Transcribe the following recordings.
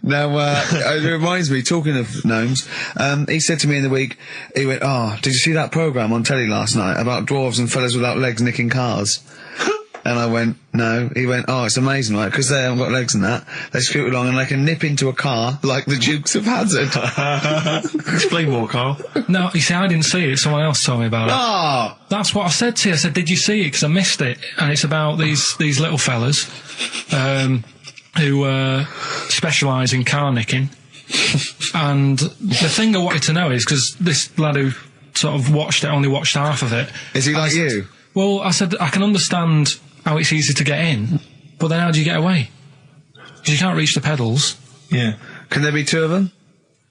Now, it reminds me, talking of gnomes, he said to me in the week, he went, did you see that programme on telly last night about dwarves and fellas without legs nicking cars? And I went, no. He went, it's amazing, right? Because they haven't got legs and that. They scoot along and they can nip into a car like the Dukes of Hazzard. Explain more, Carl. No, you see, I didn't see it. Someone else told me about it. Oh! That's what I said to you. I said, did you see it? Because I missed it. And it's about these little fellas, who, specialise in car nicking. And the thing I wanted to know is, because this lad who sort of only watched half of it. Is he like you? Well, I said, I can understand how it's easy to get in, but then how do you get away? Because you can't reach the pedals. Yeah. Can there be two of them?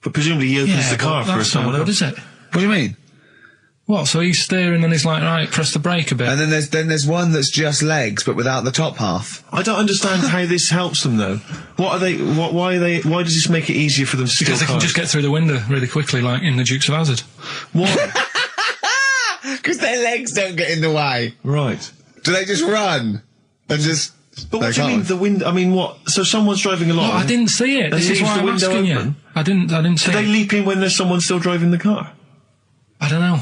But presumably he opens the car for someone else. What is it? What do you mean? What, so he's steering and he's like, right, press the brake a bit. And then there's one that's just legs, but without the top half. I don't understand how this helps them, though. Why does this make it easier for them to steal Because they can just get through the window really quickly, like in the Dukes of Hazzard. What? Because their legs don't get in the way. Right. Do they just run? And just... But what do you mean, the window? I mean, what? So someone's driving along... No, I didn't see it. This is why I'm asking you. I didn't see it. Do they leap in when there's someone still driving the car? I don't know.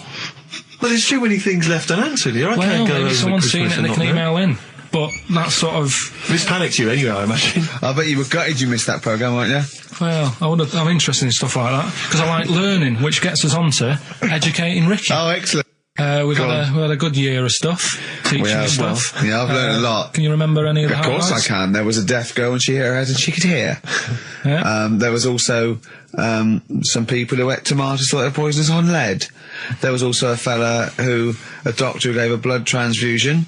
Well, there's too many things left unanswered here. I can't go over maybe someone's seen it and they can email in. But that's sort of... This panicked you anyway, I imagine. I bet you were gutted you missed that programme, weren't you? Well, I'm interested in stuff like that. Because I like learning, which gets us on to educating Ricky. Oh, excellent. We've had a good year of stuff, teaching stuff. Yeah, I've learned a lot. Can you remember any of the highlights? Of course I can. There was a deaf girl and she hit her head and she could hear. Yeah. There was also some people who ate tomatoes thought they were poisonous on lead. There was also a doctor who gave a blood transfusion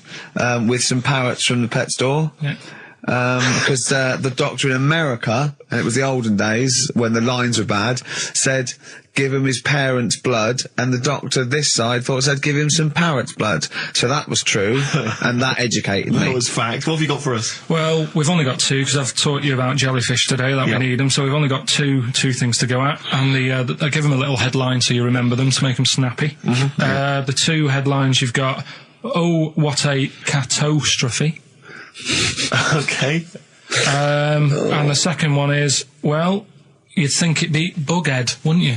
with some parrots from the pet store. Yeah. Because the doctor in America, and it was the olden days when the lines were bad, said give him his parents' blood, and the doctor this side said give him some parrot's blood. So that was true, and that educated me. That was fact. What have you got for us? Well, we've only got two, because I've taught you about jellyfish today, that we need them, so we've only got two things to go at, and I give them a little headline so you remember them to make them snappy. Mm-hmm. The two headlines you've got, oh, what a catastrophe. Okay. And the second one is, well, you'd think it beat Bughead, wouldn't you?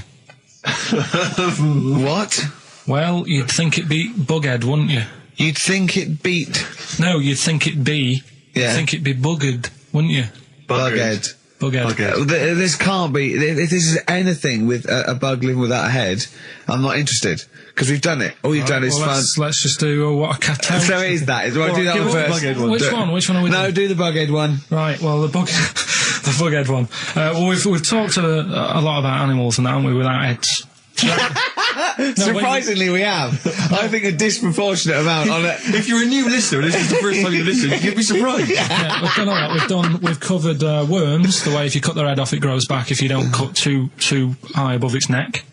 What? Well, you'd think it beat Bughead, wouldn't you? You'd think it beat... No, you'd think it be... Yeah. You'd think it'd be Buggered, wouldn't you? Bughead. Bughead. This can't be... If this is anything with a bug living without a head, I'm not interested. Because we've done it. All you've done is fun. Let's just do what a catastrophe. So it is that. Do I do that one first? Which one? Which one are we doing? No, do the Bughead one. Right, well, the Bughead one. Well, we've talked a lot about animals and that, haven't we, without heads. Surprisingly, we have. I think a disproportionate amount on it. If you're a new listener, and this is the first time you've listened, you'd be surprised. Yeah, we've done all that. We've covered worms, the way if you cut their head off, it grows back if you don't cut too high above its neck.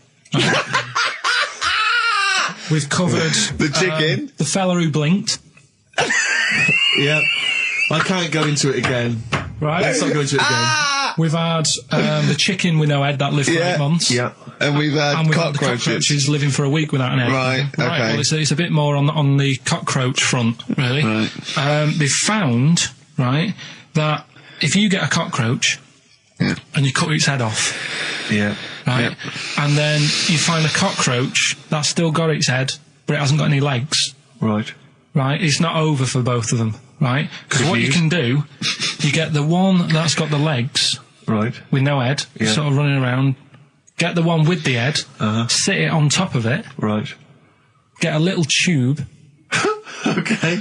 We've covered the chicken, the fella who blinked. Yeah, I can't go into it again. Right, let's not go into it again. We've had the chicken with no head that lived for 8 months. Yeah, and we've had cockroaches living for a week without an head. Right, okay. Well, it's a bit more on the cockroach front, really. Right. They've found, right, that if you get a cockroach and you cut its head off, right, and then you find a cockroach that's still got its head, but it hasn't got any legs. Right. Right, it's not over for both of them, right? Because what you can do, you get the one that's got the legs, right, with no head, sort of running around, get the one with the head, sit it on top of it, right, get a little tube, okay,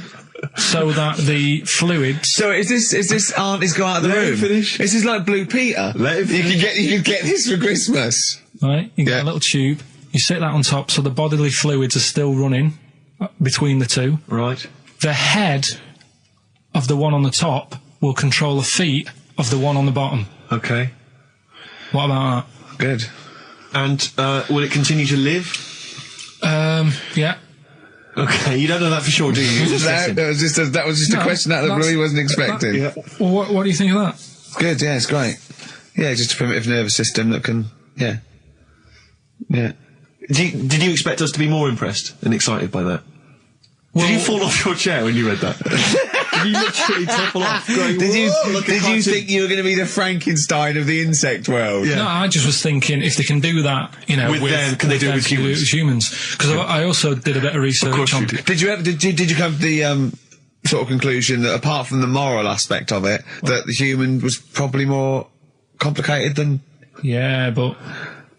so that the fluids... So is this auntie's go out of the room? Let him finish. This is like Blue Peter. Let him finish. You could get this for Christmas. Right, you get a little tube, you sit that on top so the bodily fluids are still running between the two. Right. The head of the one on the top will control the feet of the one on the bottom. Okay. What about that? Good. And will it continue to live? Yeah. Okay, you don't know that for sure, do you? That was just a question out of the blue he wasn't expecting. Well, what do you think of that? Good, yeah, it's great. Yeah, just a primitive nervous system that can, yeah. Did you expect us to be more impressed and excited by that? Did you fall off your chair when you read that? you literally topple off. Going, Did you cartoon. think you were going to be the Frankenstein of the insect world? Yeah. No, I just was thinking if they can do that, you know, With them, can they do it with humans? Because I also did a bit of research on. Did you come to the sort of conclusion that apart from the moral aspect of it, that the human was probably more complicated than? Yeah, but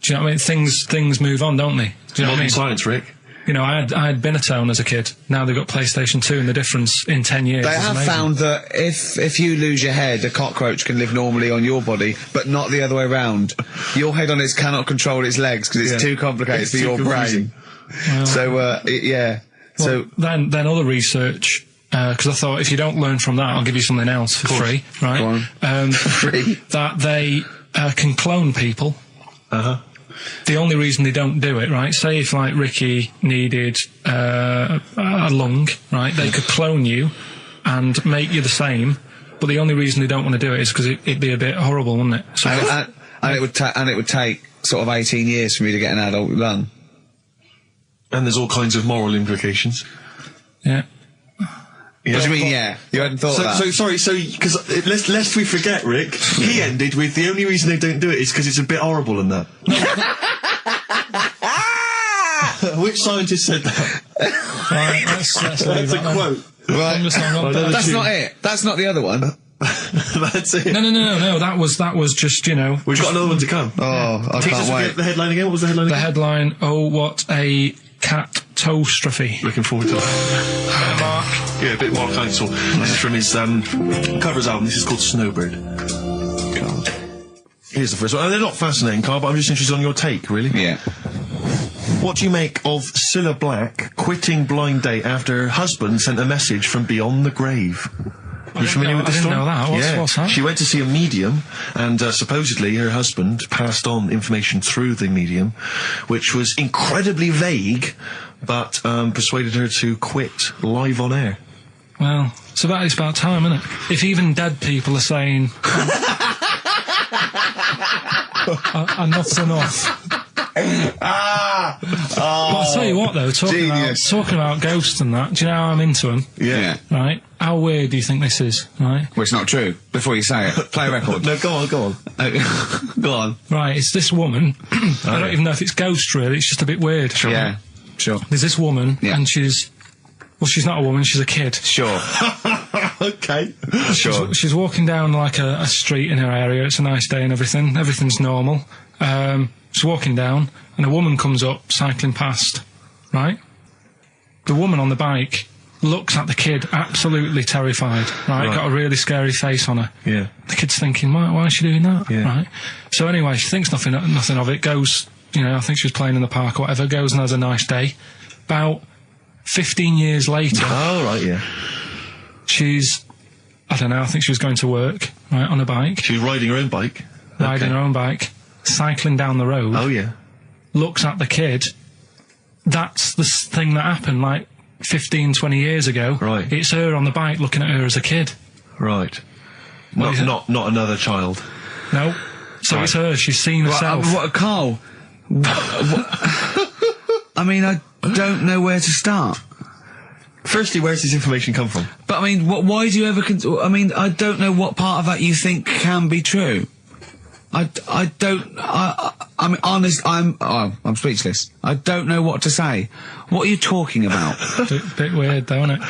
do you know what I mean? Things move on, don't they? Do you know what I mean? Science, Rick. You know, I had Binatone as a kid. Now they've got PlayStation 2, and the difference in 10 years. They is have amazing. found that if you lose your head, a cockroach can live normally on your body, but not the other way around. Your head on its cannot control its legs because it's too complicated for your brain. Well, So yeah. So then other research. Because I thought if you don't learn from that, I'll give you something else for free, right? Go on. Free. That they can clone people. The only reason they don't do it, right? Say if like Ricky needed a lung, right? They could clone you and make you the same. But the only reason they don't want to do it is because it'd be a bit horrible, wouldn't it? So and it would take sort of 18 years for me to get an adult lung. And there's all kinds of moral implications. yeah. What do you mean, yeah? You hadn't thought of that? Because lest we forget, Rick, he ended with the only reason they don't do it is because it's a bit horrible and that. Which scientist said that? Right, let's That's a quote. Right. That's tune. not it. That's not the other one. That's it. No. That was just, you know. We've got another one to come. Oh, I can't wait. The headline again? What was the headline The again? headline, oh, what a catastrophe. Looking forward to that. Mark. Yeah, a bit more Council. This is from his covers album. This is called Snowbird. God. Here's the first one. And they're not fascinating, Carl, but I'm just interested on your take, really. Yeah. What do you make of Cilla Black quitting Blind Date after her husband sent a message from beyond the grave? Are you familiar with this story? I didn't know that. What's that? She went to see a medium, and supposedly her husband passed on information through the medium, which was incredibly vague, but persuaded her to quit live on air. Well, it's about time, isn't it? If even dead people are saying, enough's enough. But I'll tell you what, though, talking about ghosts and that, do you know how I'm into them? Yeah. Right? How weird do you think this is, right? Well, it's not true. Before you say it, play a record. No, go on. Go on. Right, it's this woman. I don't even know if it's ghost, really. It's just a bit weird. Sure. Yeah, sure. There's this woman, and she's not a woman, she's a kid. Sure. Okay. Sure. She's walking down, like, a street in her area. It's a nice day and everything. Everything's normal. She's walking down, and a woman comes up, cycling past, right? The woman on the bike looks at the kid, absolutely terrified, right? Got a really scary face on her. Yeah. The kid's thinking, why is she doing that? Yeah. Right? So anyway, she thinks nothing of it, goes, you know, I think she was playing in the park or whatever, goes and has a nice day. About 15 years later... Oh, right, yeah. She's, I don't know, I think she was going to work, right, on a bike. She was riding her own bike. Riding her own bike, cycling down the road. Oh, yeah. Looks at the kid. That's the thing that happened, like, 15, 20 years ago. Right. It's her on the bike looking at her as a kid. Right. What is it? Not another child. No. So it's her. She's seen herself. What, Carl? I mean, I don't know where to start. Firstly, where's this information come from? But I mean, why do you ever? I mean, I don't know what part of that you think can be true. I mean, honest. I'm speechless. I don't know what to say. What are you talking about? Bit weird, though, isn't it?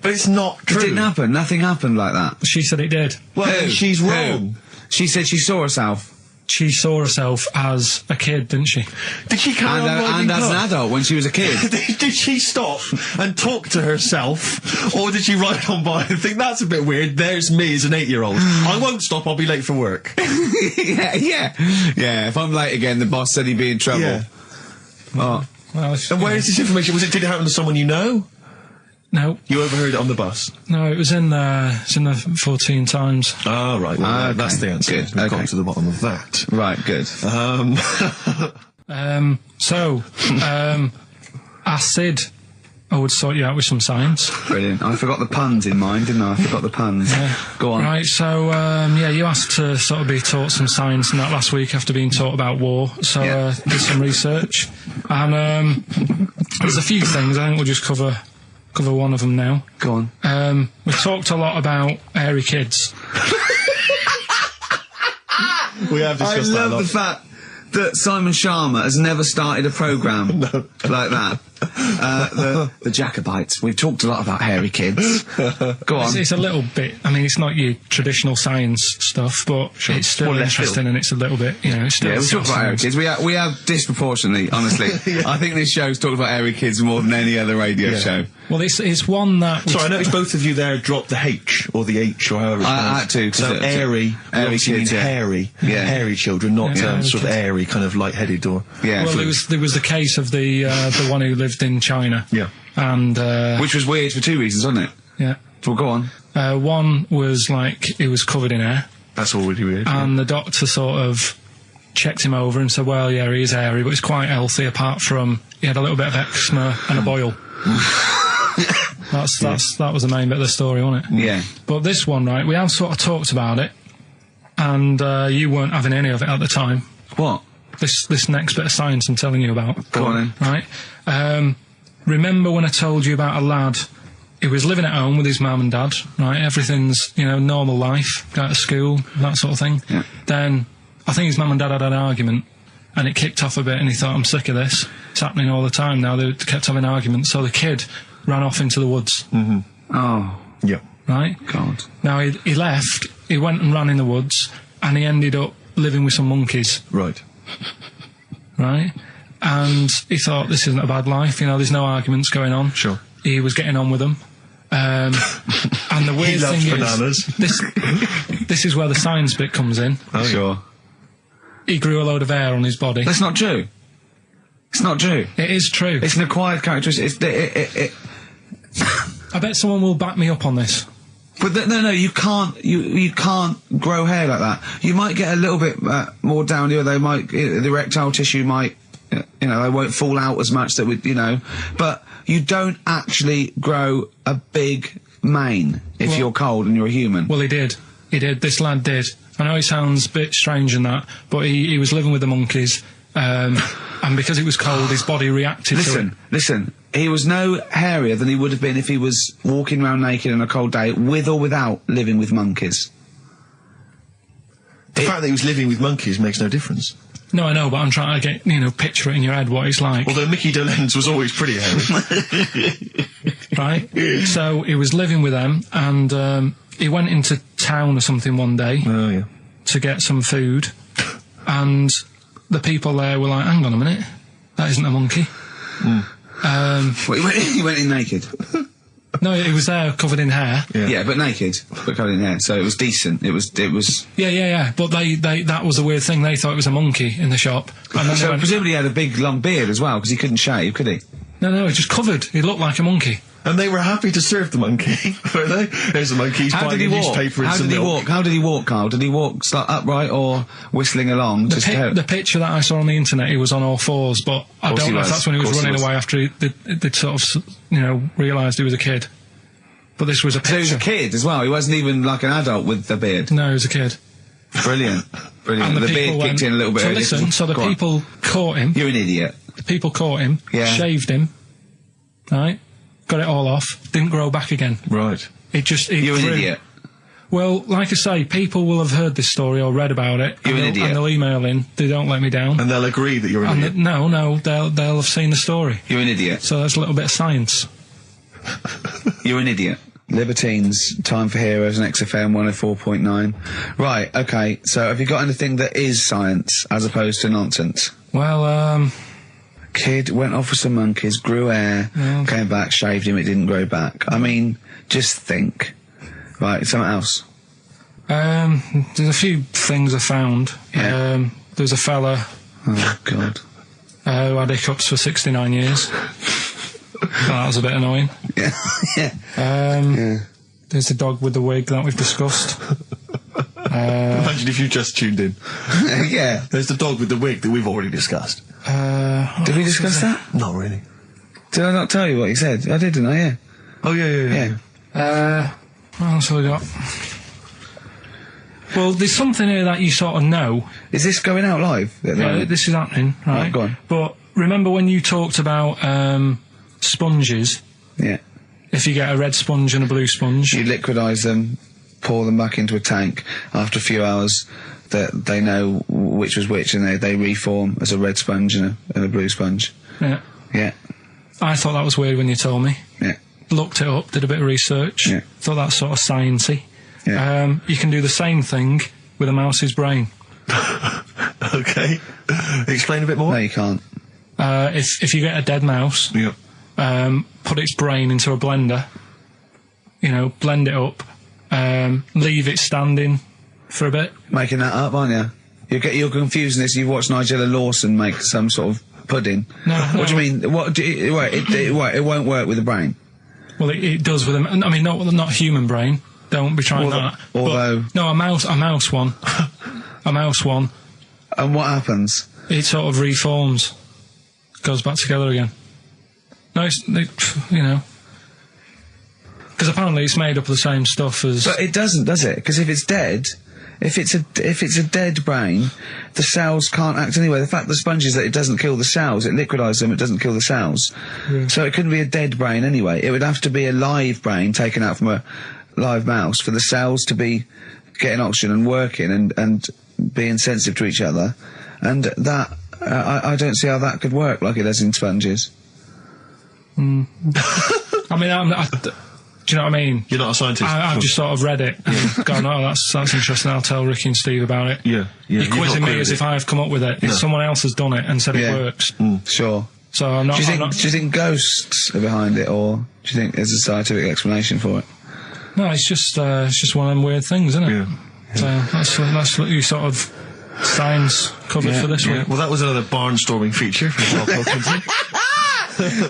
But it's not true. It didn't happen. Nothing happened like that. She said it did. Well, Who? she's wrong. Who? She said she saw herself. She saw herself as a kid, didn't she? Did she carry on riding And as an cars? adult when she was a kid. Did she stop and talk to herself, or did she ride on by and think, that's a bit weird, there's me as an 8-year-old. I won't stop, I'll be late for work. Yeah. If I'm late again, the boss said he'd be in trouble. Yeah. Oh. Well, And where is this information? Did it happen to someone you know? No. You overheard it on the bus? No, it was in the 14 Times. Ah, right. Well, Okay. that's the answer. Good. We've Okay. got to the bottom of that. Right, good. Acid. I would sort you out with some science. Brilliant. I forgot the puns in mine, didn't I? I forgot the puns. Go on. Right, so, you asked to sort of be taught some science and that last week after being taught about war, so, did some research. And, there's a few things I think we'll just cover cover one of them now. Go on. We talked a lot about hairy kids. We have discussed that a lot. I love the fact that Simon Sharma has never started a programme like that. The Jacobites. We've talked a lot about hairy kids. Go on. It's a little bit, I mean, it's not your traditional science stuff, but it's still interesting, and it's a little bit, you know, it's still... Yeah, we talk about hairy kids. We have disproportionately, honestly. I think this show's talked about hairy kids more than any other radio show. Well, it's one that... Sorry, I noticed both of you there dropped the H, or the H, or however it's I had to. So airy obviously means hairy. Hairy children, not sort of airy, kind of light-headed or... Yeah. Well, there was the case of the one who lived in China. Yeah. And... which was weird for two reasons, wasn't it? Yeah. Well, go on. One was, like, he was covered in hair. That's already weird. And the doctor sort of checked him over and said, well, yeah, he is hairy, but he's quite healthy, apart from he had a little bit of eczema and a boil. That was the main bit of the story, wasn't it? Yeah. But this one, right, we have sort of talked about it, and you weren't having any of it at the time. What? This next bit of science I'm telling you about. Go on then. Right? Remember when I told you about a lad who was living at home with his mum and dad, right? Everything's, you know, normal life, go to school, that sort of thing. Yeah. Then, I think his mum and dad had an argument, and it kicked off a bit, and he thought, I'm sick of this. It's happening all the time now. They kept having arguments, so the kid ran off into the woods. Mm-hmm. Oh. Yeah. Right? God. Now, he left, he went and ran in the woods, and he ended up living with some monkeys. Right. Right? And he thought, this isn't a bad life, you know, there's no arguments going on. Sure. He was getting on with them. And the weird thing bananas. is, this is where the science bit comes in. Oh, sure. He grew a load of hair on his body. That's not true. It's not true. It is true. It's an acquired characteristic. I bet someone will back me up on this. But no, you can't. You can't grow hair like that. You might get a little bit more down here. They might, the erectile tissue might, you know, they won't fall out as much. That would, you know, but you don't actually grow a big mane if you're cold and you're a human. Well, he did. This lad did. I know it sounds a bit strange in that, but he was living with the monkeys, and because it was cold, his body reacted to it. Listen, he was no hairier than he would have been if he was walking around naked on a cold day, with or without living with monkeys. The fact that he was living with monkeys makes no difference. No, I know, but I'm trying to get, you know, picture it in your head what it's like. Although Mickey Dolenz was always pretty hairy. Right? So he was living with them, and he went into town or something one day to get some food, and the people there were like, hang on a minute, that isn't a monkey. He went in naked. No, he was there covered in hair. Yeah, but naked, but covered in hair, so it was decent. It was. Yeah. But they that was the weird thing. They thought it was a monkey in the shop. And then So presumably he had a big long beard as well, because he couldn't shave, could he? No, he was just covered. He looked like a monkey. And they were happy to serve the monkey, were they? There's a monkey, he's buying a newspaper and some milk. How did he walk, Carl? Did he walk upright or whistling along? The picture that I saw on the internet, he was on all fours, but I don't know if that's when he was running away after they'd sort of, you know, realised he was a kid. But this was a picture. So he was a kid as well? He wasn't even like an adult with the beard? No, he was a kid. Brilliant. And the beard kicked in a little bit. So listen, so the people caught him. You're an idiot. The people caught him, shaved him, right? Got it all off, didn't grow back again. Right. You're an idiot. Well, like I say, people will have heard this story or read about it. You're an idiot. And they'll email in, they don't let me down. And they'll agree that you're an idiot. No, they'll have seen the story. You're an idiot. So that's a little bit of science. You're an idiot. Libertines, Time for Heroes and XFM 104.9. Right, okay, so have you got anything that is science as opposed to nonsense? Well, Kid went off with some monkeys, grew hair, came back, shaved him, it didn't grow back. I mean, just think. Right, something else. There's a few things I found. Yeah. There's a fella... Oh, God. Who had hiccups for 69 years. That was a bit annoying. Yeah. There's the dog with the wig that we've discussed. Imagine if you just tuned in. Yeah. There's the dog with the wig that we've already discussed. Did we discuss that? Not really. Did I not tell you what you said? I did, didn't I? Yeah. Oh, yeah. What else have we got? Well, there's something here that you sort of know. Is this going out live? Yeah, this is happening, right? Go on. But remember when you talked about sponges? Yeah. if you get a red sponge and a blue sponge. You liquidise them, pour them back into a tank. After a few hours, they know which was which, and they reform as a red sponge and a blue sponge. Yeah. Yeah. I thought that was weird when you told me. Yeah. Looked it up, did a bit of research. Yeah. Thought that's sort of sciencey. Yeah. You can do the same thing with a mouse's brain. Okay. Explain a bit more. No, you can't. If you get a dead mouse, put its brain into a blender, blend it up, leave it standing for a bit. Making that up, aren't you? You're confusing this. You've watched Nigella Lawson make some sort of pudding. No. What do you mean? It won't work with the brain. Well, it does with I mean, not human brain. Don't be trying that. Although, no, a mouse one, a mouse one. And what happens? It sort of reforms, goes back together again. No, because apparently it's made up of the same stuff as. But it doesn't, does it? Because if it's dead, if it's a dead brain, the cells can't act anyway. The fact the sponge is that it doesn't kill the cells, it liquidises them, it doesn't kill the cells. Yeah. So it couldn't be a dead brain anyway. It would have to be a live brain taken out from a live mouse for the cells to be getting oxygen and working and being sensitive to each other. And that, I don't see how that could work like it does in sponges. I mean, do you know what I mean? You're not a scientist. I've just sort of read it and gone, oh, that's interesting, I'll tell Ricky and Steve about it. Yeah. You're quizzing me as if I've come up with it. Someone else has done it and said it works. Sure. So I'm not... Do you think ghosts are behind it, or do you think there's a scientific explanation for it? No, it's just one of them weird things, isn't it? Yeah. So that's what you sort of science covered for this week. Well, that was another barnstorming feature from Karl Pilkington.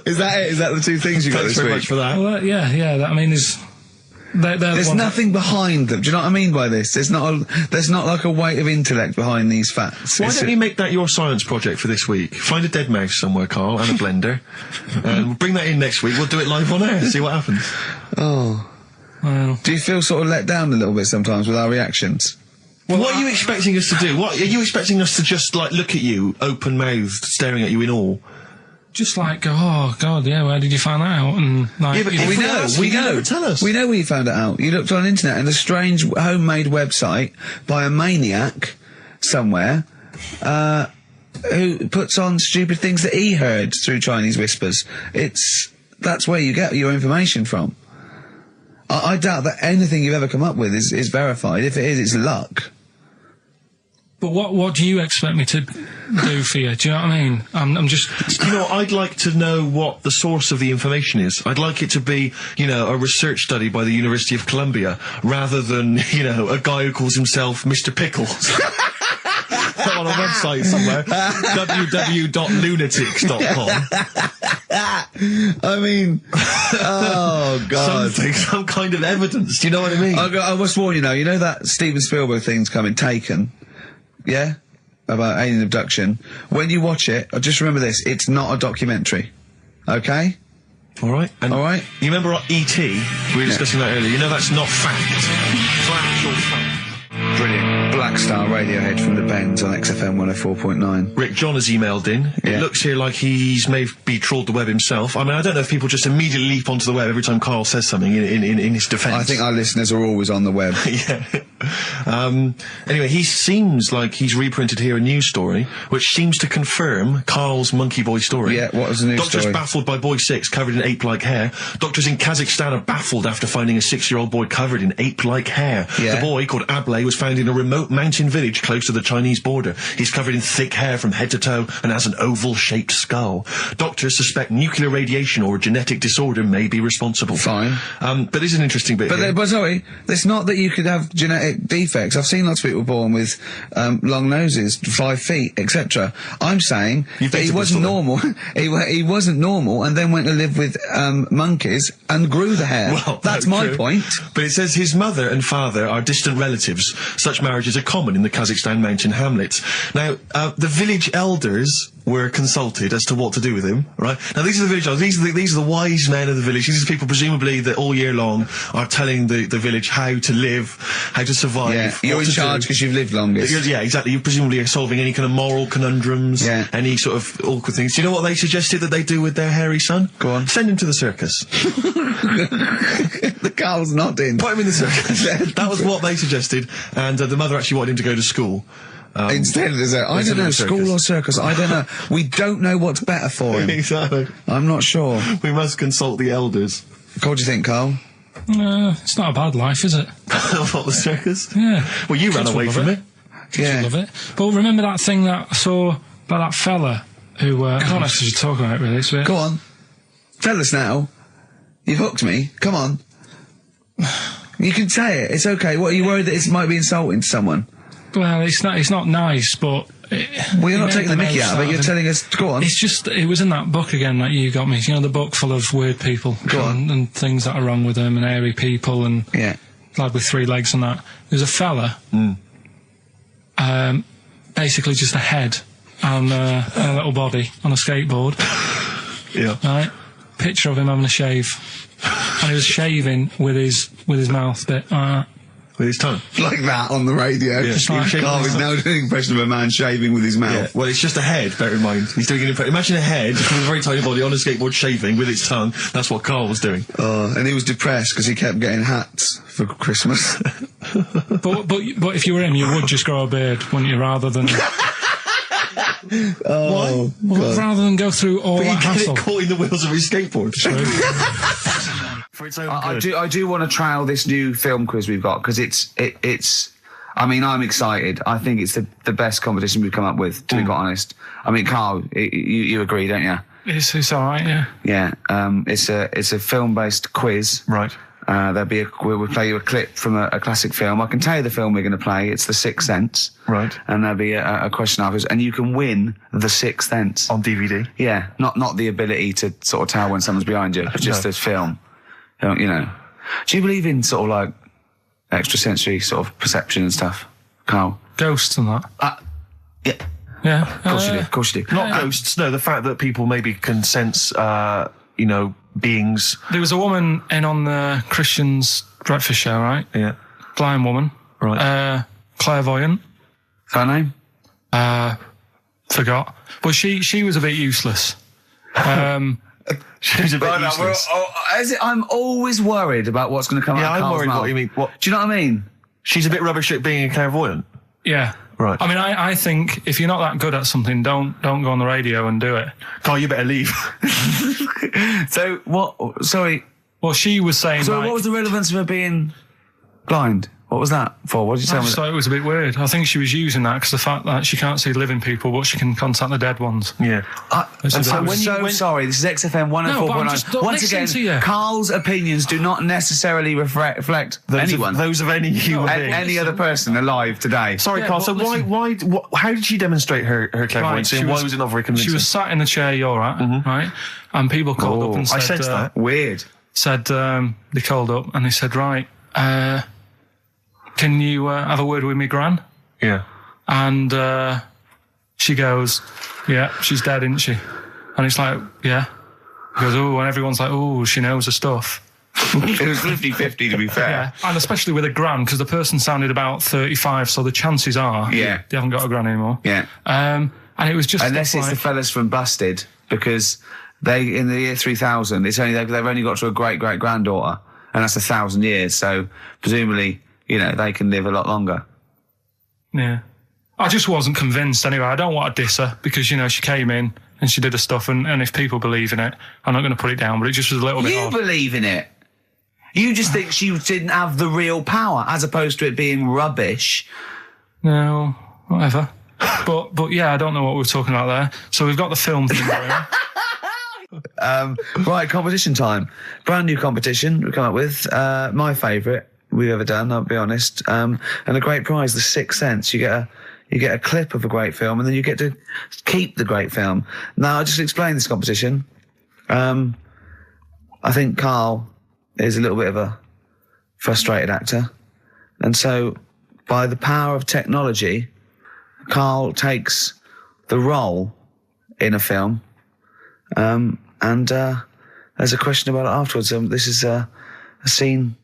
Is that it? Is that the two things you got this week? Thanks very much for that. Well, yeah. I mean, there's nothing behind them. Do you know what I mean by this? There's not like a weight of intellect behind these facts. Why don't you make that your science project for this week? Find a dead mouse somewhere, Karl, and a blender, and we'll bring that in next week. We'll do it live on air. See what happens. Oh. Well. Do you feel sort of let down a little bit sometimes with our reactions? Well, what are you expecting us to do? What are you expecting us to just look at you, open-mouthed, staring at you in awe? Just go, oh God, yeah. Where did you find that out? And but we know. Tell us. We know where you found it out. You looked on the internet and a strange homemade website by a maniac somewhere who puts on stupid things that he heard through Chinese whispers. That's where you get your information from. I doubt that anything you've ever come up with is verified. If it is, it's luck. But what do you expect me to do for you? Do you know what I mean? I'm just... I'd like to know what the source of the information is. I'd like it to be, a research study by the University of Columbia, rather than, a guy who calls himself Mr. Pickles. On a website somewhere. www.lunatics.com. I mean, oh God. Some kind of evidence, do you know what I mean? I must warn you know that Steven Spielberg thing's coming, Taken? Yeah? About alien abduction. When you watch it, just remember this, it's not a documentary. Okay? Alright. Alright? You remember E.T.? We were discussing that earlier. That's not fact. It's actual fact. Brilliant. Black Star Radiohead from the Bends on XFM 104.9. Rick John has emailed in. It looks here like he's maybe trawled the web himself. I mean, I don't know if people just immediately leap onto the web every time Karl says something in his defence. I think our listeners are always on the web. Anyway, he seems like he's reprinted here a news story, which seems to confirm Karl's Monkey Boy story. Yeah, what was the news Doctors story? baffled by boy 6 covered in ape-like hair. Doctors in Kazakhstan are baffled after finding a 6-year-old boy covered in ape-like hair. Yeah. The boy, called Ablay, was found in a remote mountain village close to the Chinese border. He's covered in thick hair from head to toe and has an oval-shaped skull. Doctors suspect nuclear radiation or a genetic disorder may be responsible. Fine. But there's an interesting bit here. But sorry, it's not that you could have genetic defects. I've seen lots of people born with long noses, 5 feet, etc. I'm saying that he wasn't normal. he wasn't normal, and then went to live with monkeys and grew the hair. Well, that's my point. But it says his mother and father are distant relatives. Such marriages are common in the Kazakhstan mountain hamlets. Now, the village elders were consulted as to what to do with him, right? Now, these are the village elders. These are the wise men of the village. These are people, presumably, that all year long are telling the village how to live, how to survive. Yeah, you're in charge because you've lived longest. Yeah, exactly. You presumably are solving any kind of moral conundrums, any sort of awkward things. Do you know what they suggested that they do with their hairy son? Go on. Send him to the circus. The Carl's nodding. Put him in the circus. That was what they suggested, and the mother actually wanted him to go to school. Instead, I don't know, school or circus, I don't know. We don't know what's better for him. Exactly. I'm not sure. We must consult the elders. What do you think, Karl? It's not a bad life, is it? What, the circus? Yeah. Well, you ran away from it. Yeah. Love it. But remember that thing that I saw about that fella who, I don't know if you should talk about it really, so Go on. Tell us now. You've hooked me. Come on. You can say it. It's okay. What, are you worried that it might be insulting to someone? Well, it's not nice, but... Well, you're not taking the mickey out of it, you're telling us... Go on. It's just, it was in that book again that you got me. You know, the book full of weird people. Go on. And things that are wrong with them, and hairy people, and... Yeah. Lad with 3 legs and that. There's a fella... basically just a head and a little body on a skateboard. Yeah. Right? Picture of him having a shave. And he was shaving with his mouth bit. With his tongue. Like that on the radio. Yeah. Karl is now doing an impression of a man shaving with his mouth. Yeah. Well, it's just a head, bear in mind. He's doing an impression. Imagine a head with a very tiny body on a skateboard shaving with its tongue. That's what Karl was doing. And he was depressed because he kept getting hats for Christmas. but if you were him, you would just grow a beard, wouldn't you, rather than... Oh, well, rather than go through all But that you get hassle. it caught in the wheels of his skateboard. For its own good. I do want to trial this new film quiz we've got because it's. I mean, I'm excited. I think it's the best competition we've come up with. To be quite honest, I mean, Karl, you agree, don't you? It's all right, yeah. Yeah. It's a film-based quiz. Right. We'll play you a clip from a classic film. I can tell you the film we're going to play. It's The Sixth Sense. Right. And there'll be a question afterwards, and you can win The Sixth Sense On DVD. Yeah, not the ability to sort of tell when someone's behind you, just this film. You know. Do you believe in sort of like extrasensory sort of perception and stuff, Karl? Ghosts and that. Yeah. Yeah. Of course you do. Not ghosts, no, the fact that people maybe can sense, beings. There was a woman in on the Christian's breakfast show, right? Yeah. Blind woman. Right. Clairvoyant. Her name? Forgot. But she was a bit useless. She's a bit useless. I'm always worried about what's going to come out of I'm Karl's worried mouth. what you mean. What? Do you know what I mean? She's a bit rubbish at being a clairvoyant. Yeah. Right. I mean, I think if you're not that good at something, don't go on the radio and do it. Karl, you better leave. So, what... Sorry. Well, she was saying, So like, what was the relevance of her being blind? What was that for? What did you I tell me? just thought it was a bit weird. I think she was using that because the fact that she can't see living people, but she can contact the dead ones. Yeah. I'm sorry, this is XFM 104.9. Once again, Karl's opinions do not necessarily reflect those of any human being. Any other person alive today. Sorry, Karl, so how did she demonstrate her clairvoyance, and why was it not very convincing? She was sat in the chair you're at, right? And people called up and said... I sensed that. Weird. They called up and they said, right, can you have a word with me, Gran? Yeah. And she goes, yeah, she's dead, isn't she? And it's like, yeah. He goes, oh, and everyone's like, oh, she knows her stuff. It was 50-50, to be fair. Yeah, and especially with a gran, because the person sounded about 35, so the chances are they haven't got a gran anymore. Yeah. And it was just... Unless it's the fellas from Busted, because they, in the year 3000, it's only they've only got to a great-great-granddaughter, and that's 1,000 years, so presumably... they can live a lot longer. Yeah. I just wasn't convinced anyway. I don't want to diss her because, she came in and she did her stuff and if people believe in it, I'm not going to put it down, but it just was a little bit odd. You believe in it? You just think she didn't have the real power as opposed to it being rubbish? No, whatever. but yeah, I don't know what we were talking about there. So we've got the film thing going on. Right, competition time. Brand new competition we've come up with. My favourite we've ever done, I'll be honest. And a great prize, The Sixth Sense. You get a clip of a great film, and then you get to keep the great film. Now, I'll just explain this competition. I think Karl is a little bit of a frustrated actor, and so by the power of technology, Karl takes the role in a film. And there's a question about it afterwards. This is a scene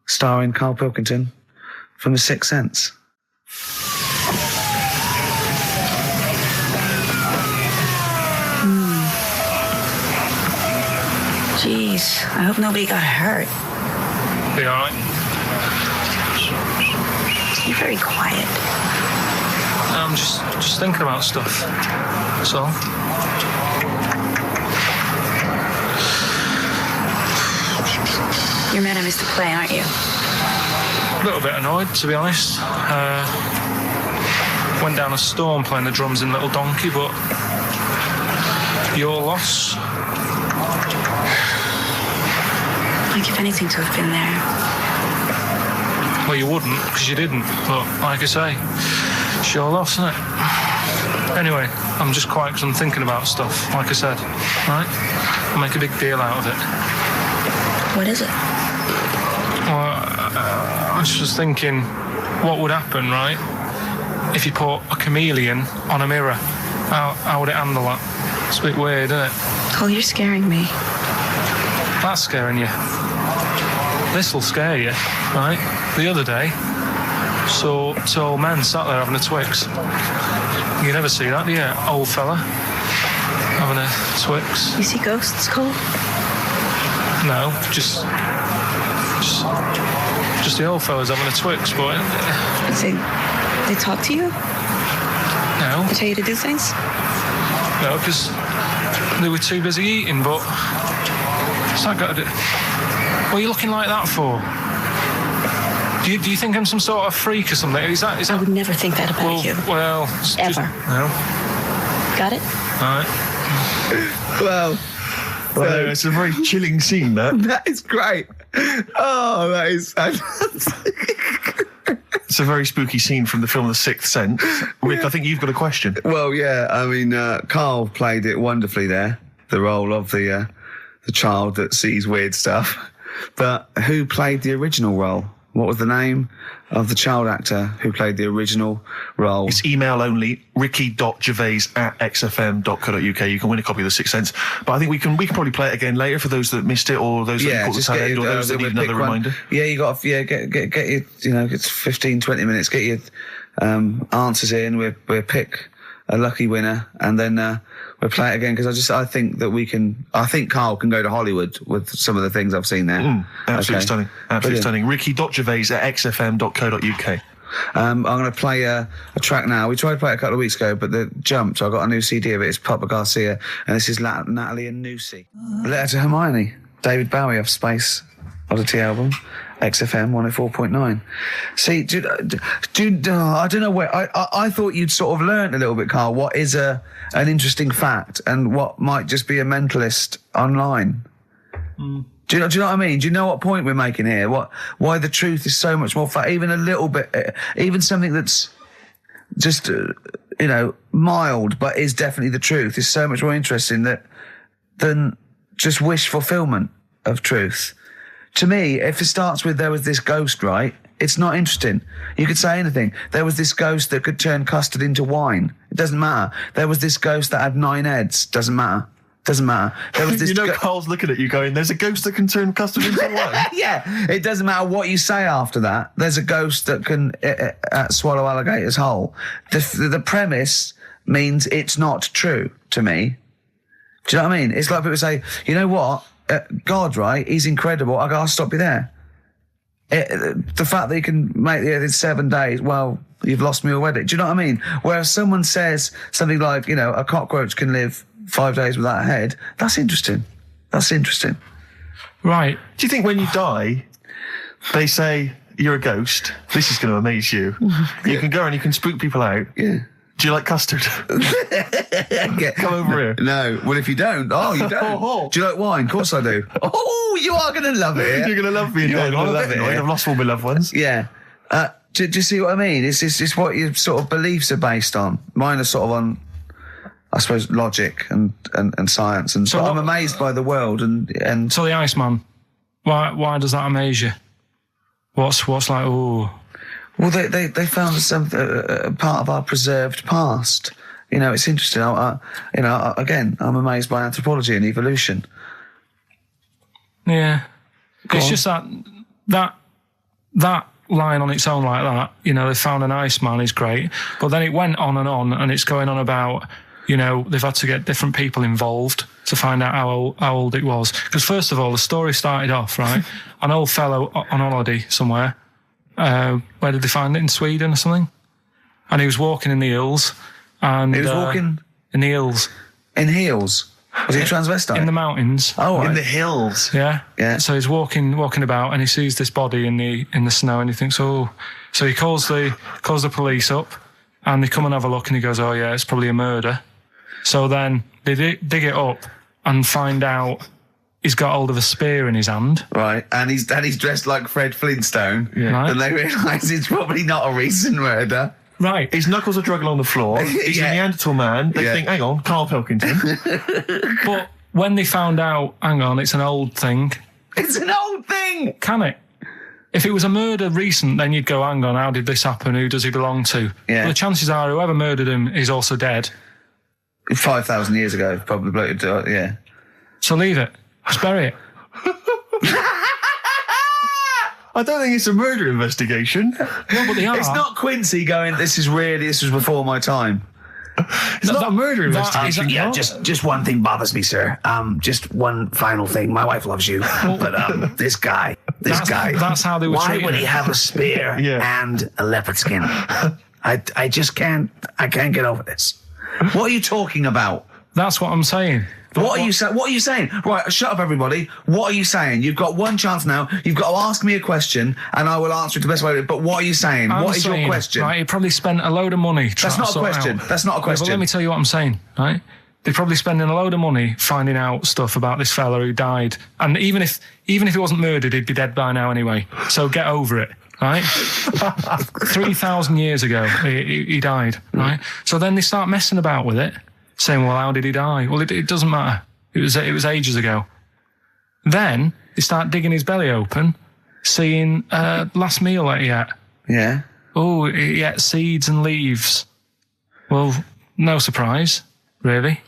starring Karl Pilkington from The Sixth Sense. Jeez, I hope nobody got hurt. Be alright? You're very quiet. I'm just thinking about stuff. That's all. You're mad I missed the play, aren't you? A little bit annoyed, to be honest. Went down a storm playing the drums in Little Donkey, but your loss. I'd give anything to have been there. Well, you wouldn't, because you didn't. But like I say, it's your loss, isn't it? Anyway, I'm just quiet because I'm thinking about stuff, like I said. Right? I'll make a big deal out of it. What is it? Well, I was just thinking, what would happen, right, if you put a chameleon on a mirror? How would it handle that? It's a bit weird, isn't it? Oh, you're scaring me. That's scaring you. This'll scare you, right? The other day, saw two old men sat there having a Twix. You never see that, do you? Old fella having a Twix. You see ghosts, Cole? No, just the old fellas having a Twix, boy. They talk to you? No. They tell you to do things? No, because they were too busy eating, but what's that got to do? What are you looking like that for? Do you think I'm some sort of freak or something? Is that... I would never think that about you. Well... Ever. No. Got it? All right. Well, it's a very chilling scene, that. That is great. Oh, that is fantastic. It's a very spooky scene from the film The Sixth Sense. Rick, I think you've got a question. Well, yeah, I mean, Karl played it wonderfully there, the role of the child that sees weird stuff. But who played the original role? What was the name of the child actor who played the original role? It's email only, ricky.gervais@xfm.co.uk. You can win a copy of The Sixth Sense. But I think we can probably play it again later for those that missed it, or those that caught the tail end, or those that need another reminder. Yeah, you got to get your, it's 15, 20 minutes, get your answers in. We'll pick a lucky winner, and then we'll play it again, because I think Karl can go to Hollywood with some of the things I've seen there. Absolutely stunning. Absolutely stunning. Ricky.gervais@xfm.co.uk. I'm going to play a track now. We tried to play it a couple of weeks ago, but the jumped. So I got a new CD of it. It's Papa Garcia, and this is Natalie and Nusi. Letter to Hermione, David Bowie off Space Oddity album, XFM 104.9. See, I don't know where. I thought you'd sort of learnt a little bit, Karl, what is an interesting fact and what might just be a mentalist online. Do you know what I mean? Do you know what point we're making here? Why the truth is so much more even a little bit, even something that's just, mild, but is definitely the truth, is so much more interesting than just wish fulfillment of truth. To me, if it starts with there was this ghost, right, it's not interesting. You could say anything. There was this ghost that could turn custard into wine. It doesn't matter. There was this ghost that had 9 heads. Doesn't matter. Doesn't matter. There was this Carl's looking at you going, there's a ghost that can turn custard into wine. Yeah, it doesn't matter what you say after that. There's a ghost that can swallow alligators whole. The premise means it's not true to me. Do you know what I mean? It's like people say, you know what? God, right? He's incredible. I'll stop you there. The fact that he can make the earth in 7 days, well, you've lost me already. Do you know what I mean? Whereas someone says something like, a cockroach can live 5 days without a head, that's interesting. That's interesting. Right. Do you think when you die, they say, you're a ghost? This is going to amaze you. You can go and you can spook people out. Yeah. Do you like custard? Come over here. No. Well, if you don't, you don't. Do you like wine? Of course I do. Oh, you are going to love it. You're going to love me. You're going to love it. I've lost all my loved ones. Yeah. Do you see what I mean? It's what your sort of beliefs are based on. Mine are sort of on, I suppose, logic and science. And so I'm amazed by the world. And so the Iceman, why does that amaze you? What's like, ooh... Well, they found some part of our preserved past You know, it's interesting. Again, I'm amazed by anthropology and evolution. Yeah. It's just that line on its own like that, you know, they found an Iceman is great, but then it went on, and it's going on about, you know, they've had to get different people involved to find out how old it was. Because first of all, the story started off, right, an old fellow on holiday somewhere, where did they find it, in Sweden or something? And he was walking in the hills, and... He was walking? In the hills. In heels? Was he a transvestite? In the mountains. Oh, right. In the hills. Yeah. Yeah. So he's walking about, and he sees this body in the snow, and he thinks, oh. So he calls the police up, and they come and have a look, and he goes, oh yeah, it's probably a murder. So then they dig it up and find out he's got hold of a spear in his hand. Right, and he's dressed like Fred Flintstone. Yeah. Right. And they realise it's probably not a recent murder. Right. His knuckles are dragging on the floor. He's a Neanderthal man. They think, hang on, Karl Pilkington. But when they found out, hang on, it's an old thing. It's an old thing! Can it? If it was a murder recent, then you'd go, hang on, how did this happen? Who does he belong to? Yeah. Well, the chances are whoever murdered him is also dead. 5,000 years ago, probably, yeah. So leave it. Just bury it. I don't think it's a murder investigation. No, but they are. It's not Quincy going, this was before my time. It's not a murder investigation. Yeah, just one thing bothers me, sir. Just one final thing. My wife loves you, but this guy. That's how they were Why treating would he him. have a spear and a leopard skin? I just can't. I can't get over this. What are you talking about? That's what I'm saying. What are you saying? Right, shut up, everybody. What are you saying? You've got one chance now. You've got to ask me a question, and I will answer it the best way. But what are you saying? What is your question? Right, he probably spent a load of money. That's not a question. That's not a question. But let me tell you what I'm saying. Right, they're probably spending a load of money finding out stuff about this fella who died. And even if he wasn't murdered, he'd be dead by now anyway. So get over it. Right, 3,000 years ago he died. Right, so then they start messing about with it. Saying, well, how did he die? Well, it doesn't matter. It was ages ago. Then they start digging his belly open, seeing last meal that he ate. Yeah. Oh, he ate seeds and leaves. Well, no surprise, really.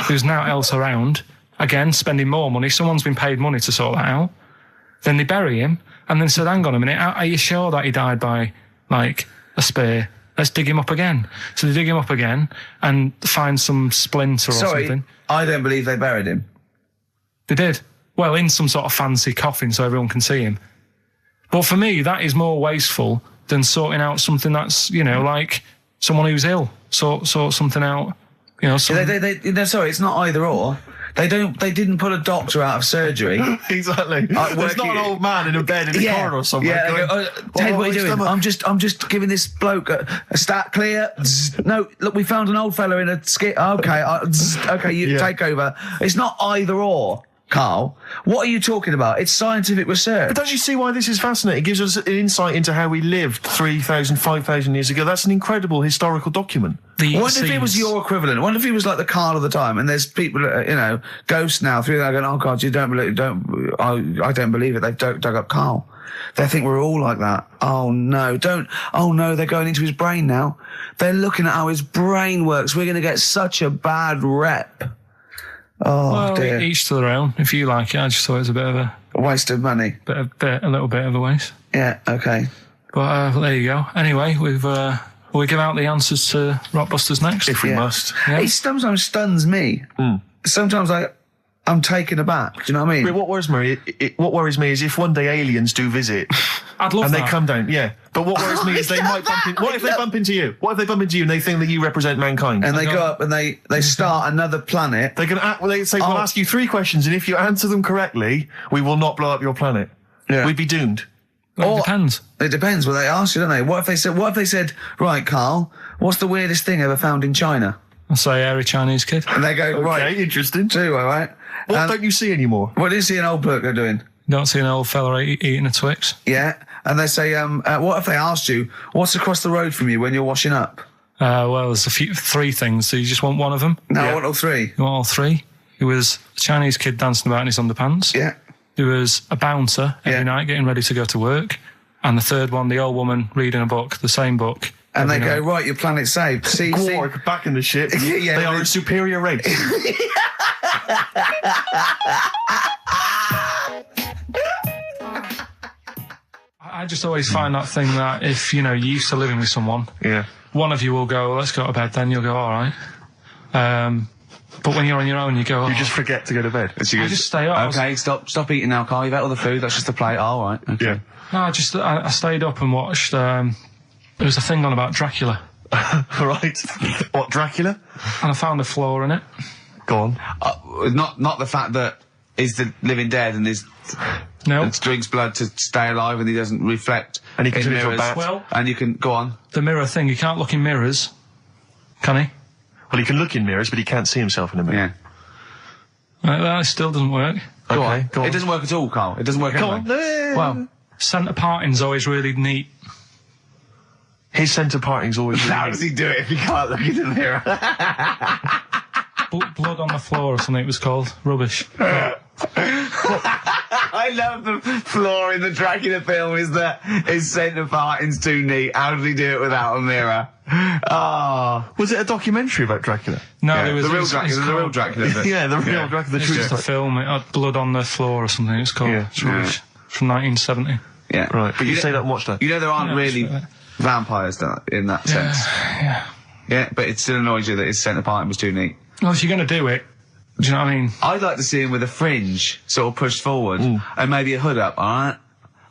There's now else around. Again, spending more money. Someone's been paid money to sort that out. Then they bury him, and then said, hang on a minute, are you sure that he died by, like, a spear? Let's dig him up again. So they dig him up again and find some splinter or something. I don't believe they buried him. They did. Well, in some sort of fancy coffin so everyone can see him. But for me, that is more wasteful than sorting out something that's, you know, like someone who's ill. Sort something out, you know. Sorry, it's not either or. They didn't put a doctor out of surgery. Exactly. There's not an old man in a bed in the corridor somewhere. Yeah, going, Ted, what are you doing? I'm just giving this bloke a stat clear. No, look, we found an old fella in a skit. Okay, you take over. It's not either or, Karl. What are you talking about? It's scientific research. But don't you see why this is fascinating? It gives us an insight into how we lived 3,000, 5,000 years ago. That's an incredible historical document. I wonder if he was your equivalent. I wonder if he was like the Karl of the time. And there's people, ghosts now through there going, oh God, I don't believe it. They've dug up Karl. They think we're all like that. Oh no, they're going into his brain now. They're looking at how his brain works. We're going to get such a bad rep. Oh, well, dear. Each to their own. If you like it, I just thought it was a bit of a waste of money. A little bit of a waste. Yeah, okay. But there you go. Anyway, we give out the answers to Rockbusters next. If we must. Yeah. It sometimes stuns me. Sometimes I'm taken aback. Do you know what I mean? But what worries me is if one day aliens do visit, I'd love and that. they come down. Yeah. But what worries me is they might bump in. What if they bump into you? What if they bump into you and they think that you represent mankind? And they go up and they start another planet. They can they say, we'll ask you 3 questions, and if you answer them correctly, we will not blow up your planet. Yeah. We'd be doomed. Well, it depends. It depends what they ask you, don't they? What if they said, right, Karl, what's the weirdest thing ever found in China? I'll say hairy Chinese kid. And they go, right. Okay, interesting. All right. What don't you see anymore? What do you see an old bloke doing? Don't see an old fella eating a Twix. Yeah. And they say, what if they asked you, what's across the road from you when you're washing up? Well, there's 3 things. So you just want one of them? No, I want all 3. You want all 3? There was a Chinese kid dancing about in his underpants. Yeah. There was a bouncer every night getting ready to go to work. And the third one, the old woman reading a book, the same book, And they Every go, night. right, your planet's saved. See, Quark back in the ship. Yeah, they are they- a superior race. I just always find that thing that if, you know, you're used to living with someone, Yeah. one of you will go, let's go to bed, then you'll go, all right. But when you're on your own, you go, You just forget to go to bed. I just stay up. Okay, stop eating now, Carl. You've ate all the food. That's just a plate. All right. Okay. Yeah. No, I stayed up and watched, there was a thing on about Dracula, Right. What, Dracula? and I found a flaw in it. Go on. Not the fact that he's the living dead and No. and drinks blood to stay alive and he doesn't reflect. And he can in turn into a mirrors. bat. Well, And you can go on. the mirror thing, you can't look in mirrors, can he? Well, he can look in mirrors, but he can't see himself in a mirror. Yeah. That still doesn't work. Go Okay, on. go on. It doesn't work at all, Carl. It doesn't work Go anyway. on. Well, Centre parting's always really neat. His centre parting's always really how does he do it if he can't look in the mirror? Blood on the floor or something it was called. Rubbish. I love the flaw in the Dracula film is that his centre parting's too neat. How does he do it without a mirror? Oh. Was it a documentary about Dracula? No, Yeah, there was the real it's Dracula. The real called- Dracula. bit. Yeah, the real Dracula, the It's true just a story. film. It had blood on the floor or something. It's called. Yeah. It's rubbish. From 1970. Yeah. Right, but you know- say that and watch that. You know there aren't Yeah, really sure. vampires in that sense. Yeah. Yeah, but it still annoys you that his centre parting was too neat. Well, if you're going to do it, do you know what I mean? I'd like to see him with a fringe sort of pushed forward and maybe a hood up, alright?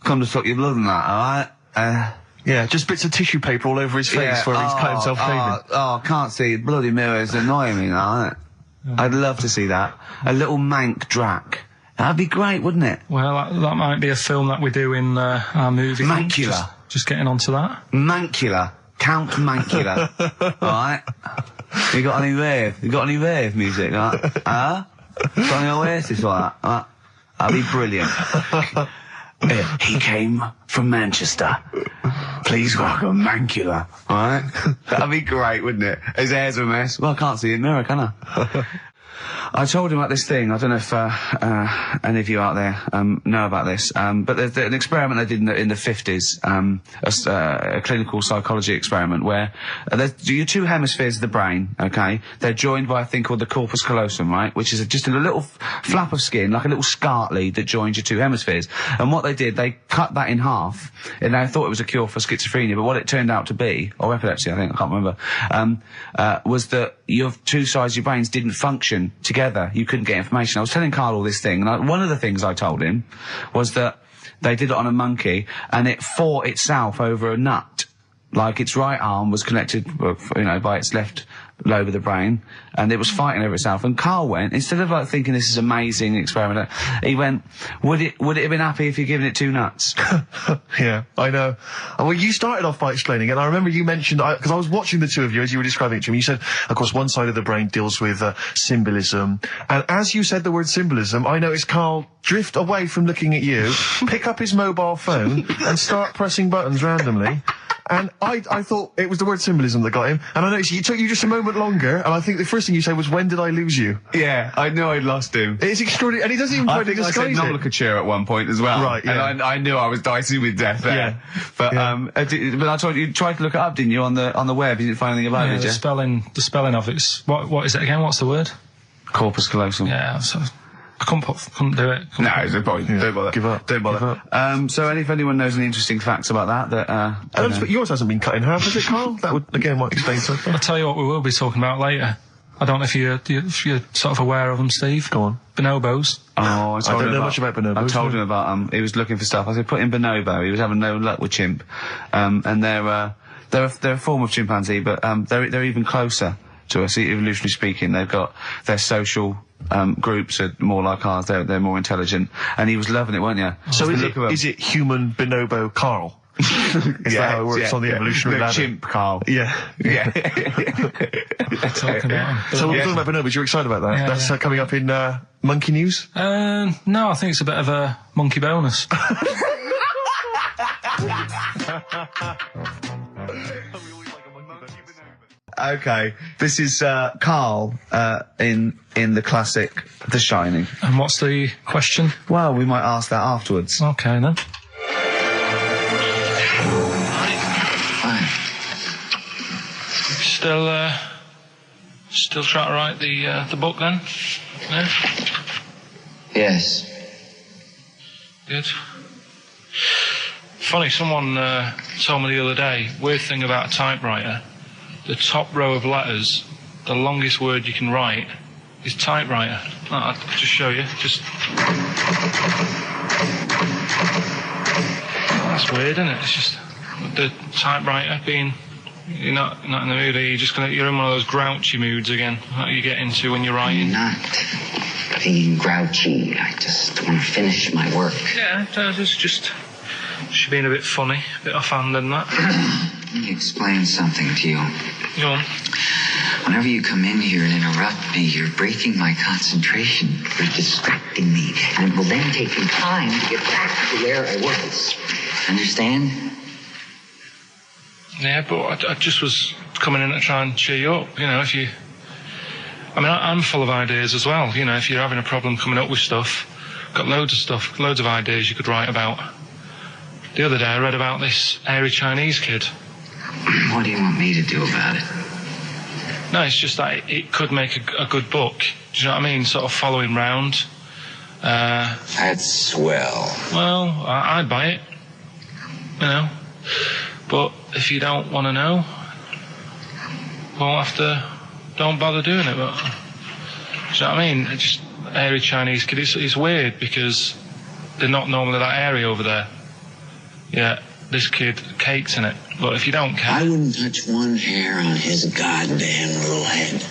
Come to stop your blood and that, alright? Yeah, just bits of tissue paper all over his face where he's cut himself shaving. Oh, can't see. Bloody mirrors annoying me, alright? I'd love to see that. A little mank Drac. That'd be great, wouldn't it? Well, that might be a film that we do in our movie. Mancula. Just getting onto that. Mancula. Count Mancula. Alright? You got any rave? You got any rave music? Huh? Got any Oasis like that? That'd be brilliant. He came from Manchester. Please welcome Mancula. Alright? That'd be great, wouldn't it? His hair's a mess. Well, I can't see in the mirror, can I? I told him about this thing. I don't know if any of you out there know about this, but there's an experiment they did in the 50s, a clinical psychology experiment where there's your two hemispheres of the brain, okay? They're joined by a thing called the corpus callosum, right? Which is just a little flap of skin, like a little scarlet lead that joins your two hemispheres. And what they did, they cut that in half, and they thought it was a cure for schizophrenia, but what it turned out to be, or epilepsy, I think, I can't remember, was that your two sides of your brains didn't function together. You couldn't get information. I was telling Karl all this thing, and one of the things I told him was that they did it on a monkey, and it fought itself over a nut. Like its right arm was connected, by its left lobe of the brain, and it was fighting over itself. And Karl went, instead of like thinking this is amazing experiment, he went, would it have been happy if you'd given it two nuts? Yeah, I know. Well, you started off by explaining it, and I remember you mentioned, because I was watching the two of you as you were describing it to me, you said, of course, one side of the brain deals with symbolism, and as you said the word symbolism, I noticed Karl drift away from looking at you, pick up his mobile phone, and start pressing buttons randomly. And I thought it was the word symbolism that got him, and I noticed it took you just a moment longer, and I think the first thing you said was, when did I lose you? Yeah, I knew I'd lost him. It's extraordinary, and he doesn't even try I to think I said disguise it. nomenclature at one point as well. Right, yeah. And I knew I was dicing with death there. Yeah. But, Yeah. but I told you tried to look it up, didn't you, on the web? You didn't find anything about Yeah, it, did the you? spelling of it's what is it again? What's the word? Corpus callosum. Yeah, so I couldn't do it. No, it's no point. Yeah. Don't bother. Give up. Don't bother. Give up. So if anyone knows any interesting facts about that, But yours hasn't been cut in half, has it, Karl? That would, again, might explain something. I'll tell you what we will be talking about later. I don't know if you're sort of aware of them, Steve. Go on. Bonobos. Oh, I don't know much about bonobos, I told no. him about he was looking for stuff. I said put in bonobo. He was having no luck with chimp, and they're a form of chimpanzee, but they're even closer to us, evolutionarily speaking. They've got their social groups are more like ours. They're more intelligent, and he was loving it, weren't you? So Just is it human bonobo Karl? Is that how it works on the evolutionary ladder? Chimp, Karl. Yeah. Yeah. Talking about them. So we're talking about bonobos, you're excited about that? Yeah, That's yeah. Coming up in Monkey News? No, I think it's a bit of a monkey bonus. Okay, this is Karl in the classic The Shining. And what's the question? Well, we might ask that afterwards. Okay then. Still trying to write the book then? Yeah? Yes. Good. Funny, someone told me the other day, weird thing about a typewriter, the top row of letters, the longest word you can write is typewriter. I'll just show you. That's weird, isn't it? It's just the typewriter being... You're not in the mood, are you? You're in one of those grouchy moods again, that you get into when you're writing. I'm not being grouchy. I just want to finish my work. Yeah, it's just... She's been a bit funny, a bit offhand and that. Let me explain something to you. Go on. Whenever you come in here and interrupt me, you're breaking my concentration. You're distracting me. And it will then take me time to get back to where I was. Understand? Yeah, but I just was coming in to try and cheer you up. You know, if you... I mean, I'm full of ideas as well. You know, if you're having a problem coming up with stuff, got loads of ideas you could write about. The other day I read about this airy Chinese kid. What do you want me to do about it? No, it's just that it could make a good book. Do you know what I mean? Sort of following round. That's swell. Well, I'd buy it. You know. But if you don't want to know, don't bother doing it. But, do you know what I mean? It's just airy Chinese kid. It's weird because they're not normally that airy over there. Yeah, this kid cakes in it. But if you don't care... I wouldn't touch one hair on his goddamn little head.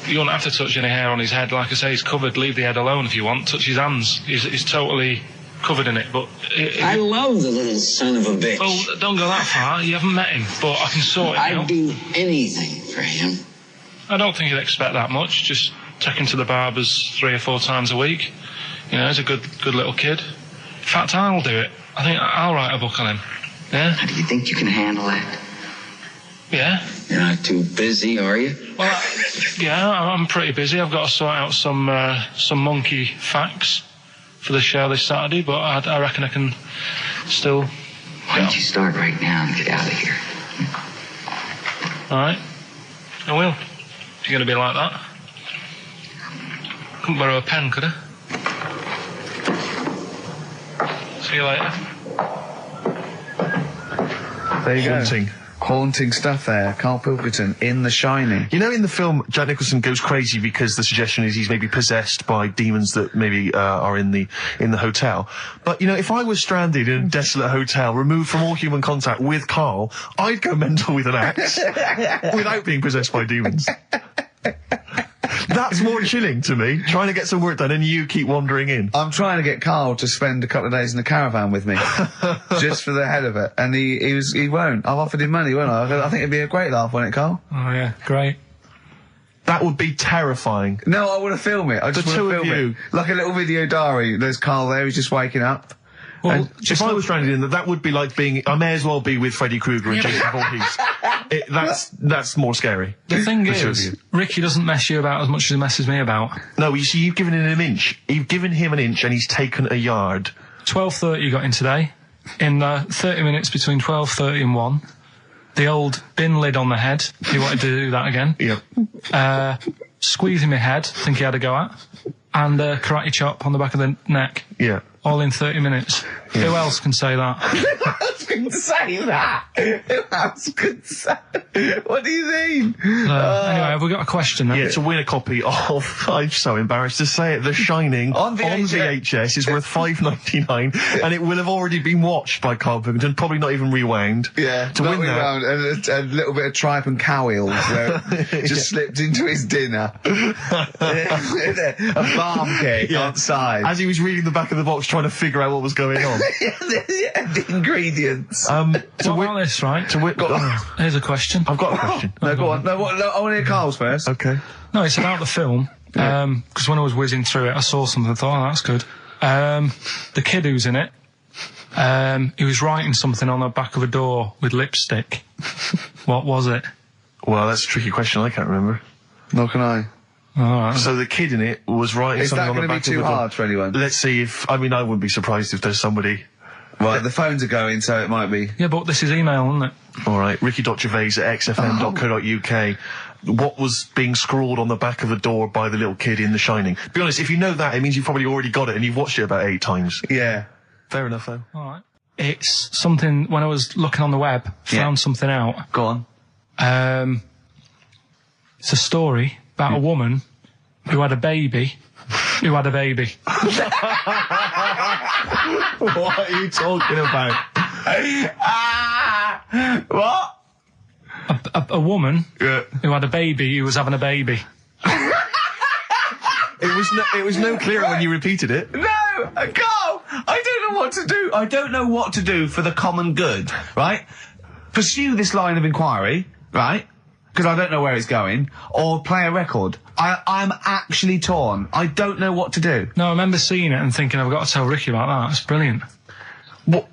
You won't have to touch any hair on his head. Like I say, he's covered. Leave the head alone if you want. Touch his hands. He's totally covered in it. But I love the little son of a bitch. Well, don't go that far. You haven't met him. But I can sort it out. I'd do anything for him. I don't think you'd expect that much. Just take him to the barbers 3 or 4 times a week. You know, he's a good little kid. In fact, I'll do it. I think I'll write a book on him. Yeah? How do you think you can handle that? Yeah. You're not too busy, are you? Well, yeah, I'm pretty busy. I've got to sort out some monkey facts for the show this Saturday, but I reckon I can still... Why don't you start right now and get out of here? All right. I will. If you're going to be like that. Couldn't borrow a pen, could I? See you later. There you Haunting. go. Haunting stuff there. Karl Pilkington in The Shining. You know, in the film, Jack Nicholson goes crazy because the suggestion is he's maybe possessed by demons that maybe are in the hotel. But, you know, if I was stranded in a desolate hotel, removed from all human contact with Karl, I'd go mental with an axe without being possessed by demons. That's more chilling to me, trying to get some work done and you keep wandering in. I'm trying to get Karl to spend a couple of days in the caravan with me, just for the head of it. And he won't. I've offered him money, won't I? I think it'd be a great laugh, wouldn't it, Karl? Oh, yeah, great. That would be terrifying. No, I want to film it. I just want to film it. Like a little video diary. There's Karl there, he's just waking up. Well, if I was stranded in that would be like being... I may as well be with Freddy Krueger and Jason Voorhees. That's more scary. The thing is, Ricky doesn't mess you about as much as he messes me about. No, you see, you've given him an inch. You've given him an inch and he's taken a yard. 12:30 you got in today. In 30 minutes between 12:30 and 1. The old bin lid on the head. He wanted to do that again. Yeah. Squeezing my head, think he had a go at. And karate chop on the back of the neck. Yeah. All in 30 minutes. Yeah. Who else can say that? Who else can say that? Who else can say... What do you mean? Anyway, have we got a question then? Yeah, to win a copy of, I'm so embarrassed to say it, The Shining on VHS is worth $5.99 and it will have already been watched by Karl Pilkington, probably not even rewound. Yeah, to win that. And a little bit of tripe and cow eels where it just slipped into his dinner. A barm cake outside. As he was reading the back of the box trying to figure out what was going on. The ingredients. What about this, right? Here's a question. I've got a question. No, go on. No, I want to hear Karl's first. Okay. No, it's about the film. Because when I was whizzing through it, I saw something and thought, oh, that's good. The kid who's in it, he was writing something on the back of a door with lipstick. What was it? Well, that's a tricky question. I can't remember. Nor can I. Alright. So the kid in it was writing something on the back of the door. Is that going to be too hard for anyone? Let's see if... I mean, I wouldn't be surprised if there's somebody Right, the phones are going, so it might be. Yeah, but this is email, isn't it? All right, ricky.gervais@xfm.co.uk. What was being scrawled on the back of the door by the little kid in The Shining? Be honest, if you know that, it means you've probably already got it and you've watched it about 8 times. Yeah. Fair enough, though. All right. It's something, when I was looking on the web, found something out. Go on. It's a story about a woman who had a baby. What are you talking about? What? A woman who had a baby who was having a baby. It was no clearer when you repeated it. No, Carl, I don't know what to do. I don't know what to do for the common good, right? Pursue this line of inquiry, right? Because I don't know where it's going, or play a record. I'm actually torn. I don't know what to do. No, I remember seeing it and thinking, I've got to tell Ricky about that. It's brilliant. What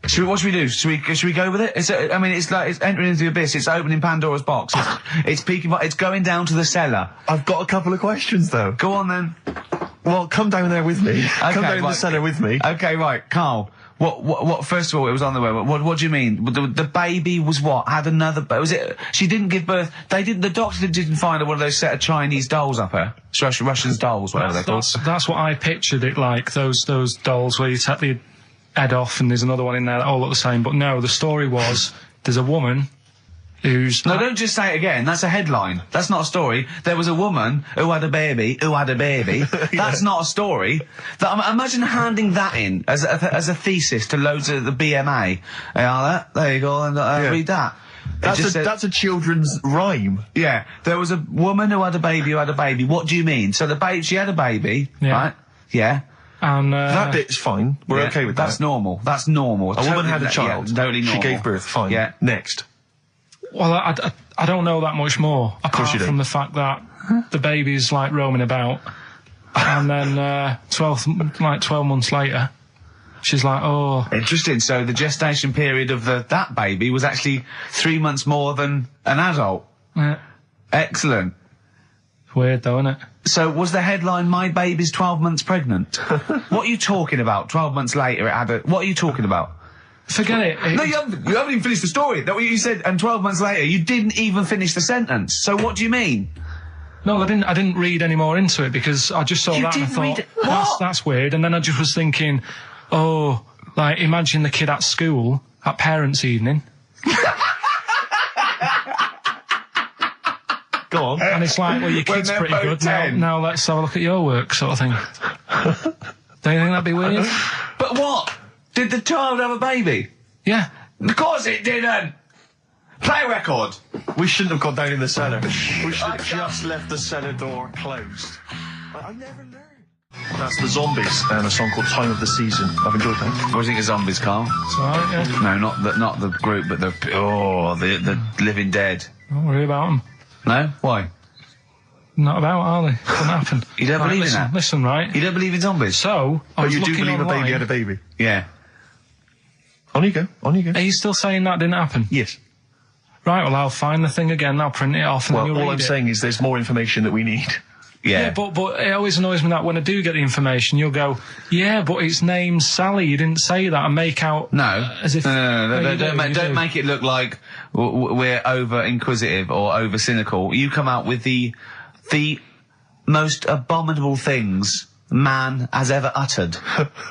should we do? Should we go with it? It's entering into the abyss. It's opening Pandora's box. It's peeking. It's going down to the cellar. I've got a couple of questions, though. Go on then. Well, come down there with me. Come down in the cellar with me. Okay, right, Carl. What? First of all, it was on the way. What do you mean? The baby was what? Had another? Was it? She didn't give birth. They didn't. The doctor didn't find her one of those set of Chinese dolls up her. Russian dolls, whatever they're called. That's what I pictured it like. Those dolls where you take the head off and there's another one in there that all look the same. But no, the story was there's a woman who's... No, don't just say it again. That's a headline. That's not a story. There was a woman who had a baby who had a baby. That's not a story. Imagine handing that in as a thesis to loads of the BMA. There you go, and read that. That's a children's rhyme. Yeah, there was a woman who had a baby who had a baby. What do you mean? So she had a baby, right? Yeah. And that bit's fine. We're okay with that. That's normal. That's normal. A woman had a child. Yeah, totally normal. She gave birth. Fine. Yeah. Next. Well, I don't know that much more, apart from the fact that the baby's like roaming about, and then 12 months later, she's like, oh. Interesting. So the gestation period of that baby was actually 3 months more than an adult. Yeah. Excellent. Weird though, isn't it? So was the headline, "My baby's 12 months pregnant"? What are you talking about? 12 months later, it had a... What are you talking about? Forget it. No, you haven't even finished the story. That's what you said. And 12 months later, you didn't even finish the sentence. So what do you mean? No, I didn't read any more into it because I just saw that and I thought, that's weird. And then I just was thinking, oh, like, imagine the kid at school at parents' evening. Go on. And it's like, well, your kid's pretty good. Now let's have a look at your work, sort of thing. Don't you think that'd be weird? But what? Did the child have a baby? Yeah. Of course it didn't! Play a record! We shouldn't have gone down in the cellar. We should have just left the cellar door closed. I never learned. That's the Zombies and a song called Time of the Season. I've enjoyed that. What do you think of Zombies, Carl? It's alright, yeah. No, not the group, but the Living Dead. Don't worry about them. No? Why? Not about, are they? Doesn't happen. You don't believe in that? Listen, right? You don't believe in zombies? So, I was you do looking believe online. a baby had a baby? Yeah. On you go. On you go. Are you still saying that didn't happen? Yes. Right, well, I'll find the thing again, I'll print it off, and then you'll read it. All I'm saying is there's more information that we need. Yeah, but it always annoys me that when I do get the information, you'll go, yeah, but it's named Sally, you didn't say that, and make out... No. As if... No, don't make it look like we're over-inquisitive or over-cynical. You come out with the most abominable things man has ever uttered,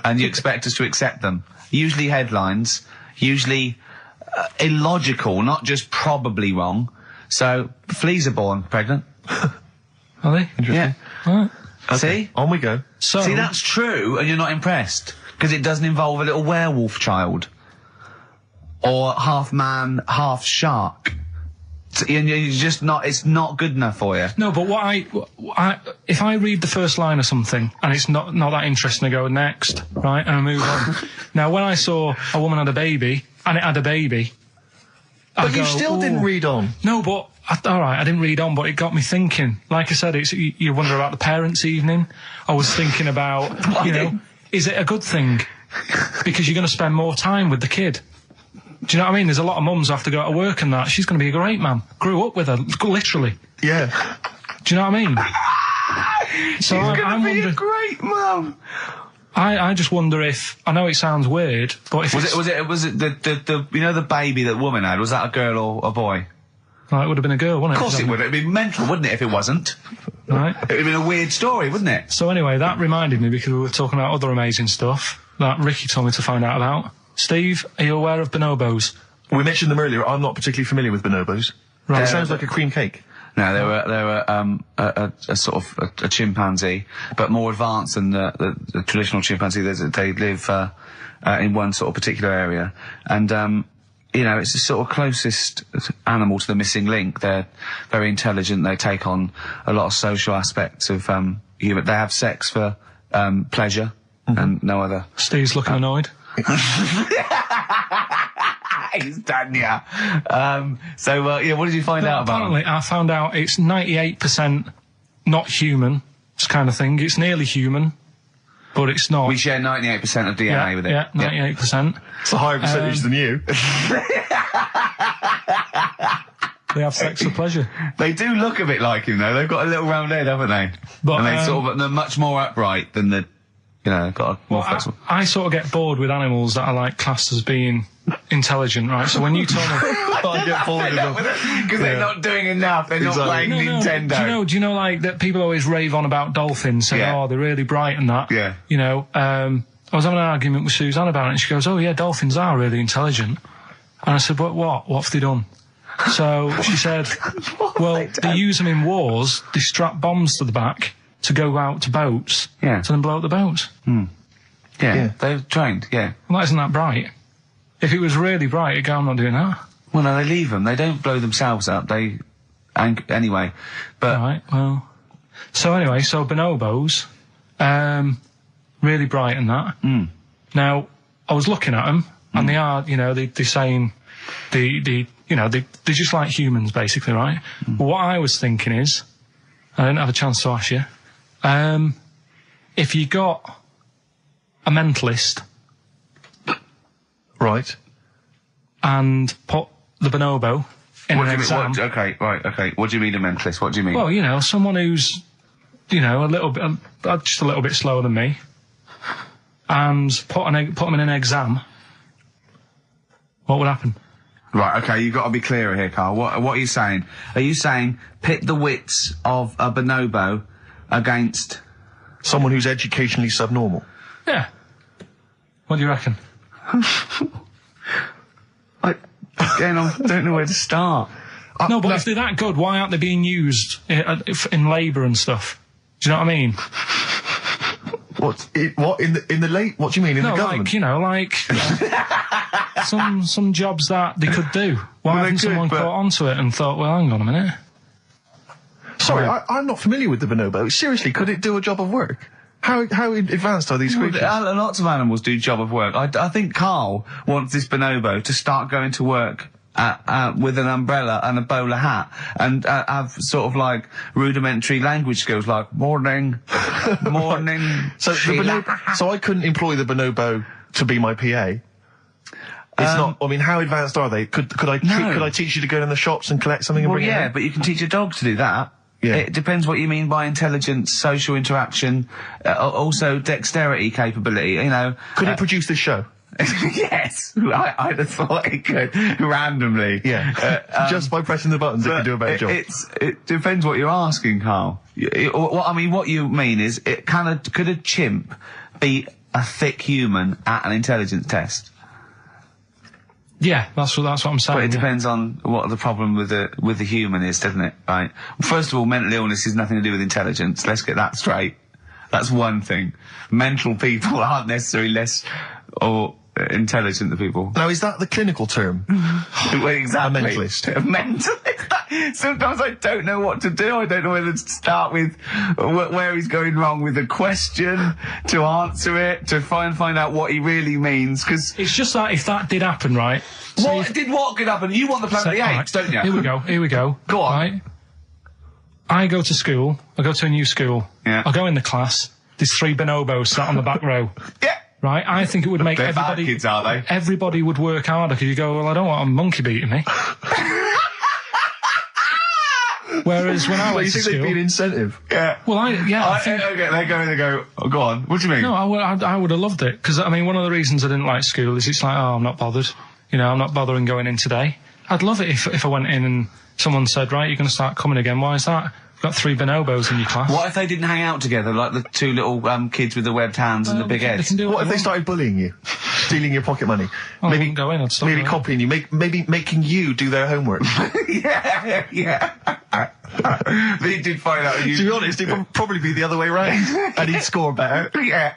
and you expect us to accept them. Usually headlines, usually illogical, not just probably wrong. So, fleas are born pregnant. Are they? Interesting. Yeah. Right. Okay. See? On we go. So, See, that's true, and you're not impressed, because it doesn't involve a little werewolf child. Or half man, half shark. You're just not, it's not good enough for you. No, but if I read the first line of something, and it's not that interesting, I go next, right, and I move on. Now, when I saw a woman had a baby, and it had a baby, But you still didn't read on. No, but... Alright, I didn't read on, but it got me thinking. Like I said, you wonder about the parents' evening. I was thinking about, is it a good thing? Because you're going to spend more time with the kid. Do you know what I mean? There's a lot of mums who have to go to work and that. She's going to be a great mum. Grew up with her, literally. Yeah. Do you know what I mean? So She's going to be a great mum. I just wonder if, I know it sounds weird, but if Was it the you know, the baby that woman had, was that a girl or a boy? Well, it would have been a girl, wouldn't it? Of course it would. It'd be mental, wouldn't it, if it wasn't? Right. It would have been a weird story, wouldn't it? So anyway, that reminded me, because we were talking about other amazing stuff that Ricky told me to find out about. Steve, are you aware of bonobos? We mentioned them earlier. I'm not particularly familiar with bonobos. Right. It sounds like a cream cake. No, they were a sort of a chimpanzee, but more advanced than the traditional chimpanzee. They live in one sort of particular area, and you know, it's the sort of closest animal to the missing link. They're very intelligent. They take on a lot of social aspects of human. They have sex for pleasure and no other. Steve's looking annoyed. He's done, yeah. Yeah, what did you find out about Apparently, I found out it's 98% not human, this kind of thing. It's nearly human, but it's not. We share 98% of DNA with it. Yeah, 98%. It's a higher percentage than you. They have sex for pleasure. They do look a bit like him, though. They've got a little round head, haven't they? But, and they're much more upright than the, you know, got a more flexible. I sort of get bored with animals that are like classed as being intelligent, right? So when you told me, I get bored with them. Because they're not doing enough. They're not playing Nintendo. Do you know, like, that people always rave on about dolphins, saying, oh, they're really bright and that. Yeah. You know, I was having an argument with Suzanne about it, and she goes, oh, yeah, dolphins are really intelligent. And I said, what have they done? So she said, well, they use them in wars. They strap bombs to the back to go out to boats to then blow up the boats. Yeah, they're trained, Well, that isn't that bright. If it was really bright, it'd go, I'm not doing that. Well, no, they leave them. They don't blow themselves up. Anyway. But right, well. So anyway, bonobos, really bright and that. Now, I was looking at them, and they are, you know, they're saying, they're just like humans, basically, right? But what I was thinking is, I didn't have a chance to ask you, if you got a mentalist, right, and put the bonobo in an exam. Okay. What do you mean a mentalist? What do you mean? Well, you know, someone who's, you know, just a little bit slower than me, and put them in an exam. What would happen? Right, okay, you've got to be clearer here, Karl. What are you saying? Are you saying pit the wits of a bonobo against someone who's educationally subnormal? Yeah. What do you reckon? I don't know where to start. No, but if they're that good, why aren't they being used in labour and stuff? Do you know what I mean? What in the late? What do you mean in the government? Like, you know, like some jobs that they could do. Why hasn't someone caught onto it and thought, well, hang on a minute? Sorry, I'm not familiar with the bonobo. Seriously, could it do a job of work? How advanced are these creatures? Lots of animals do job of work. I think Karl wants this bonobo to start going to work with an umbrella and a bowler hat, and have sort of like rudimentary language skills, like morning. So I couldn't employ the bonobo to be my PA. It's not. I mean, how advanced are they? Could I teach you to go in the shops and collect something and bring it in? But you can teach a dog to do that. Yeah. It depends what you mean by intelligence, social interaction, also dexterity capability. You know, could it produce this show? Yes, I'd have thought it could randomly. Yeah, just by pressing the buttons, it could do a better job. It depends what you're asking, Karl. What you mean is, could a chimp be a thick human at an intelligence test? Yeah, that's what I'm saying. But it depends on what the problem with the human is, doesn't it? Right. First of all, mental illness has nothing to do with intelligence. Let's get that straight. That's one thing. Mental people aren't necessarily less or intelligent than people. Now, is that the clinical term? Well, exactly. A mentalist. A mentalist. Sometimes I don't know what to do. I don't know whether to start with where he's going wrong with the question, to answer it, to find out what he really means, because it's just that if that did happen, right? What could happen? You want the Planet of the Apes, don't you? Here we go. Go on. Right? I go to school. I go to a new school. Yeah. I go in the class. There's 3 bonobos sat on the back row. Yeah. Right? I think it would make They're bad kids, are they? Everybody would work harder, because you go, well, I don't want a monkey beating me. Whereas when I Well, went you to think there'd school, be an incentive? Yeah. well, I think. Okay, they go in and go, oh, go on. What do you mean? No, I would have loved it, because, I mean, one of the reasons I didn't like school is it's like, oh, I'm not bothered. You know, I'm not bothering going in today. I'd love it if I went in and someone said, right, you're going to start coming again. Why is that? You've got 3 bonobos in your class. What if they didn't hang out together, like the 2 little kids with the webbed hands and the big They heads? can do What if they want. started bullying you? Stealing your pocket money? I wouldn't go in, I'd stop maybe going. copying you, maybe making you do their homework. Yeah. They did find out To you... be honest, it would probably be the other way round, and he'd score better. Yeah.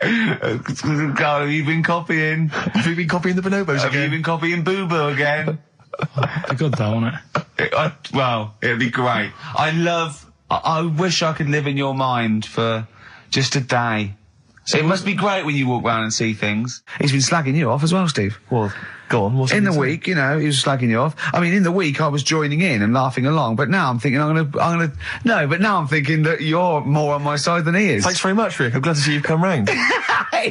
Carl, have you been copying? Have you been copying the bonobos Have you again? been copying Boo Boo again? It'd be good though, wouldn't it? Well, it'd be great. I wish I could live in your mind for just a day. It must be great when you walk around and see things. He's been slagging you off as well, Steve. Well, go on. What's In the he saying? week, you know, he was slagging you off. I mean, in the week, I was joining in and laughing along, but now I'm thinking but now I'm thinking that you're more on my side than he is. Thanks very much, Rick. I'm glad to see you've come round.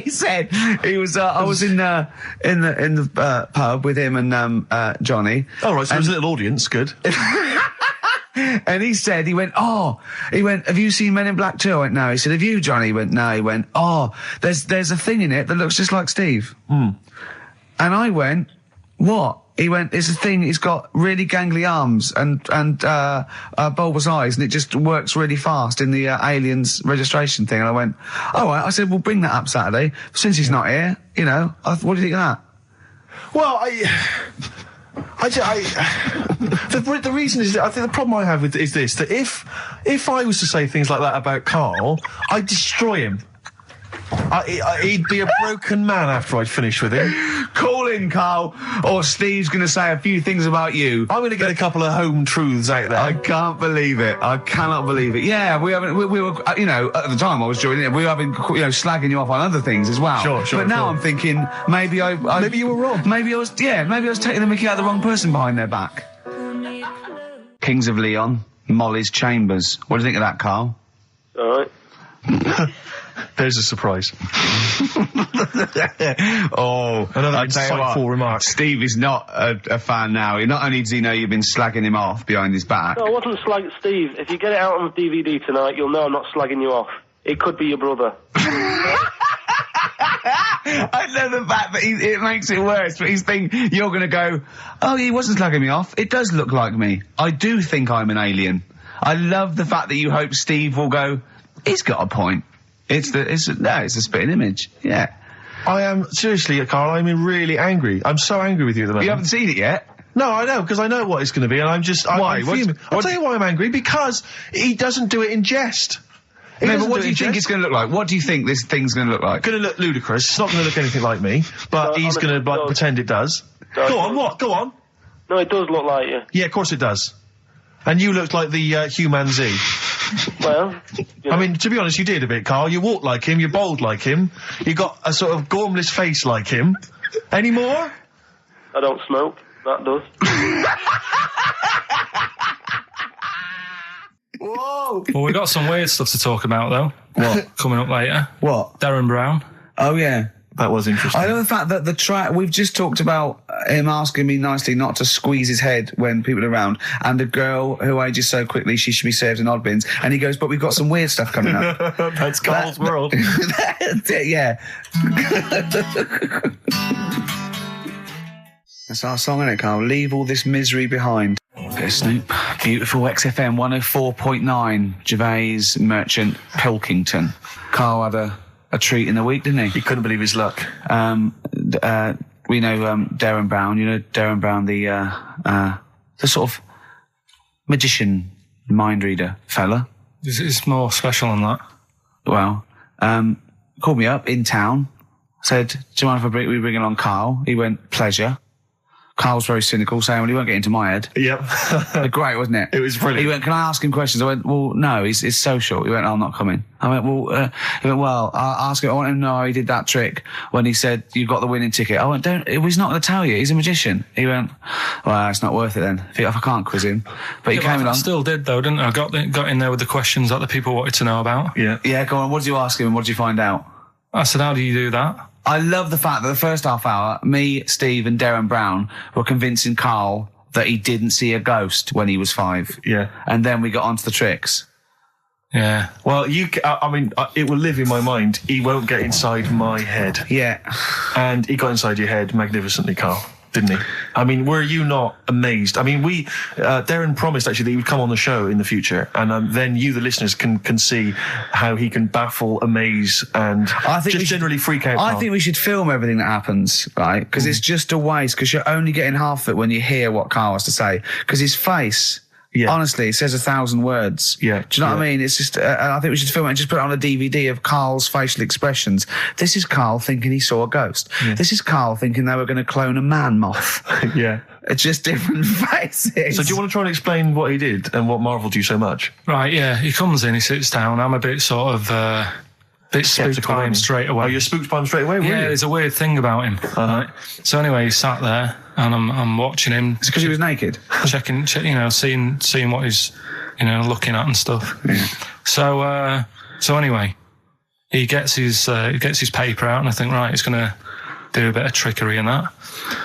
He said he was. I was in the pub with him and Johnny. All right, so there's a little audience. Good. And he went, have you seen Men in Black 2? I went, no. He said, have you, Johnny? He went, no. He went, there's a thing in it that looks just like Steve. And I went, what? He went, it's a thing, he's got really gangly arms and bulbous eyes, and it just works really fast in the Aliens registration thing. And I went, all right. I said, well, bring that up Saturday. Since he's not here, you know, what do you think of that? Well, the reason is that I think the problem I have with is this, that if I was to say things like that about Karl, I'd destroy him. He'd be a broken man after I'd finished with him. Call in, Karl, or Steve's going to say a few things about you. I'm going to get a couple of home truths out there. I can't believe it. I cannot believe it. Yeah, we were, you know, at the time I was joining it, we were having, you know, slagging you off on other things as well. Sure. But now I'm thinking, maybe maybe you were wrong. Maybe I was taking the mickey out of the wrong person behind their back. Kings of Leon, Molly's Chambers. What do you think of that, Karl? All right. There's a surprise. Another insightful remark. Steve is not a fan now. Not only does he know you've been slagging him off behind his back. No, I wasn't slagging Steve. If you get it out on DVD tonight, you'll know I'm not slagging you off. It could be your brother. I love the fact that it makes it worse, but he's thinking you're going to go, oh, he wasn't slagging me off. It does look like me. I do think I'm an alien. I love the fact that you hope Steve will go, he's got a point. It's a spitting image. Yeah. I am, seriously, Karl, I'm really angry. I'm so angry with you at the moment. You haven't seen it yet? No, I know, because I know what it's going to be, and I'm just... Why? I'm fuming. I'll tell you why I'm angry, because he doesn't do it in jest. No, but what do you think it's going to look like? What do you think this thing's going to look like? It's going to look ludicrous. It's not going to look anything like me, but he's going to pretend it does. Go on, what? Go on. No, it does look like you. Yeah, of course it does. And you looked like the Human Z. Well, you know. I mean, to be honest, you did a bit, Karl. You walk like him, you're bold like him, you got a sort of gormless face like him. Any more? I don't smoke. That does. Whoa! Well, we've got some weird stuff to talk about, though. What? Coming up later. What? Darren Brown. Oh, yeah. That was interesting. I know the fact that the track, we've just talked about him asking me nicely not to squeeze his head when people are around, and a girl who ages so quickly she should be served in odd bins, and he goes, but we've got some weird stuff coming up. That's Karl's world. Yeah. That's our song, isn't it, Karl? Leave all this misery behind. Okay, Snoop. Beautiful XFM 104.9. Gervais, Merchant, Pilkington. Karl had a treat in the week, didn't he? He couldn't believe his luck. We know Darren Brown. You know Darren Brown, the sort of magician, mind reader fella. It's more special than that. Well, called me up in town, said, do you mind if we bring along Karl? He went, pleasure. Karl's very cynical, saying, well, he won't get into my head. Yep. Great, wasn't it? It was brilliant. He went, can I ask him questions? I went, well, no, he's social. He went, I'm not coming. I went, well, he went, well, I'll ask him. I want him to know how he did that trick when he said, you got the winning ticket. I went, he's not going to tell you. He's a magician. He went, well, it's not worth it then. If I can't quiz him. But he came along. I still did, though, didn't I? Got in there with the questions that the people wanted to know about. Yeah. Yeah, go on. What did you ask him and what did you find out? I said, how do you do that? I love the fact that the first half hour, me, Steve and Darren Brown were convincing Karl that he didn't see a ghost when he was 5. Yeah. And then we got onto the tricks. Yeah. Well, it will live in my mind. He won't get inside my head. Yeah. And he got inside your head magnificently, Karl, didn't he? I mean, were you not amazed? I mean, Darren promised actually that he would come on the show in the future, and then you, the listeners, can see how he can baffle, amaze, and generally freak out. I think we should film everything that happens, right? Because it's just a waste, because you're only getting half of it when you hear what Karl has to say. Because his face... Yeah. Honestly, it says 1,000 words. Yeah. Do you know what I mean? It's just, I think we should film it and just put it on a DVD of Karl's facial expressions. This is Karl thinking he saw a ghost. Yeah. This is Karl thinking they were going to clone a man moth. Yeah. It's just different faces. So do you want to try and explain what he did and what marvelled you so much? Right, yeah. He comes in, he sits down. I'm a bit sort of... bit spooked by him straight away. Oh, you're spooked by him straight away, yeah, there's a weird thing about him. Right? So anyway, he sat there, and I'm watching him. It's because he was naked? Checking, seeing what he's, looking at and stuff. Yeah. So anyway, he gets his paper out, and I think, right, he's going to do a bit of trickery and that.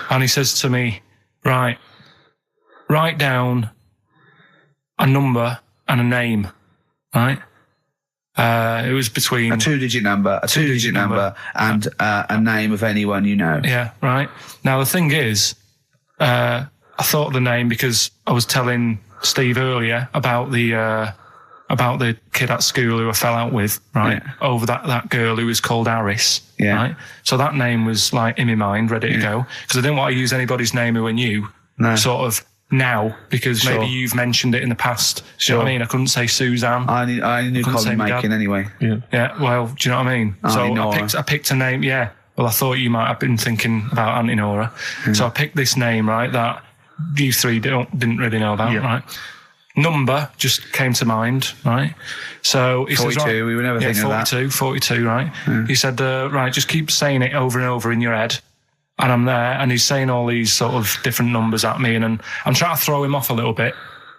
And he says to me, right, write down a number and a name, right? It was between a two-digit number, and a name of anyone you know. Yeah, right. Now the thing is, I thought of the name because I was telling Steve earlier about the kid at school who I fell out with, right? Yeah. Over that girl who was called Aris, right? So that name was like in my mind, ready to go, because I didn't want to use anybody's name who I knew, sort of. Now, because maybe you've mentioned it in the past. Sure. You know what I mean? I couldn't say Suzanne. I knew Colin Makin anyway. Yeah, well, do you know what I mean? So I picked a name, yeah. Well, I thought you might have been thinking about Auntie Nora. So I picked this name, right, that you three didn't really know about, right? Number just came to mind, right? So he 42, says, right, we were never thinking of that. 42, right? Yeah. He said, right, just keep saying it over and over in your head. And I'm there, and he's saying all these sort of different numbers at me, and I'm trying to throw him off a little bit.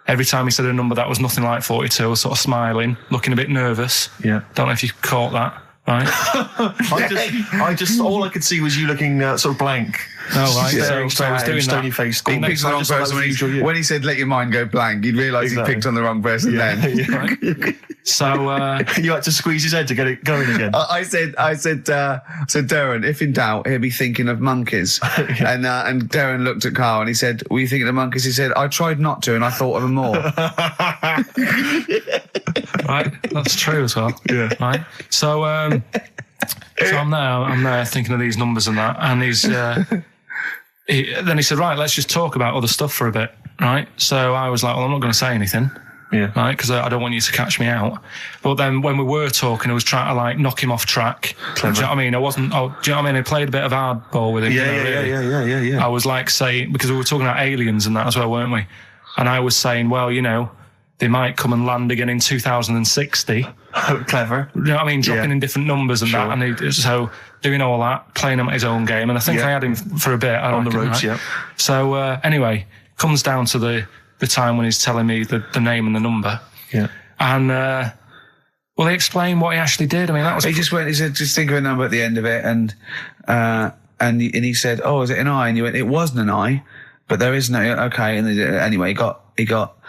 Every time he said a number that was nothing like 42, I was sort of smiling, looking a bit nervous. Yeah. Don't know if you caught that, right? I just, all I could see was you looking sort of blank. Oh, right. So I was doing stony that. face. He picked the wrong person. When he said, let your mind go blank, you'd realise he picked on the wrong person then. Yeah. Right. So you had to squeeze his head to get it going again. I said, Darren, if in doubt, he'll be thinking of monkeys. And Darren looked at Karl and he said, were you thinking of monkeys? He said, I tried not to, and I thought of them more. Right, that's true as well. Yeah. Right. So I'm there thinking of these numbers and that, and then he said, right, let's just talk about other stuff for a bit, right? So I was like, well, I'm not going to say anything. Yeah. Right, because I don't want you to catch me out. But then when we were talking, I was trying to like knock him off track. Clever. Do you know what I mean? I wasn't. Do you know what I mean? I played a bit of hardball with him. Yeah. I was like saying, because we were talking about aliens and that as well, weren't we? And I was saying, well, they might come and land again in 2060. Clever. You know what I mean? Dropping in different numbers and that. And so doing all that, playing him at his own game. And I think I had him for a bit. On the ropes, right? So anyway, comes down to the time when he's telling me the name and the number. Yeah. And, well, he explained what he actually did. I mean, that was... He said, just think of a number at the end of it. And he said, oh, is it an I? And you went, it wasn't an I, but there is no, okay. And anyway, he got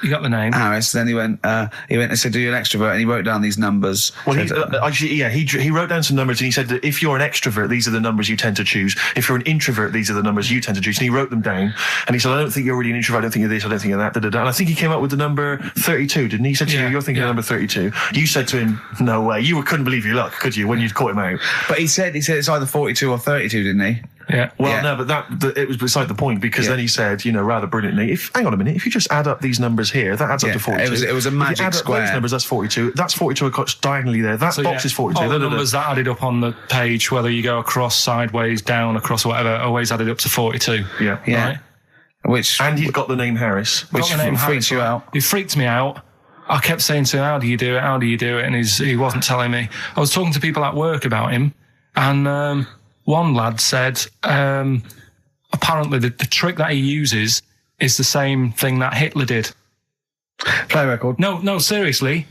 the name. Harris. Then he went and said, "Do you an extrovert?" And he wrote down these numbers. Well, he wrote down some numbers, and he said that if you're an extrovert, these are the numbers you tend to choose. If you're an introvert, these are the numbers you tend to choose. And he wrote them down, and he said, "I don't think you're really an introvert. I don't think you're this. I don't think you're that." Da, da, da. And I think he came up with the number 32, didn't he? He said to you, "You're thinking of number 32." You said to him, "No way." You couldn't believe your luck, could you, when you'd caught him out? But he said it's either 42 or 32, didn't he? Yeah. Well, no, but it was beside the point, because then he said, rather brilliantly, hang on a minute, if you just add up these numbers here, that adds up to 42. It was a magic if you add square. Up those numbers, that's 42. That's 42 across diagonally there. That box is 42. All the numbers that added up on the page, whether you go across, sideways, down, across, or whatever, always added up to 42. Yeah. Right? And you've got the name Harris, which freaks you out. It freaked me out. I kept saying to him, how do you do it? How do you do it? And he wasn't telling me. I was talking to people at work about him, and one lad said, apparently the trick that he uses is the same thing that Hitler did. Play record. No, seriously.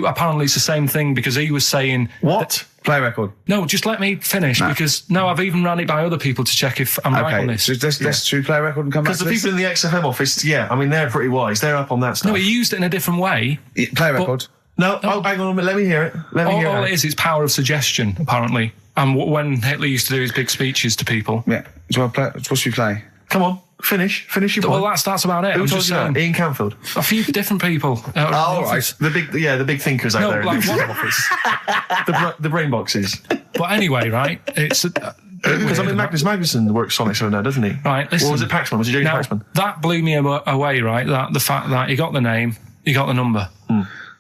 Apparently it's the same thing, because he was saying... What? Play record. No, just let me finish because I've even ran it by other people to check if I'm right on this. So let's play record and come back to Because the people in the XFM office, I mean, they're pretty wise. They're up on that stuff. No, he used it in a different way. Play record. No, hang on a minute. Let me hear it. All it is power of suggestion, apparently. And when Hitler used to do his big speeches to people. Yeah. So what should we play? Come on, finish your point. Well, that's about it. Who told you that? Ian Canfield. A few different people. Right. The big thinkers out there in the what? office. the brain boxes. But anyway, right? It's because Magnus Magnuson works Sonic Show now, doesn't he? Right. Listen. Or was it Paxman? Was it James Paxman? That blew me away, right? That the fact that he got the name, he got the number.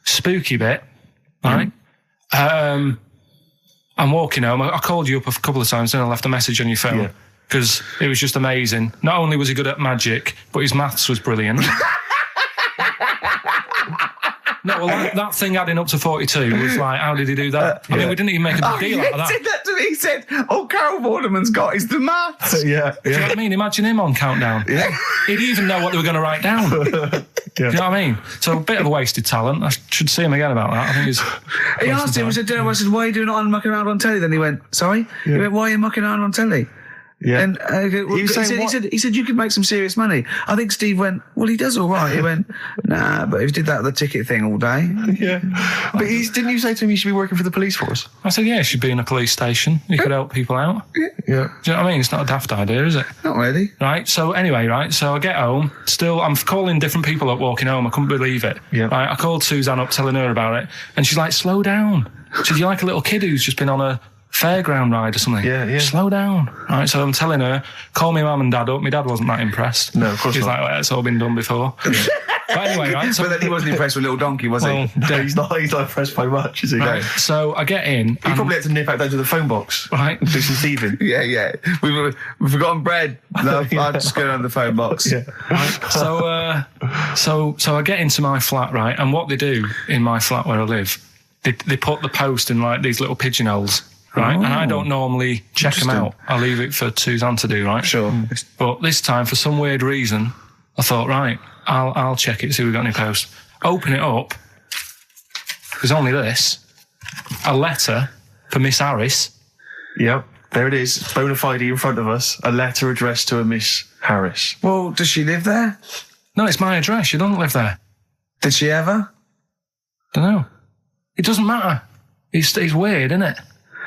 Spooky bit, right? I'm walking home. I called you up a couple of times and I left a message on your phone because it was just amazing. Not only was he good at magic, but his maths was brilliant. No, well, that thing adding up to 42 was like, how did he do that? I mean, we didn't even make a big deal out of that. He said that to me. He said, Carol Vorderman's got is the maths. Do you know what I mean? Imagine him on Countdown. Yeah. He'd even know what they were going to write down. Do you know what I mean? So a bit of a wasted talent. I should see him again about that. I think he's... He asked him, I said, why are you doing it on mucking around on telly? Then he went, sorry? He went, why are you mucking around on telly? Yeah. And he said you could make some serious money. I think Steve went, well, he does all right. He went, nah, but if he did that the ticket thing all day. Yeah. But didn't you say to him you should be working for the police force? I said, yeah, he should be in a police station. He could help people out. Yeah. Do you know what I mean? It's not a daft idea, is it? Not really. Right, so anyway, so I get home. Still, I'm calling different people up walking home. I couldn't believe it. Yeah. Right, I called Suzanne up telling her about it. And she's like, slow down. She said, you're like a little kid who's just been on a fairground ride or something. Yeah. Slow down. Right, so I'm telling her, call me mum and dad up. My dad wasn't that impressed. No, of course He's not. like, well, it's all been done before. But anyway, right. So, but then he wasn't impressed with Little Donkey, was he? No, he's not impressed by much, is he? Right, so I get in. He probably had to nip out down to the phone box. Right. Do some thieving. Yeah. We've forgotten bread. No, I'll just go down the phone box. Yeah. Right, so I get into my flat, right, and what they do in my flat where I live, they put the post in like these little pigeonholes. Right, and I don't normally check them out. I leave it for Suzanne to do, right? Sure. But this time, for some weird reason, I thought, right, I'll check it, see if we've got any post. Open it up. There's only this. A letter for Miss Harris. Yep, there it is. Bona fide in front of us. A letter addressed to a Miss Harris. Well, does she live there? No, it's my address. She doesn't live there. Did she ever? Don't know. It doesn't matter. It's weird, isn't it?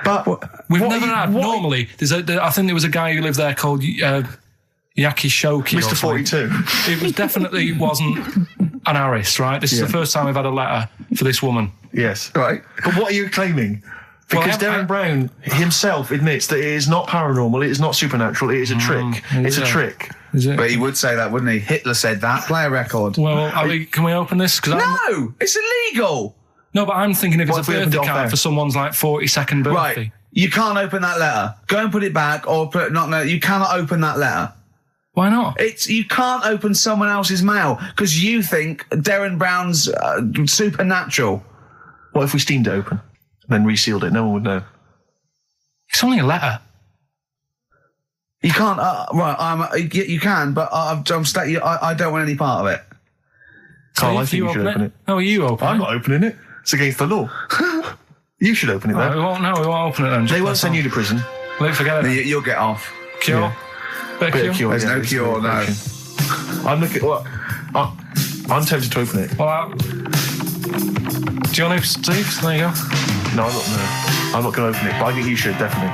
But we've never had. Normally, I think there was a guy who lived there called Yaki Shoki. Mr. 42. It was definitely wasn't an Harris, right? This is the first time we've had a letter for this woman. Yes. Right. But what are you claiming? Because Darren Brown himself admits that it is not paranormal, it is not supernatural, it is a trick. It's a trick. Is it? But he would say that, wouldn't he? Hitler said that. Play a record. Well, can we open this? No! It's illegal! No, but I'm thinking if What it's a if we opened birthday it off card there? for someone's like 42nd birthday. Right. You can't open that letter. Go and put it back, or you cannot open that letter. Why not? You can't open someone else's mail because you think Darren Brown's supernatural. What if we steamed it open, then resealed it? No one would know. It's only a letter. You can't. You can, but I don't want any part of it. Carl, I think you should open it. No, you open it. I'm not opening it. It's against the law. You should open it, Right, then. we won't open it then. They won't send you to prison. Forget it. You'll get off. Cure? Yeah. Bit of cure? There's no cure, no. I'm looking. What? I'm tempted to open it. Well, do you want to, Steve? There you go. No, I'm not going to open it, but I think you should, definitely.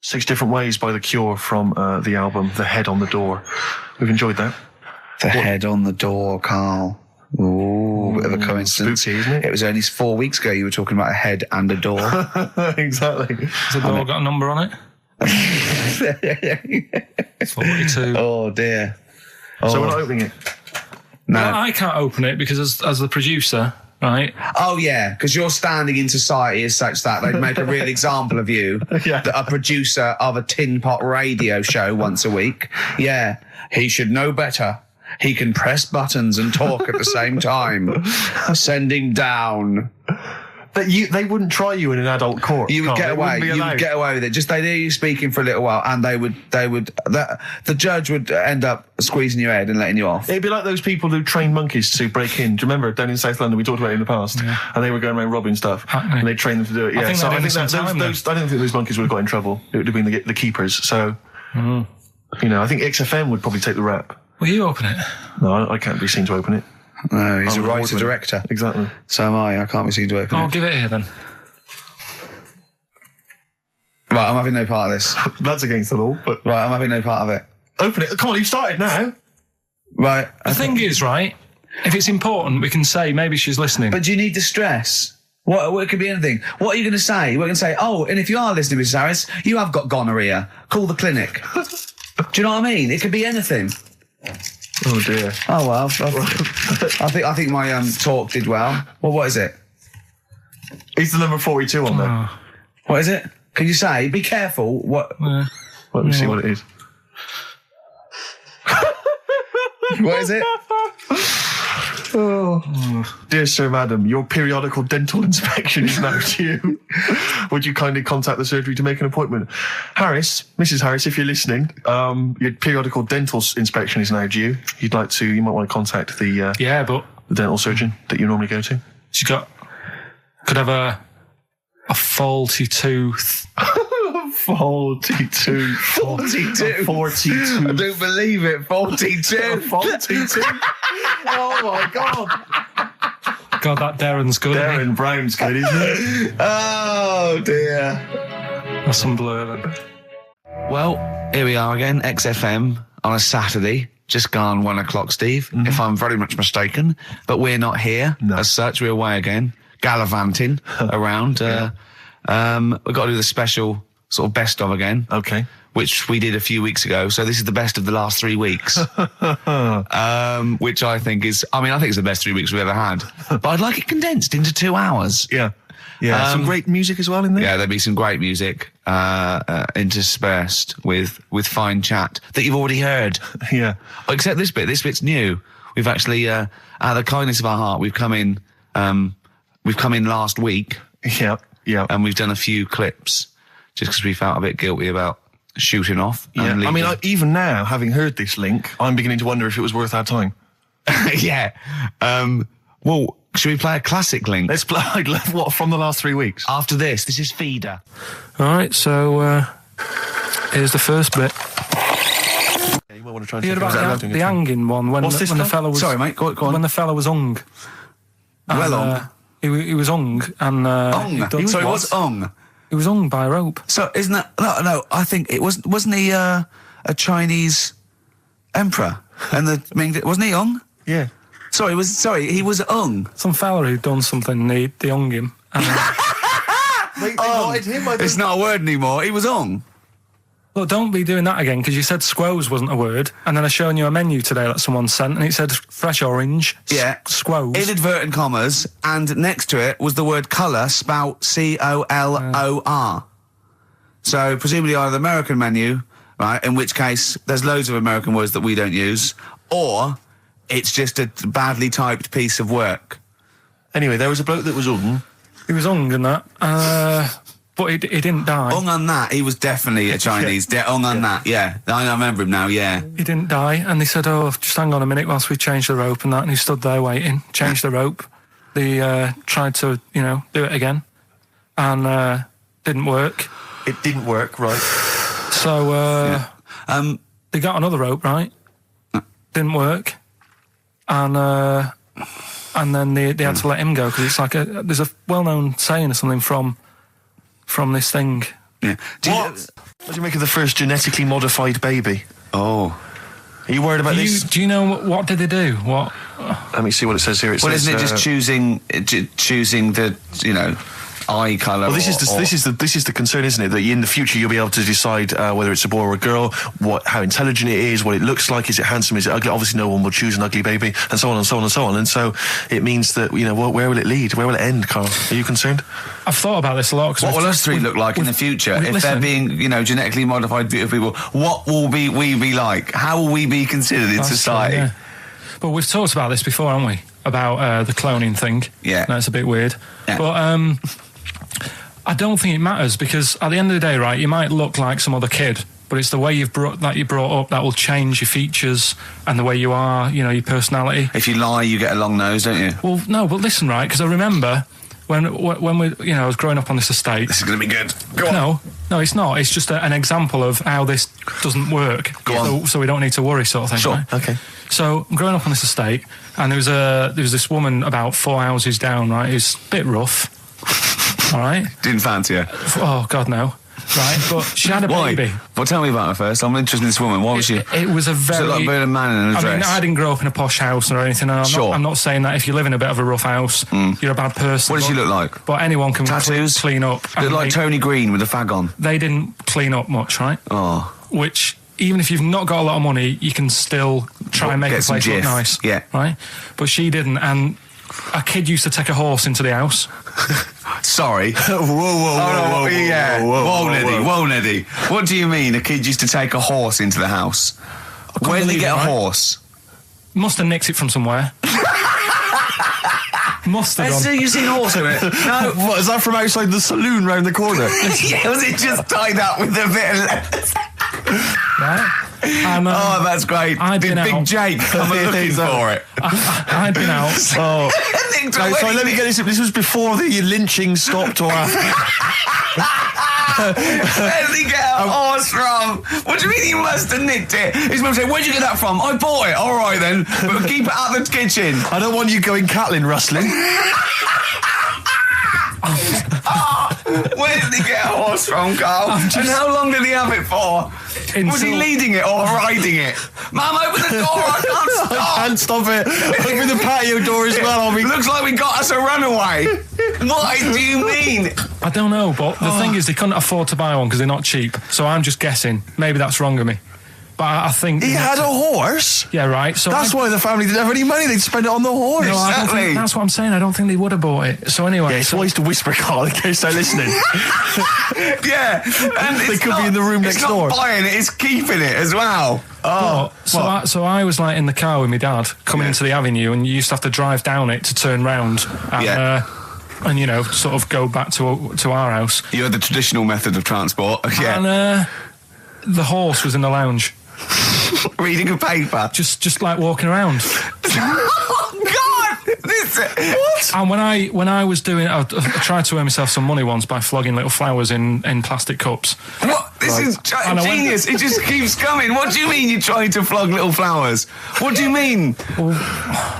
6 Different Ways by The Cure from the album The Head on the Door. We've enjoyed that. The head on the door, Carl. Ooh, bit of a coincidence. Spooky, isn't it? It was only 4 weeks ago you were talking about a head and a door. Exactly. Has the door got a number on it? 42. Oh, dear. So we're not opening it? No. Well, I can't open it because as the producer, right? Oh, yeah, because your standing in society is such that they'd make a real example of you. Yeah. A producer of a tin pot radio show once a week. Yeah, he should know better. He can press buttons and talk at the same time. Sending down. But they wouldn't try you in an adult court. You would get away. You would get away with it. Just they'd hear you speaking for a little while, and the judge would end up squeezing your head and letting you off. It'd be like those people who train monkeys to break in. Do you remember down in South London? We talked about it in the past, and they were going around robbing stuff, and they trained them to do it. Yeah, I don't think those monkeys would have got in trouble. It would have been the keepers. So, I think XFM would probably take the rap. Will you open it? No, I can't be seen to open it. No, he's a writer-director. Exactly. So am I. I can't be seen to open it. I'll give it here then. Right, I'm having no part of this. That's against the law, but... Right, I'm having no part of it. Open it. Come on, you've started now. Right. The thing is, right, if it's important, we can say maybe she's listening. But do you need the stress? What it could be anything. What are you going to say? We're going to say, oh, and if you are listening, Mrs. Harris, you have got gonorrhea. Call the clinic. Do you know what I mean? It could be anything. Oh dear. Oh well, I think my talk did well. Well, what is it? It's the number 42 on there. What is it? Can you say? Be careful. What? Let me see what it is. What is it? Dear Sir, Madam, your periodical dental inspection is now due. Would you kindly contact the surgery to make an appointment? Harris, Mrs. Harris, if you're listening, your periodical dental inspection is now due. You might want to contact the dental surgeon that you normally go to. She could have a faulty tooth. 42. 42. 42. I don't believe it. 42. 42. Oh my God. God, that Darren's good. Darren Brown's good, isn't it? Oh dear. That's some blur then. Well, here we are again, XFM on a Saturday. Just gone 1 o'clock, Steve, if I'm very much mistaken. But we're not here as such. We're away again, gallivanting around. We've got to do the special sort of best of again. Okay. Which we did a few weeks ago. So this is the best of the last 3 weeks. Which I think is the best 3 weeks we've ever had. But I'd like it condensed into 2 hours. Yeah. Yeah. Some great music as well in there. Yeah, there'll be some great music, interspersed with fine chat that you've already heard. Yeah. Except this bit. This bit's new. We've actually, out of the kindness of our heart, we've come in last week. Yeah. Yeah. And we've done a few clips just because we felt a bit guilty about shooting off. Yeah. I mean, even now, having heard this link, I'm beginning to wonder if it was worth our time. Yeah. Well, should we play a classic link? Let's play, what, from the last 3 weeks? After this is Feeder. Alright, so, here's the first bit. Yeah, you might want to try and you heard about the hanging one when the fella was... Sorry, mate, go on. When the fella was hung. Well hung? He was hung and... hung? Sorry, what's hung? He was hung by a rope. So, isn't that... No, I think it wasn't he a Chinese emperor? And wasn't he hung? Yeah. He was hung. Some fella who'd done something, they hung him. And, they wanted him, I think. It's not a word anymore. He was hung. Look, don't be doing that again, because you said squoze wasn't a word, and then I shown you a menu today that someone sent, and it said fresh orange, squoze. Inadvertent commas, and next to it was the word colour, spelt C-O-L-O-R. So, presumably either the American menu, right, in which case there's loads of American words that we don't use, or it's just a badly typed piece of work. Anyway, there was a bloke that was hung. He was hung and that, but he didn't die. Hung on that, he was definitely a Chinese. Hung on that, yeah. I remember him now, yeah. He didn't die, and they said, oh, just hang on a minute whilst we change the rope and that, and he stood there waiting, changed the rope. They tried to, do it again, and didn't work. It didn't work, right. So, they got another rope, right? Didn't work. And then they had to let him go, because it's like there's a well-known saying or something from this thing. Yeah. What do you make of the first genetically modified baby? Oh. Are you worried about this? Do you know what did they do? What? Let me see what it says here. Isn't it just choosing the, eye colour? Well, this is the concern, isn't it? That in the future you'll be able to decide whether it's a boy or a girl, how intelligent it is, what it looks like, is it handsome, is it ugly? Obviously, no one will choose an ugly baby, and so on and so on and so on. And so it means that where will it lead? Where will it end, Karl? Are you concerned? I've thought about this a lot. What will us three look like in the future if they're being, genetically modified beautiful people? What will we be like? How will we be considered in society? True, yeah. But we've talked about this before, haven't we? about the cloning thing. Yeah. That's a bit weird. Yeah. But I don't think it matters, because at the end of the day, right, you might look like some other kid, but it's the way you're brought up that will change your features and the way you are, you know, your personality. If you lie, you get a long nose, don't you? Well, no, but listen, right, because I remember when we, you know, I was growing up on this estate. This is going to be good. Go on. No, it's not. It's just an example of how this doesn't work. Go on. So we don't need to worry, sort of thing. Sure. Right? Okay. So I'm growing up on this estate, and there was this woman about 4 houses down, right, who's a bit rough. All right. Didn't fancy her. Oh God, no. Right, but she had a Why? baby. Well, tell me about her first. I'm interested in this woman. Why was she? It was a very. Was it like being a man in a dress? I mean, I didn't grow up in a posh house or anything. And I'm not saying that if you live in a bit of a rough house, you're a bad person. What does she look like? But anyone can Tattoos? clean up. Look like Tony Green with a fag on. They didn't clean up much, right? Oh. Which, even if you've not got a lot of money, you can still try and make Get a place some look jiff. nice. Yeah. Right? But she didn't, and a kid used to take a horse into the house. Sorry. Whoa, Neddy. What do you mean a kid used to take a horse into the house? Where did they get a horse? Must have nicked it from somewhere. Must have done. You've seen a horse in it? No. What, is that from outside the saloon round the corner? Yeah, was it just tied up with a bit of leather? Right? And, Oh, that's great. I'd Did been Big out. Jake come looking for it? I'd been out. Oh. Sorry, let me get this. This was before the lynching stopped or after. Where did he get a horse from? What do you mean he must have nicked it? His mum said, where'd you get that from? I bought it. All right then, but keep it out of the kitchen. I don't want you going Catlin rustling. Where did he get a horse from, Carl? And how long did he have it for? Was he leading it or riding it? Mum, open the door, I can't stop. I can't stop it. Open the patio door as well. Looks like we got us a runaway. What do you mean? I don't know, but the thing is, they couldn't afford to buy one because they're not cheap. So I'm just guessing. Maybe that's wrong of me. But I think... He had a horse? Yeah, right. So that's why the family didn't have any money. They'd spend it on the horse. No, I don't think, that's what I'm saying. I don't think they would have bought it. So anyway... Yeah, it's wise to whisper, Carl, in case they're listening. Yeah. And they could be in the room next door. It's not buying it, it's keeping it as well. Oh. So I was like in the car with my dad coming into the avenue, and you used to have to drive down it to turn round. And, and you know, sort of go back to our house. You had the traditional method of transport. Yeah. And the horse was in the lounge. Reading a paper. Just like walking around. Oh God! What? And when I was doing, I tried to earn myself some money once by flogging little flowers in plastic cups. What? This is genius. It just keeps coming. What do you mean you're trying to flog little flowers? What do you mean? Wait.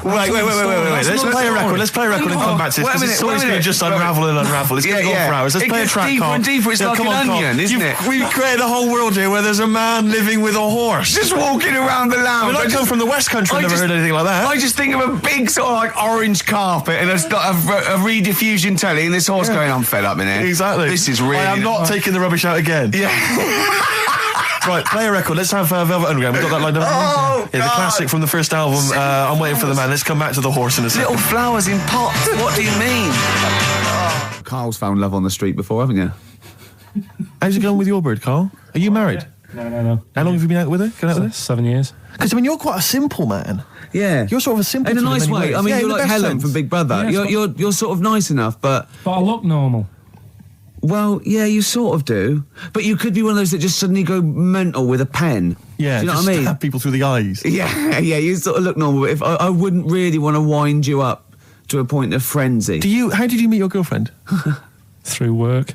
Let's play a record. Let's play a record and come back to this. This story's going to just unravel and unravel. It's going to go for hours. Let's play a track, deeper and deeper. It's like an onion, isn't it? We've created a whole world here where there's a man living with a horse. Just walking around the lounge. I come from the West Country. I've never heard anything like that. I just think of a big sort of like orange carpet and it's got a rediffusion telly and this horse going, I'm fed up in here. Exactly. This is really... I am not taking the rubbish out again. Yeah. Right, play a record. Let's have Velvet Underground. We've got that lined up. Oh, yeah, the classic from the first album, I'm Waiting for the Man. Let's come back to the horse in a second. Little flowers in pots. What do you mean? Carl's found love on the street before, haven't you? How's it going with your bird, Carl? Are you married? No. How long have you been out with her? 7 years. Because, I mean, you're quite a simple man. Yeah. You're sort of a simple in a nice way. I mean, you're like Helen from Big Brother. Yeah, you're sort of nice enough, but I look normal. Well, yeah, you sort of do. But you could be one of those that just suddenly go mental with a pen. Yeah, do you know just what I mean? Stab people through the eyes. Yeah, you sort of look normal. But if I wouldn't really want to wind you up to a point of frenzy. How did you meet your girlfriend? Through work.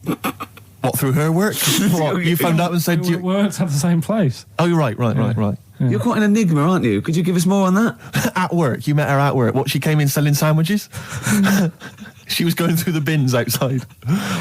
What, through her work? What, you phoned up and said... We worked at the same place. Oh, you're right. Yeah. You're quite an enigma, aren't you? Could you give us more on that? At work. You met her at work. What, she came in selling sandwiches? She was going through the bins outside.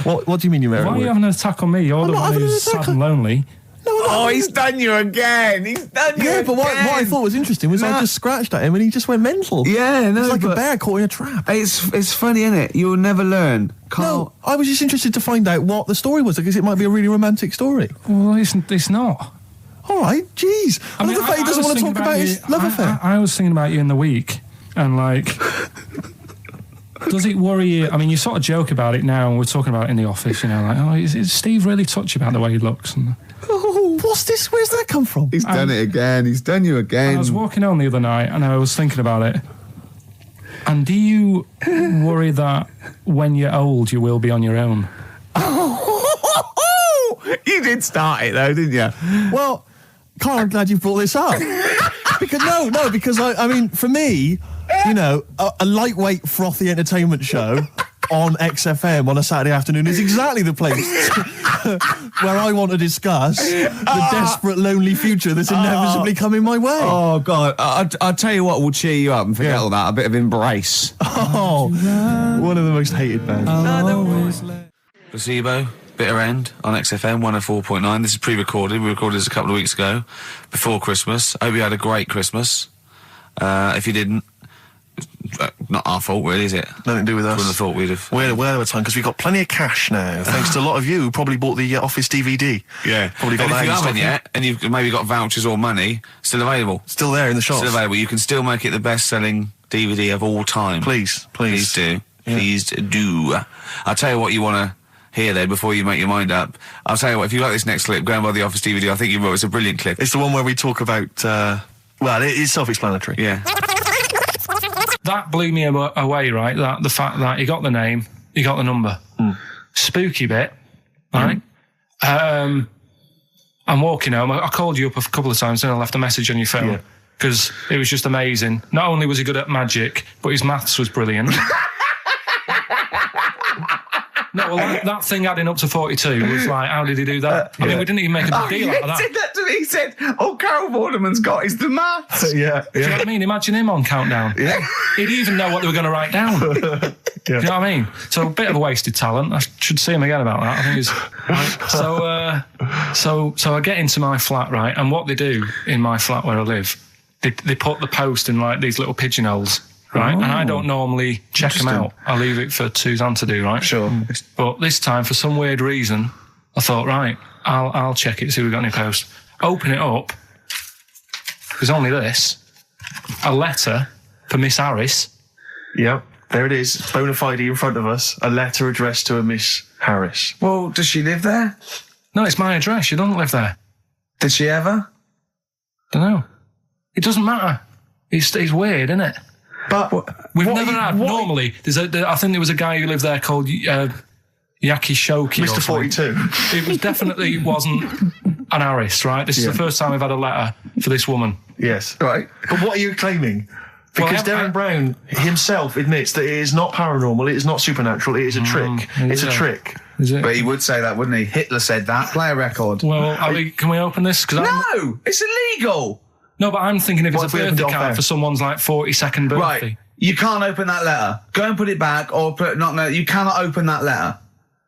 What do you mean you met her Why at are you work? having an attack on me? You're the one who's sad and lonely. Oh, he's done you again. Yeah, but what I thought was interesting was I just scratched at him and he just went mental. Yeah, no, it's like a bear caught in a trap. It's funny, isn't it? You'll never learn. No, I was just interested to find out what the story was, because it might be a really romantic story. Well, it's not. All right, jeez. I mean, the fact he doesn't want to talk about his love affair. I was thinking about you in the week, and like... Does it worry you? I mean, you sort of joke about it now, and we're talking about it in the office, you know, like, oh, is Steve really touchy about the way he looks? And, oh, what's this? Where's that come from? He's done it again. He's done you again. I was walking home the other night, and I was thinking about it, And do you worry that when you're old you will be on your own? You did start it though, didn't you? Well, Karl, I'm glad you brought this up. because I mean, for me, you know, a lightweight, frothy entertainment show on XFM on a Saturday afternoon is exactly the place where I want to discuss the desperate, lonely future that's inevitably coming my way. Oh, God. I'll tell you what will cheer you up and forget all that. A bit of Embrace. Oh, one of the most hated bands. Placebo, Bitter End on XFM 104.9. This is pre-recorded. We recorded this a couple of weeks ago, before Christmas. I hope you had a great Christmas. If you didn't, not our fault, really, is it? Nothing to do with us. Wouldn't have thought we'd have. We're well over time because we've got plenty of cash now, thanks to a lot of you who probably bought the Office DVD. Yeah. Probably got and that if you in haven't stock yet, and you've maybe got vouchers or money, still available. Still there in the shops. Still available. You can still make it the best-selling DVD of all time. Please. Please do. Yeah. Please do. I'll tell you what you want to hear then before you make your mind up. I'll tell you what, if you like this next clip, go and buy the Office DVD. I think you will. It's a brilliant clip. It's the one where we talk about, well, it is self-explanatory. Yeah. That blew me away, right? That the fact that he got the name, he got the number. Spooky bit, right? I'm walking home. I called you up a couple of times and I left a message on your phone because it was just amazing. Not only was he good at magic, but his maths was brilliant. No, well, that thing adding up to 42 was like, how did he do that? I mean, we didn't even make a big deal out of that. He said that to me. He said, all Carol Vorderman's got is the maths. Do you know what I mean? Imagine him on Countdown. Yeah. He'd even know what they were going to write down. Do you know what I mean? So a bit of a wasted talent. I should see him again about that. I think he's... Right. So I get into my flat, right, and what they do in my flat where I live, they put the post in like these little pigeonholes. Right, and I don't normally check them out. I leave it for Suzanne to do, right? Sure. But this time, for some weird reason, I thought, right, I'll check it, see if we've got any post. Open it up. There's only this. A letter for Miss Harris. Yep, there it is. Bona fide in front of us. A letter addressed to a Miss Harris. Well, does she live there? No, it's my address. She doesn't live there. Did she ever? Don't know. It doesn't matter. It's weird, isn't it? But we've never had. Normally, I think there was a guy who lived there called Yaki Shoki. Mr. 42. It was definitely wasn't an Harris, right? This is the first time we've had a letter for this woman. Yes. Right. But what are you claiming? Because Darren Brown himself admits that it is not paranormal, it is not supernatural, it is a trick. It's a trick. Is it? But he would say that, wouldn't he? Hitler said that. Play a record. Well, can we open this? No! It's illegal! No, but I'm thinking if it's a birthday card for someone's like 42nd birthday. Right. You can't open that letter. Go and put it back or put you cannot open that letter.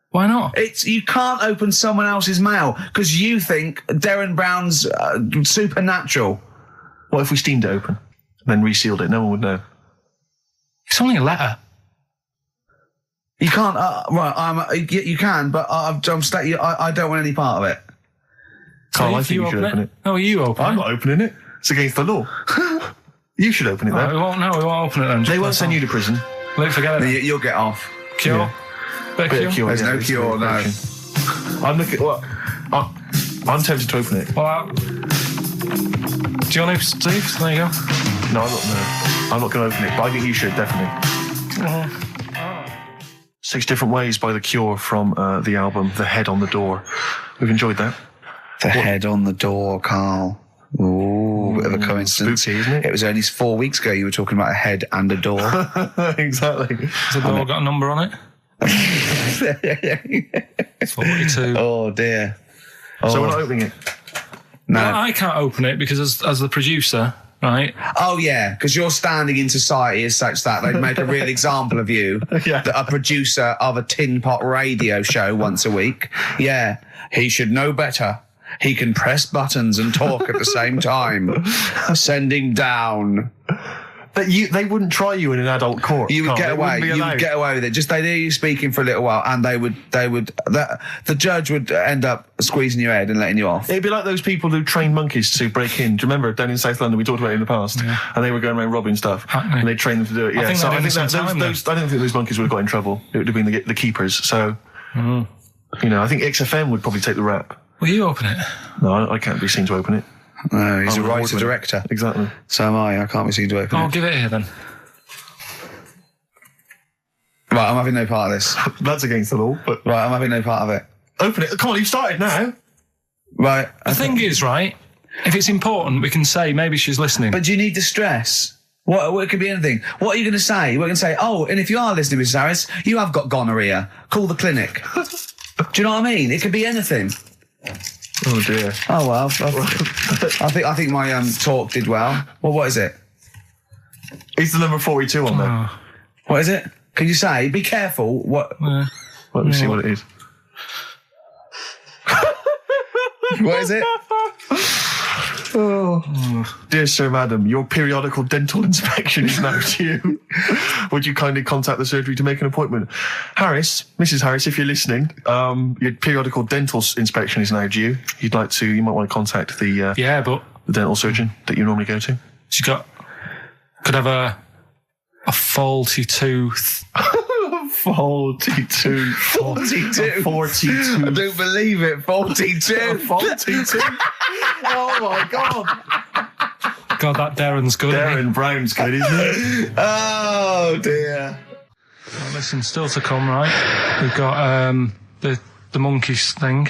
Why not? You can't open someone else's mail because you think Darren Brown's supernatural. What if we steamed it open and then resealed it? No one would know. It's only a letter. You can't. You can, but I don't want any part of it. Carl, I think you should open it. No, you open it. I'm not opening it. It's against the law. You should open it, though. We won't open it then. They won't send you to prison. Forget it. You'll get off. Cure? Yeah. Bit of cure? There's no cure, no. I'm looking... Well, I'm tempted to open it. Well, do you want to, Steve? There you go. No, I'm not going to open it, but I think you should, definitely. 6 Different Ways by The Cure from the album The Head on the Door. We've enjoyed that. The head on the door, Carl. Ooh, bit of a coincidence. Spooky, isn't it? It was only 4 weeks ago you were talking about a head and a door. Exactly. Has the door got a number on it? 42. Oh, dear. So we're not opening it? No. Well, I can't open it because as the producer, right? Oh, yeah, because your standing in society is such that they'd make a real example of you. Yeah. A producer of a tin pot radio show once a week. Yeah, he should know better. He can press buttons and talk at the same time. Sending down. But they wouldn't try you in an adult court. You would get away. You would get away with it. Just they'd hear you speaking for a little while, and the judge would end up squeezing your head and letting you off. It'd be like those people who train monkeys to break in. Do you remember down in South London? We talked about it in the past, and they were going around robbing stuff, and they trained them to do it. Yeah, I don't think those monkeys would have got in trouble. It would have been the keepers. So, I think XFM would probably take the rap. Will you open it? No, I can't be seen to open it. No, he's a writer-director. Exactly. So am I. I can't be seen to open it. I'll give it here then. Right, I'm having no part of this. That's against the law, but... Right, I'm having no part of it. Open it. Come on, you've started now. Right. The thing is, right, if it's important, we can say maybe she's listening. But do you need the stress? What it could be anything. What are you going to say? We're going to say, oh, and if you are listening, Mrs. Harris, you have got gonorrhea. Call the clinic. Do you know what I mean? It could be anything. Oh dear. Oh well. I think my talk did well. Well, what is it? It's the number 42 on there. What is it? Can you say? Be careful. What? Let me see what it is. What is it? Dear Sir, Madam, your periodical dental inspection is now due. Would you kindly contact the surgery to make an appointment? Harris, Mrs. Harris, if you're listening, your periodical dental inspection is now due. You might want to contact the dental surgeon that you normally go to. She could have a faulty tooth. 42. 42. 42. I don't believe it. 42. 42. Oh my God. God, that Darren's good. Darren Brown's good, isn't it? Oh dear. Well, listen, still to come, right? We've got the monkeys thing.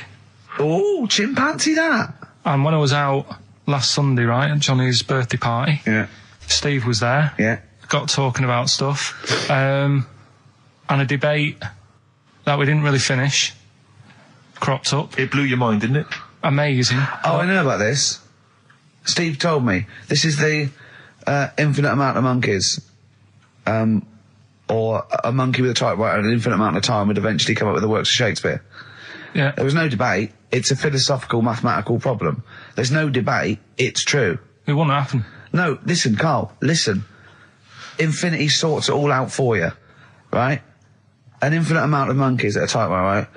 Oh, chimpanzee that. And when I was out last Sunday, right, at Johnny's birthday party, Steve was there. Yeah. Got talking about stuff. And a debate that we didn't really finish cropped up. It blew your mind, didn't it? Amazing. Oh, I know about this. Steve told me. This is the infinite amount of monkeys. Or a monkey with a typewriter and an infinite amount of time would eventually come up with the works of Shakespeare. Yeah. There was no debate. It's a philosophical, mathematical problem. There's no debate. It's true. It won't happen. No, listen, Carl, listen. Infinity sorts it all out for you, right? An infinite amount of monkeys at a typewriter, right?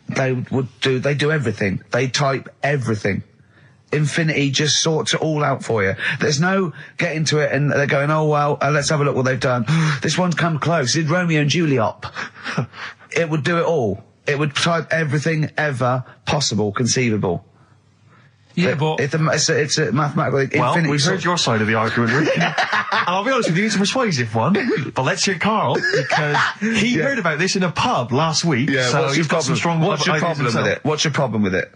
They do everything. They type everything. Infinity just sorts it all out for you. There's no getting to it and they're going, oh, well, let's have a look what they've done. This one's come close. Did Romeo and Juliet. It would do it all. It would type everything ever possible, conceivable. Yeah, but... It's a mathematical... Well, we've heard your side of the argument, Rick. And I'll be honest with you, it's a persuasive one. But let's hear Carl, because he heard about this in a pub last week, so he's got some strong What's your ideas problem with it? What's your problem with it?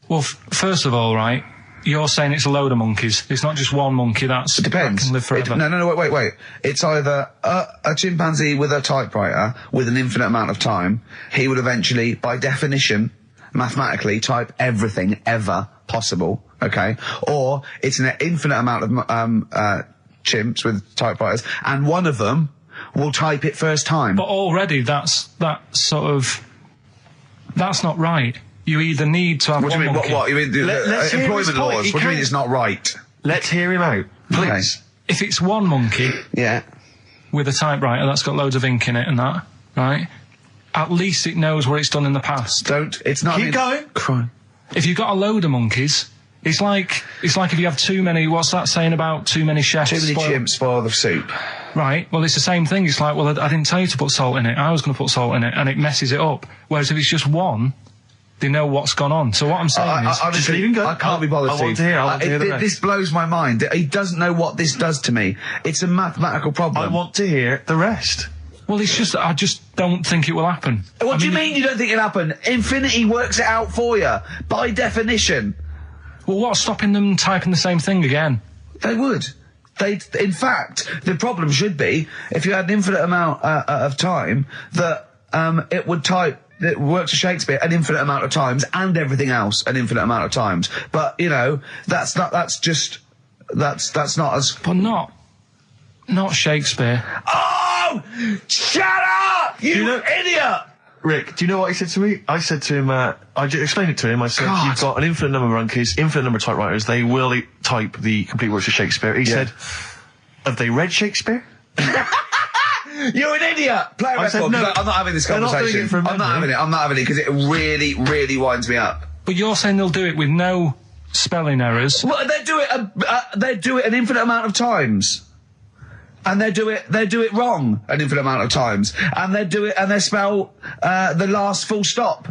Well, first of all, right, you're saying it's a load of monkeys. It's not just one monkey that depends. can live forever. No, wait. It's either a chimpanzee with a typewriter with an infinite amount of time. He would eventually, by definition, mathematically, type everything ever possible, okay? Or it's an infinite amount of chimps with typewriters, and one of them will type it first time. But already that's not right. You either need to have What do you mean? monkey. What? You mean Let's hear his employment point. laws? He What do you mean can't- it's not right? Let's hear him out, please. Okay. If it's one monkey Yeah. with a typewriter that's got loads of ink in it and that, right? At least it knows what it's done in the past. It's not... Keep going. Crime. If you've got a load of monkeys, it's like if you have too many, what's that saying about too many chefs? Too many chimps spoil the soup. Right, well it's the same thing. It's like, well, I didn't tell you to put salt in it. I was going to put salt in it, and it messes it up. Whereas if it's just one, they know what's gone on. So what I'm saying is... Honestly, just leave him go. I can't be bothered, I want to hear, I want to hear the rest. This blows my mind. He doesn't know what this does to me. It's a mathematical problem. I want to hear the rest. Well, it's just, I just don't think it will happen. What do you mean you don't think it'll happen? Infinity works it out for you, by definition. Well, what's stopping them typing the same thing again? They would. In fact, the problem should be, if you had an infinite amount of time, that it would type... It works for Shakespeare an infinite amount of times, and everything else an infinite amount of times. But, you know, that's not as... But not Shakespeare. Oh! Shut up! You idiot! Rick, do you know what he said to me? I said to him, I explained it to him. I said, God. you've got an infinite number of monkeys, infinite number of typewriters. They will type the complete works of Shakespeare. He said, have they read Shakespeare? You're an idiot! Play a I said record. no. I'm not having this They're not doing conversation. it from I'm not having memory. it. I'm not having it because it really, really winds me up. But you're saying they'll do it with no spelling errors. Well, they do it an infinite amount of times. and they do it wrong an infinite amount of times, and they spell the last full stop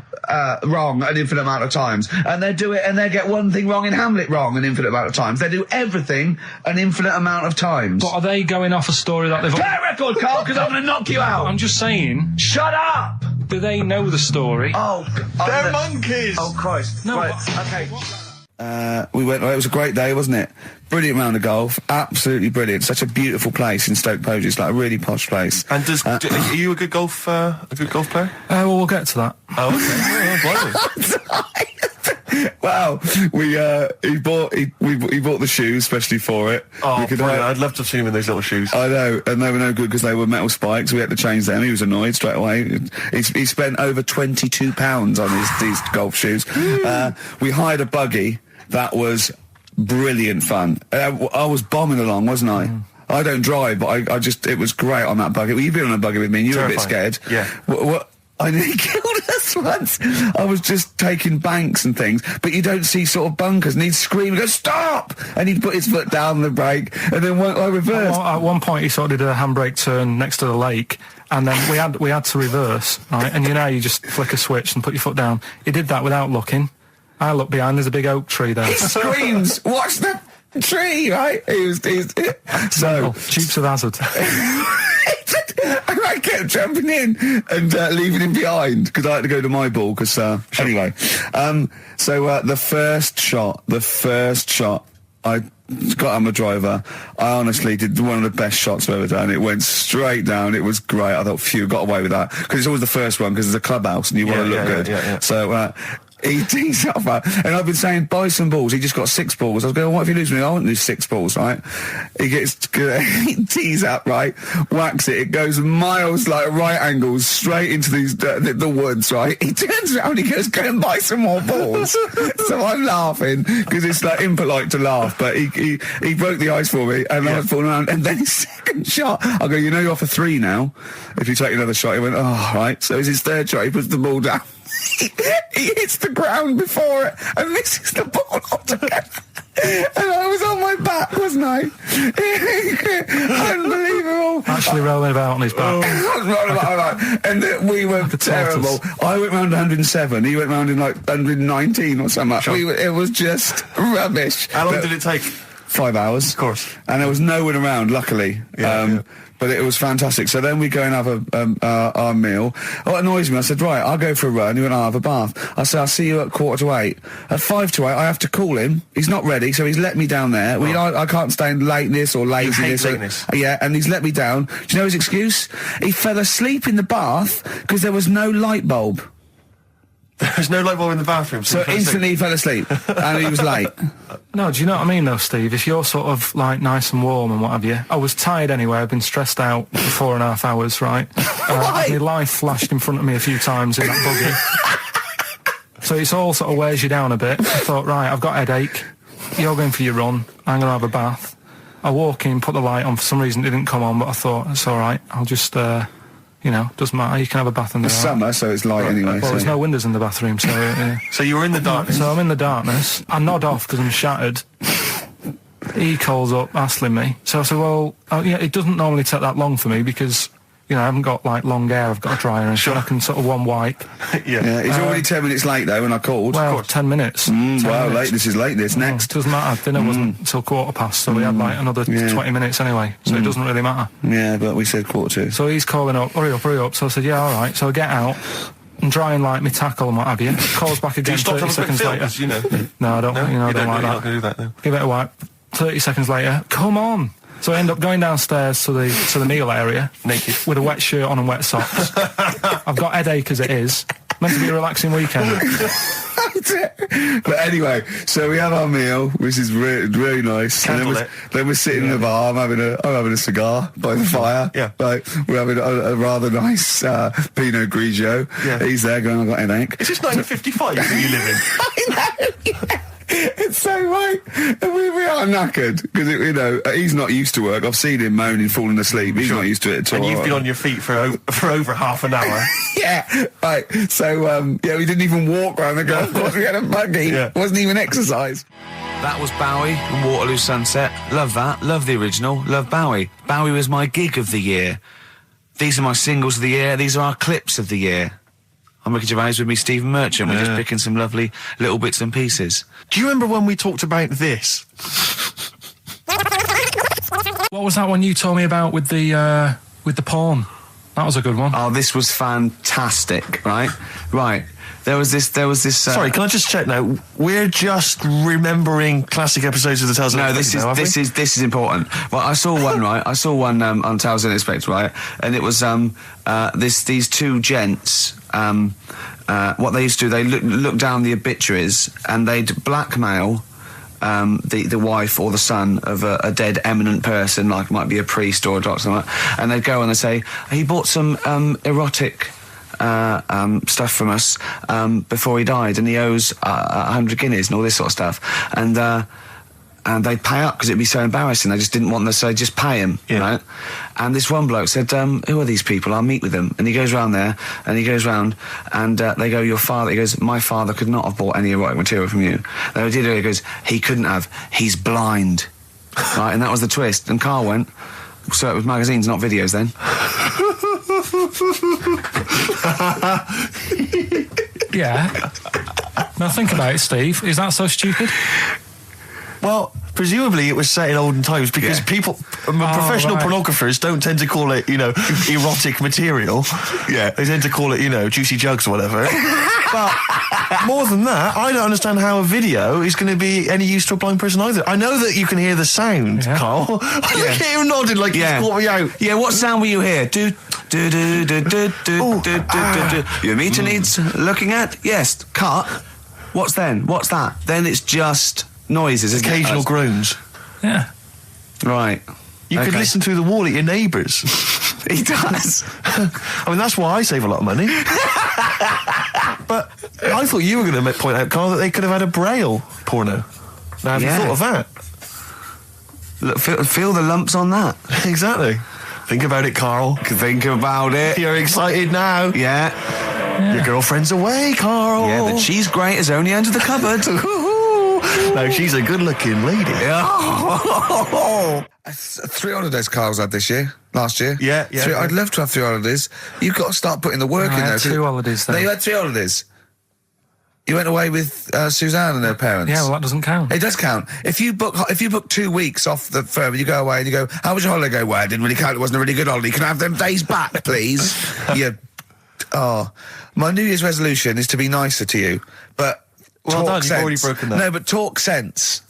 wrong an infinite amount of times, and they get one thing wrong in Hamlet wrong an infinite amount of times. They do everything an infinite amount of times. But are they going off a story that they've... Play a record, Carl, because I'm going to knock you out. I'm just saying... Shut up! Do they know the story? They're monkeys! Oh, Christ. No, right, okay. We went. It was a great day, wasn't it? Brilliant round of golf, absolutely brilliant. Such a beautiful place in Stoke Poges, it's like a really posh place. And are you a good golf player? Well, we'll get to that. Oh, okay. Wow, he bought the shoes especially for it. Oh, brilliant. I'd love to have seen him in those little shoes. I know, and they were no good because they were metal spikes. We had to change them. He was annoyed straight away. He spent over £22 on these golf shoes. We hired a buggy that was brilliant fun. I was bombing along, wasn't I? I don't drive, but it was great on that buggy. Well, you've been on a buggy with me, and you were a bit scared. Yeah. What? I nearly killed us once. I was just taking banks and things, but you don't see sort of bunkers, and he'd scream and go, stop! And he'd put his foot down the brake, and then I reversed. At one point, he sort of did a handbrake turn next to the lake, and then we had to reverse, right? And you just flick a switch and put your foot down. He did that without looking. I looked behind, there's a big oak tree there. He screams, watch the tree, right? So... Dukes of Hazzard. And I kept jumping in and leaving him behind because I had to go to my ball. Because anyway, so the first shot, I got on the driver. I honestly did one of the best shots I've ever done. It went straight down. It was great. I thought, phew, got away with that because it's always the first one because it's a clubhouse and you want to look good. Yeah. So. He tees up, and I've been saying, buy some balls. He just got 6 balls. I was going, what if you lose me? I won't lose 6 balls, right? He tees up, right? Whacks it. It goes miles, like right angles, straight into these the woods, right? He turns around, he goes, go and buy some more balls. So I'm laughing because it's like impolite to laugh, but he broke the ice for me, and I was falling around. And then his second shot, I go, you're off a 3 now. If you take another shot, he went, oh, right. So it's his third shot. He puts the ball down. He hits the ground before it and misses the ball altogether. And I was on my back, wasn't I? Unbelievable. Actually rolling about on his back. And we were terrible. I went round 107. He went round in like 119 or something. Sure. It was just rubbish. How long did it take? 5 hours. Of course. And there was no one around, luckily. But it was fantastic. So then we go and have our meal. What annoys me, I said, right, I'll go for a run. He went, I'll have a bath. I said, I'll see you at 7:45. At 7:55, I have to call him. He's not ready, so he's let me down there. I can't stand lateness or laziness. You hate lateness. Yeah, and he's let me down. Do you know his excuse? He fell asleep in the bath because there was no light bulb. There's no light bulb in the bathroom. So instantly he fell asleep. And he was late. No, do you know what I mean though, Steve? If you're sort of like nice and warm and what have you. I was tired anyway, I've been stressed out for 4.5 hours, right? My life flashed in front of me a few times in that buggy. So it's all sort of wears you down a bit. I thought, right, I've got a headache. You're going for your run. I'm going to have a bath. I walk in, put the light on. For some reason it didn't come on, but I thought, it's alright. I'll just... doesn't matter. You can have a bath in the dark. Summer, so it's light anyway. Well, there's no windows in the bathroom, so... So you were in the darkness? So I'm in the darkness. I nod off because I'm shattered. He calls up, hassling me. So I said, well, it doesn't normally take that long for me because, I haven't got, like, long hair. I've got a dryer and so I can sort of one wipe. Yeah, he's already 10 minutes late, though, when I called. Well, 10 minutes. 10 wow, minutes. This is late, next. Doesn't matter. Dinner wasn't until 7:15, so we had, like, another 20 minutes anyway, so it doesn't really matter. Yeah, but we said 7:45. So he's calling up, hurry up. So I said, yeah, all right. So I get out and dry and like my tackle and what have you. Calls back again 30 seconds later. No, I don't. I don't like that. You're not going to do that, though. Give it a wipe. 30 seconds later, come on. So I end up going downstairs to the meal area, naked, with a wet shirt on and wet socks. I've got headache as it is. Meant to be a relaxing weekend. But anyway, so we have our meal, which is really nice. And then we're sitting in the bar. I'm having a cigar by the fire. Yeah. Like, we're having a rather nice Pinot Grigio. Yeah. He's there going, I've got headache. Is this 1955 that you live in? I know. Yeah. It's so right. We are knackered because he's not used to work. I've seen him moaning, falling asleep. He's not used to it at all. And you've been on your feet for over half an hour. Yeah, right. So we didn't even walk around the golf course. We had a buggy. Yeah. Wasn't even exercise. That was Bowie and Waterloo Sunset. Love that. Love the original. Love Bowie. Bowie was my gig of the year. These are my singles of the year. These are our clips of the year. I'm Ricky Gervais with me, Stephen Merchant. We're just picking some lovely little bits and pieces. Do you remember when we talked about this? What was that one you told me about with the porn? That was a good one. Oh, this was fantastic, right? Right. There was this. Sorry, can I just check now? We're just remembering classic episodes of the Tales this is important. Well, I saw one, right? I saw one on Tales Unexpected, right? And it was these two gents. What they used to do, they look down the obituaries and they'd blackmail the wife or the son of a dead eminent person, like might be a priest or a doctor, something like that, and they'd go and they'd say, he bought some erotic stuff from us before he died, and he owes 100 guineas and all this sort of stuff, and they'd pay up because it'd be so embarrassing. They just didn't want them, so they'd just pay him, right? And this one bloke said, who are these people? I'll meet with them. And he goes round there, and he goes round, and they go, your father. He goes, my father could not have bought any erotic material from you. They did it. He goes, he couldn't have. He's blind. Right? And that was the twist. And Karl went, so it was magazines, not videos then. Yeah. Now think about it, Steve. Is that so stupid? Well, presumably it was set in olden times because people, professional pornographers don't tend to call it, erotic material. Yeah. They tend to call it, juicy jugs or whatever. But more than that, I don't understand how a video is going to be any use to a blind person either. I know that you can hear the sound, Karl. Look at him nodding like he's caught me out. Yeah, what sound were you hear? Do. Your meter needs looking at? Yes. Cut. What's then? What's that? Then it's just noises, isn't occasional groans. Yeah. Right. You could listen through the wall at your neighbours. He does. I mean, that's why I save a lot of money. But I thought you were going to point out, Karl, that they could have had a Braille porno. Now, have you thought of that? Look, feel the lumps on that. Exactly. Think about it, Karl. Think about it. You're excited now. Yeah. Your girlfriend's away, Karl. Yeah, but she's great as only under the cupboard. No, she's a good-looking lady. Yeah. 3 holidays Karl's had last year. Yeah. I'd love to have 3 holidays. You've got to start putting the work in there. I had 2 holidays, though. No, you had 3 holidays. You went away with Suzanne and her parents. Yeah, well, that doesn't count. It does count. If you book 2 weeks off the firm, you go away and you go, how was your holiday? Go, well, it didn't really count. It wasn't a really good holiday. Can I have them days back, please? My New Year's resolution is to be nicer to you, but well done, sense. You've already broken that. No, but talk sense.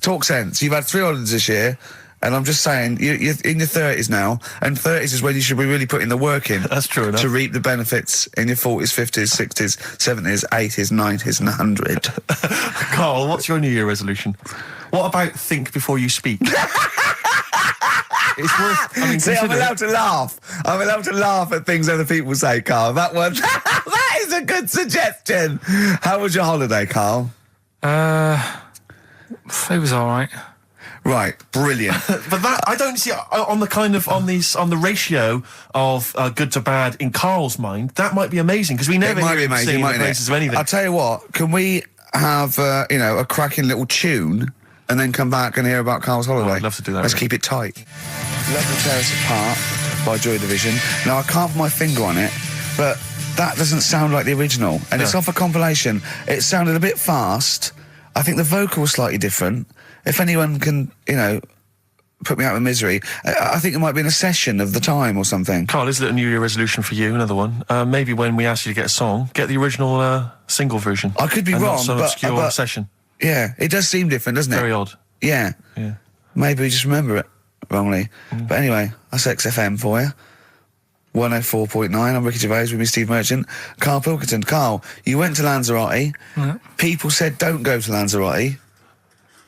Talk sense. You've had 3 holidays this year, and I'm just saying, you're in your 30s now, and 30s is when you should be really putting the work in. That's true enough. To reap the benefits in your 40s, 50s, 60s, 70s, 80s, 90s, and 100. Karl, what's your New Year resolution? What about think before you speak? It's worth... See, I'm allowed to laugh. I'm allowed to laugh at things other people say, Karl. That one... that is a good suggestion. How was your holiday, Karl? It was all right. Right, brilliant. But that, I don't see, on the ratio of good to bad in Karl's mind, that might be amazing, because we never hear him singing the praises of anything. I'll tell you what, can we have, a cracking little tune, and then come back and hear about Karl's holiday? I'd love to do that. Let's keep it tight. Love to Tear Us Apart by Joy Division. Now, I can't put my finger on it, but that doesn't sound like the original, and it's off a compilation. It sounded a bit fast. I think the vocal was slightly different. If anyone can, put me out of misery, I think it might be in a session of the time or something. Karl, is it a New Year resolution for you? Another one. Maybe when we ask you to get a song, get the original single version. I could be wrong, not some but obscure session. Yeah, it does seem different, doesn't it? Very odd. Yeah. Maybe we just remember it wrongly. But anyway, that's XFM for you. 104.9. I'm Ricky Gervais with me, Steve Merchant. Karl Pilkington. Karl, you went to Lanzarote. Yeah. People said don't go to Lanzarote.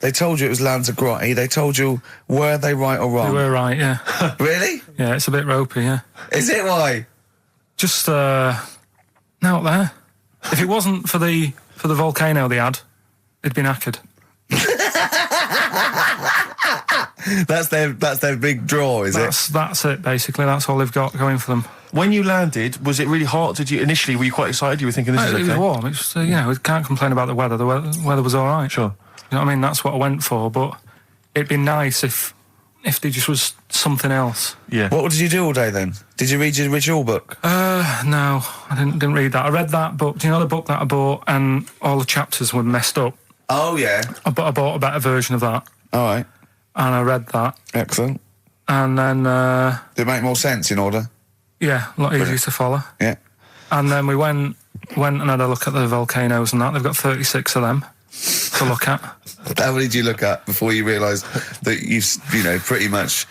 They told you it was Lanzarote. They told you, were they right or wrong? You were right, yeah. Really? Yeah, it's a bit ropey, yeah. Is it? Why? Just, out there. If it wasn't for the volcano they had, it'd been knackered. That's their big draw, is it? That's it, basically. That's all they've got going for them. When you landed, was it really hot? Were you quite excited? You were thinking this is okay? It was warm. It's, we can't complain about the weather. The weather was all right. Sure. You know what I mean? That's what I went for, but it'd be nice if there just was something else. Yeah. What did you do all day then? Did you read your ritual book? No, I didn't read that. I read that book. Do you know the book that I bought and all the chapters were messed up? Oh, yeah. I bought a better version of that. All right. And I read that. Excellent. And then... Did it make more sense in order? Yeah, a lot easier to follow. Yeah. And then we went and had a look at the volcanoes and that. They've got 36 of them to look at. How many did you look at before you realised that pretty much,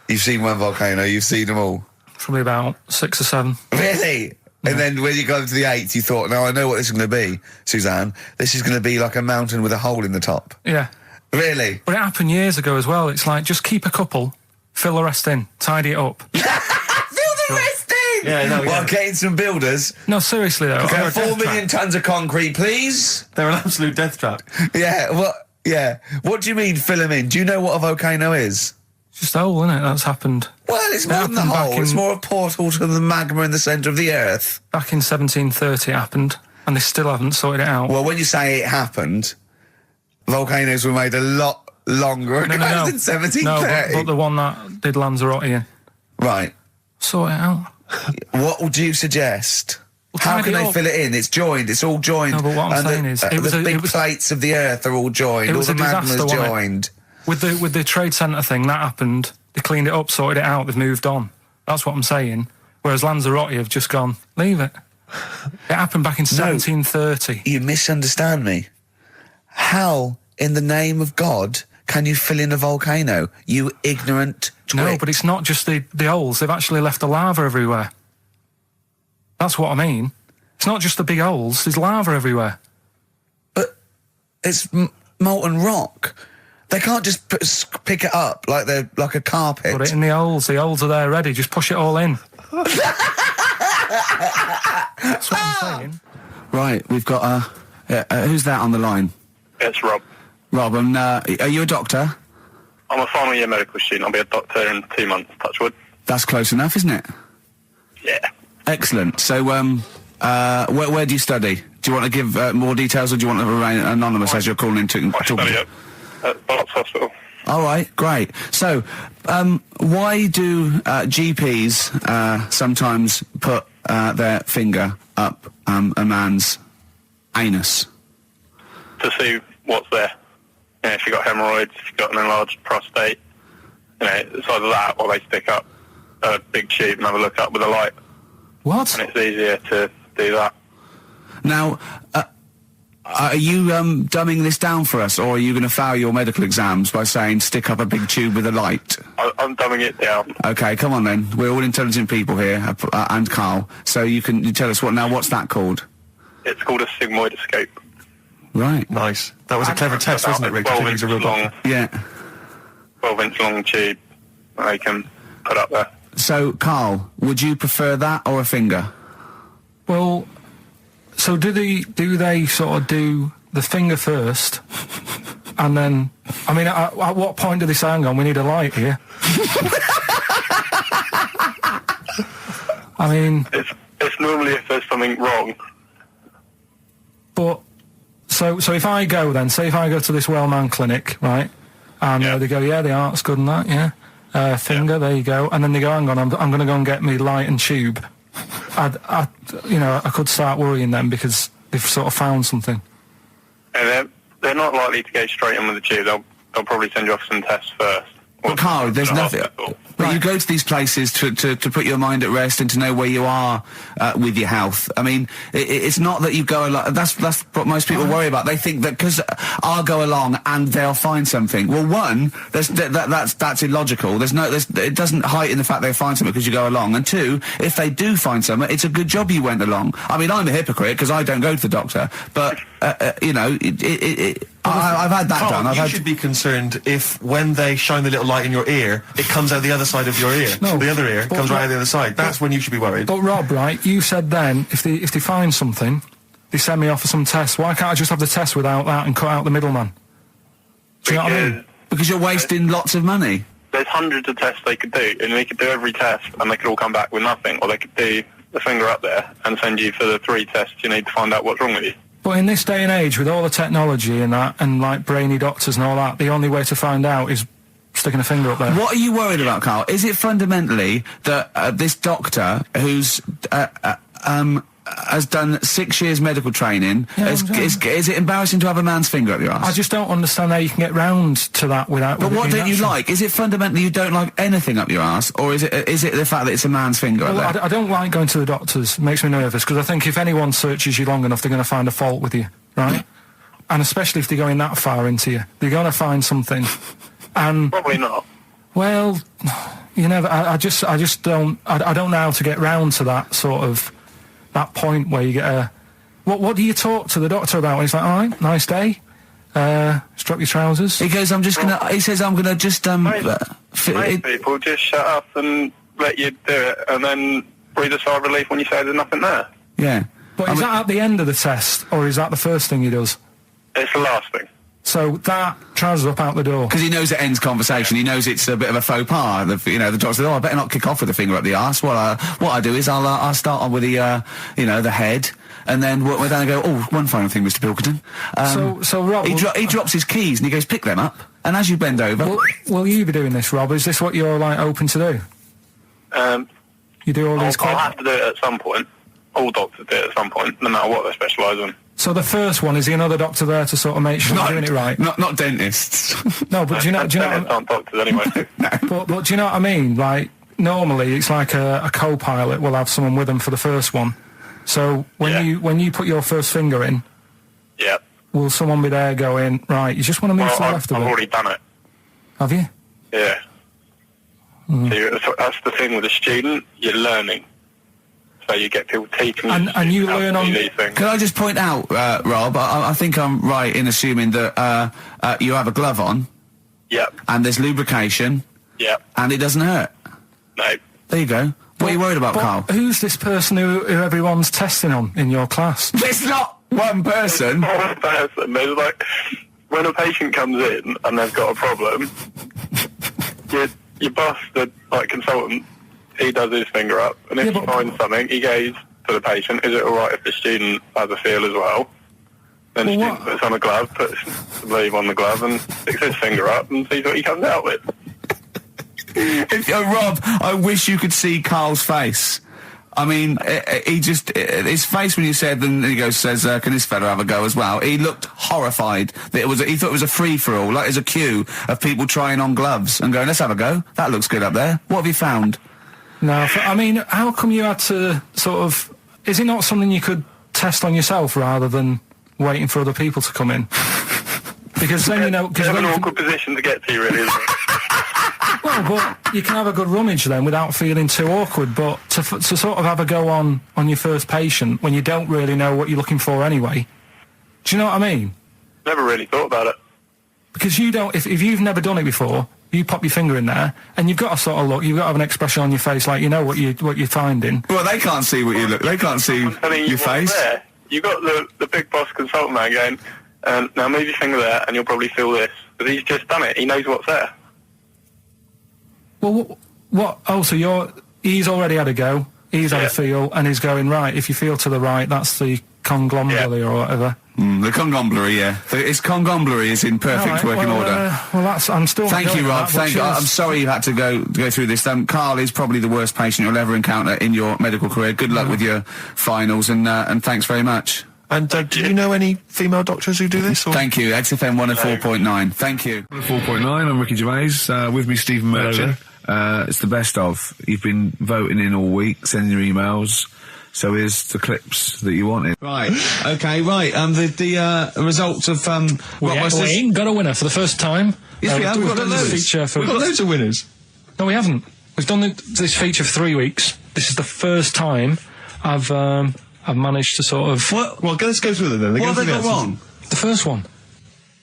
you've seen one volcano, you've seen them all? Probably about 6 or 7. Really? Yeah. And then when you got to the 8th, you thought, now I know what this is going to be, Suzanne. This is going to be like a mountain with a hole in the top. Yeah. Really? But it happened years ago as well. It's like, just keep a couple, fill the rest in, tidy it up. Fill the rest in! Yeah, no, Well, getting some builders. No, seriously though. Okay, 4 million tons of concrete, please. They're an absolute death trap. Yeah, what do you mean fill them in? Do you know what a volcano is? It's just a hole, isn't it? That's happened. Well, it's more than the hole. It's more a portal to the magma in the centre of the Earth. Back in 1730 it happened, and they still haven't sorted it out. Well, when you say it happened, volcanoes were made a lot longer ago than 1730. No, but the one that did Lanzarote, right. Sort it out. What would you suggest? Well, How tidy can it they up. fill it in? It's joined. It's all joined. No, but what I'm And saying is, it was the a- big it was- plates of the Earth are all joined. It All was the a disaster, magma's wasn't it? joined. With the trade centre thing, that happened. They cleaned it up, sorted it out, they've moved on. That's what I'm saying. Whereas Lanzarote have just gone, leave it. It happened back in 1730. You misunderstand me. How, in the name of God, can you fill in a volcano? You ignorant twit. No, but it's not just the holes. They've actually left the lava everywhere. That's what I mean. It's not just the big holes. There's lava everywhere. But it's molten rock. They can't just pick it up like they're like a carpet. Put it in the holes. The holes are there ready. Just push it all in. That's what I'm saying. Right, we've got who's that on the line? It's Rob. Rob, and are you a doctor? I'm a final year medical student. I'll be a doctor in 2 months, touch wood. That's close enough, isn't it? Yeah. Excellent. So, where do you study? Do you want to give more details, or do you want to remain anonymous as you're calling in to I study at Barts Hospital. All right, great. So, why do GPs sometimes put their finger up a man's anus? To see what's there. If you've got hemorrhoids, if you've got an enlarged prostate, it's either that or they stick up a big tube and have a look up with a light. What? And it's easier to do that. Now, are you dumbing this down for us, or are you going to fail your medical exams by saying stick up a big tube with a light? I'm dumbing it down. Okay, come on then. We're all intelligent people here, and Karl. So you tell us what's that called? It's called a sigmoidoscope. Right. Nice. That was a clever test, wasn't it, Rick? 12-inch long. Yeah. 12-inch long tube that they can put up there. So, Karl, would you prefer that or a finger? Well, so do they sort of do the finger first, and then, I mean, at what point do they say, hang on, we need a light here? I mean... It's normally if there's something wrong. But, so if I go then, say if I go to this well-known clinic, right, and they go, yeah, the art's good and that, yeah, finger, there you go, and then they go, hang on, I'm going to go and get me light and tube. I could start worrying them because they've sort of found something. And they're not likely to go straight in with the tube. They'll probably send you off some tests first. Well, Karl, there's nothing... Hospital. But you go to these places to put your mind at rest and to know where you are with your health. I mean, it's not that you go along... That's what most people worry about. They think that because I'll go along and they'll find something. Well, one, that's illogical. It doesn't heighten the fact they'll find something because you go along. And two, if they do find something, it's a good job you went along. I mean, I'm a hypocrite because I don't go to the doctor. But, I've had that Karl, done. you should be concerned if, when they shine the little light in your ear, it comes out the other side of your ear. No, the other ear comes right out the other side. That's when you should be worried. But Rob, right, you said then, if they find something, they send me off for some tests. Why can't I just have the test without that and cut out the middleman? Do you know what I mean? Because you're wasting lots of money. There's hundreds of tests they could do, and they could do every test, and they could all come back with nothing, or they could do the finger up there and send you for the 3 tests you need to find out what's wrong with you. But in this day and age, with all the technology and that, and like brainy doctors and all that, the only way to find out is sticking a finger up there. What are you worried about, Karl? Is it fundamentally that this doctor who's has done 6 years medical training, is it embarrassing to have a man's finger up your ass? I just don't understand how you can get round to that without... But what don't you like? Is it fundamentally you don't like anything up your ass, or is it the fact that it's a man's finger up there? I don't like going to the doctors. It makes me nervous, because I think if anyone searches you long enough, they're going to find a fault with you, right? And especially if they're going that far into you. They're going to find something. And probably not. Well, you know, I just don't... I don't know how to get round to that sort of... that point where you get a... What do you talk to the doctor about? And he's like, all right, nice day. Strap your trousers. He goes, I'm just gonna... He says, I'm gonna just, Most people just shut up and let you do it, and then breathe a sigh of relief when you say there's nothing there. Yeah. But is that at the end of the test, or is that the first thing he does? It's the last thing. So that trousers up out the door. Because he knows it ends conversation. He knows it's a bit of a faux pas. The doctor says, "Oh, I better not kick off with the finger up the arse." What I do is I'll start on with the the head, and then then I go, "Oh, one final thing, Mr. Pilkington." So Rob, he drops his keys and he goes, "Pick them up." And as you bend over, will you be doing this, Rob? Is this what you're like open to do? You do all these. I'll have to do it at some point. All doctors do it at some point, no matter what they specialise in. So the first one, is he another doctor there to sort of make sure you're doing it right? Not dentists. No, but do you know? Dentists aren't doctors anyway. But do you know what I mean? Like, normally it's like a co-pilot will have someone with them for the first one. So when you put your first finger in, will someone be there going, right, you just want to move to the left of it? I've already done it. Have you? Yeah. So that's the thing with a student, you're learning. So you get people teaching you. And you learn on... these things. Can I just point out, Rob, I think I'm right in assuming that you have a glove on. Yep. And there's lubrication. Yep. And it doesn't hurt. No. There you go. What are you worried about, Karl? Who's this person who everyone's testing on in your class? It's not one person. One person. There's like, when a patient comes in and they've got a problem, your boss, the consultant, he does his finger up, and if he finds something, he goes to the patient, is it alright if the student has a feel as well? Then the student puts on a glove, puts the leave on the glove, and sticks his finger up and sees what he comes out with. Rob, I wish you could see Karl's face. I mean, his face when you said, and he says, can this fella have a go as well? He looked horrified. That he thought it was a free-for-all, like there's a queue of people trying on gloves and going, let's have a go. That looks good up there. What have you found? No, I mean, how come you had to sort of... Is it not something you could test on yourself rather than waiting for other people to come in? Because then, you know... It's an awkward position to get to, really, isn't it? Well, but you can have a good rummage then without feeling too awkward, but to sort of have a go on your first patient when you don't really know what you're looking for anyway. Do you know what I mean? Never really thought about it. Because you don't... If you've never done it before... You pop your finger in there, and you've got to sort of look. You've got to have an expression on your face, like you know what you're finding. Well, they can't see what you look. They can't see your face. There. You got the big boss consultant man going, now move your finger there, and you'll probably feel this. But he's just done it. He knows what's there. Well, what? Oh, so he's already had a go. He's had a feel, and he's going right. If you feel to the right, that's the conglomerate or whatever. The conglomerate, yeah. Its conglomerate is in perfect working order. Well, I'm still... Thank you, Rob. I'm sorry you had to go through this. Karl is probably the worst patient you'll ever encounter in your medical career. Good luck with your finals, and thanks very much. And do you know any female doctors who do this? Or? Thank you. XFM 104.9. Thank you. 104.9. I'm Ricky Gervais. With me, Stephen Merchant. It's the best of. You've been voting in all week, sending your emails. So here's the clips that you wanted. Right. Okay. Right. The results of we ain't got a winner for the first time. Yes, we have. We've got loads of winners. No, we haven't. We've done this feature for 3 weeks. This is the first time I've managed to sort of... What? Well, let's go through them then. What have they got wrong? The first one.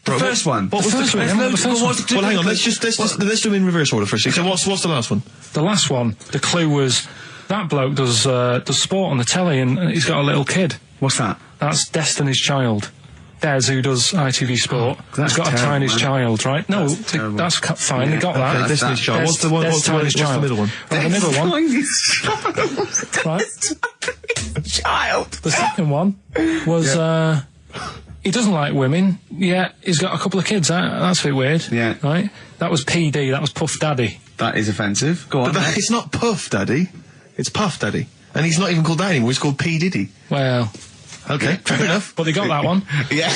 The first one? What was the first one? Well, hang on, let's do them in reverse order first. So what's the last one? The last one, the clue was, that bloke does sport on the telly and he's got a little kid. What's that? That's Destiny's Child. Des, who does ITV Sport, that's has got a terrible, tiny man. child, right? No, that's fine. They got that. Okay, Destiny's Child. What's the one? What's the middle one? Right, the middle one. Right. Child. The second one was he doesn't like women. Yeah, he's got a couple of kids. That's a bit weird. Yeah. Right. That was PD. That was Puff Daddy. That is offensive. Go on. But it's not Puff Daddy. It's Puff Daddy. And he's not even called that anymore. He's called P. Diddy. Well. Okay, fair enough. But they got that one. Yeah.